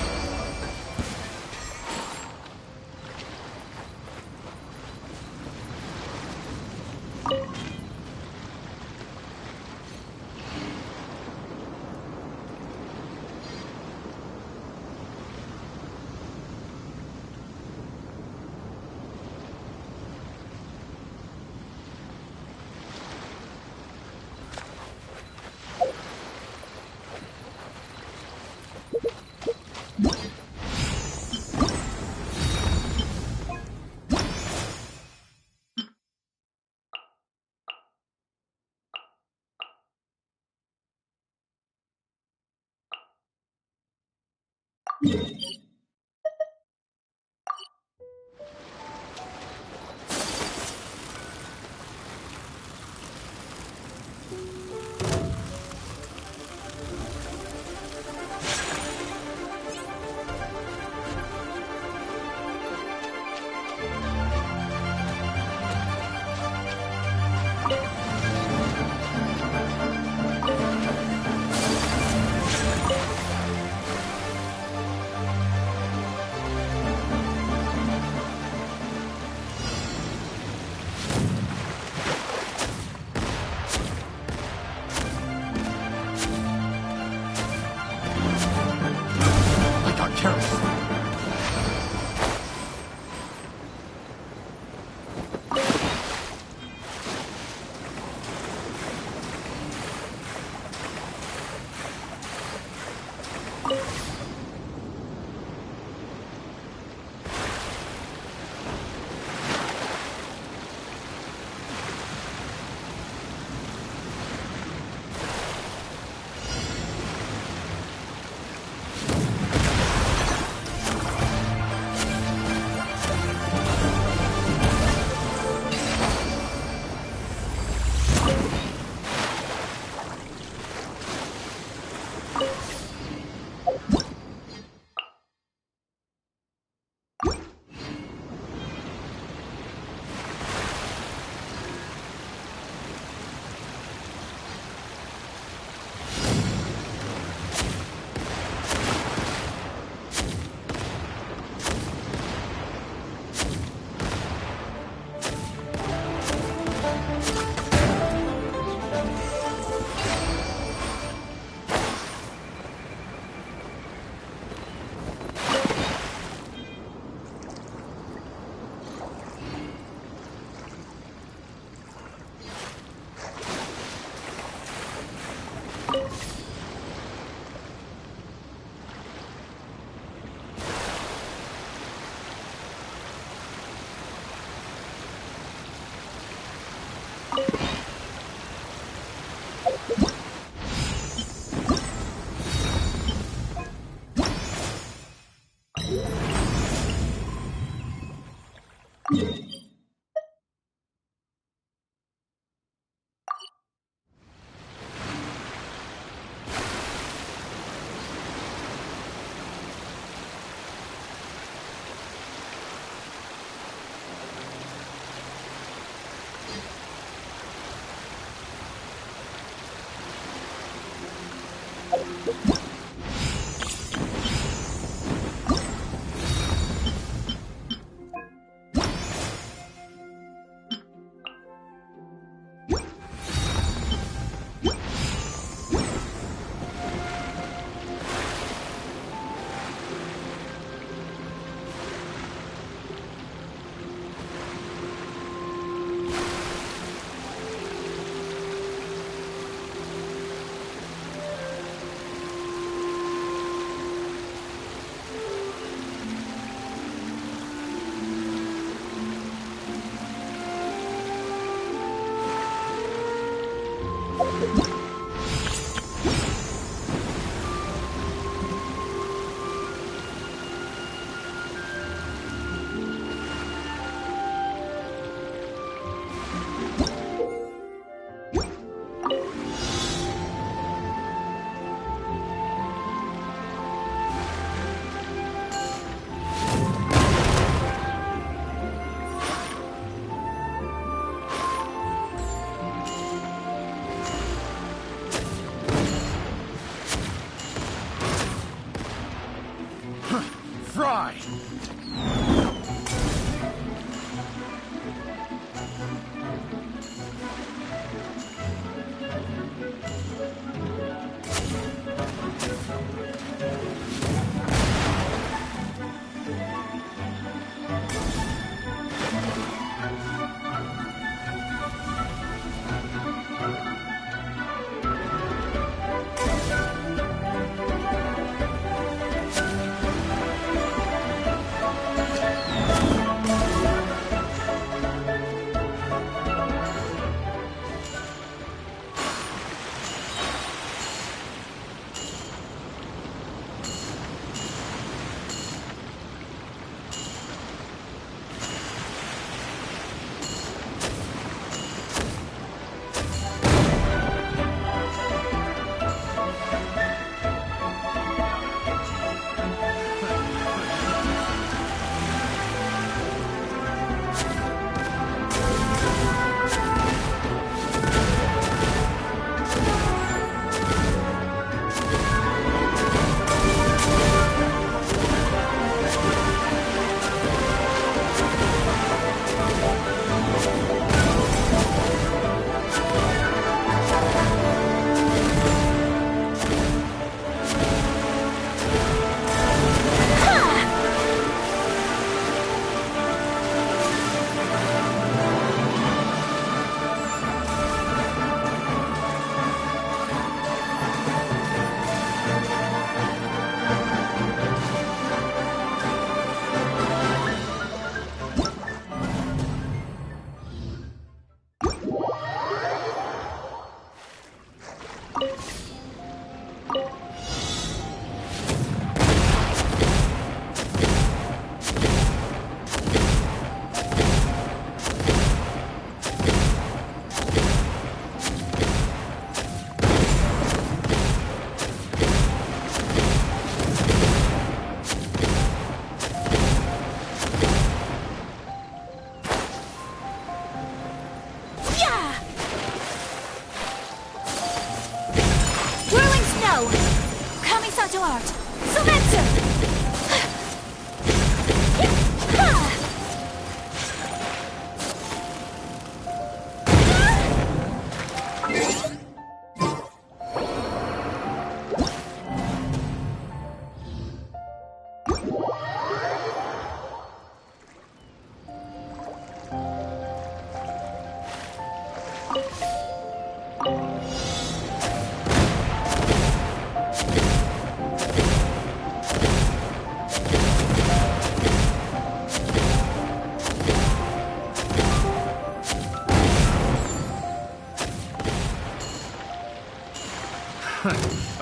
fry!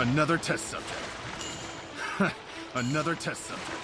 Another test subject. Another test subject.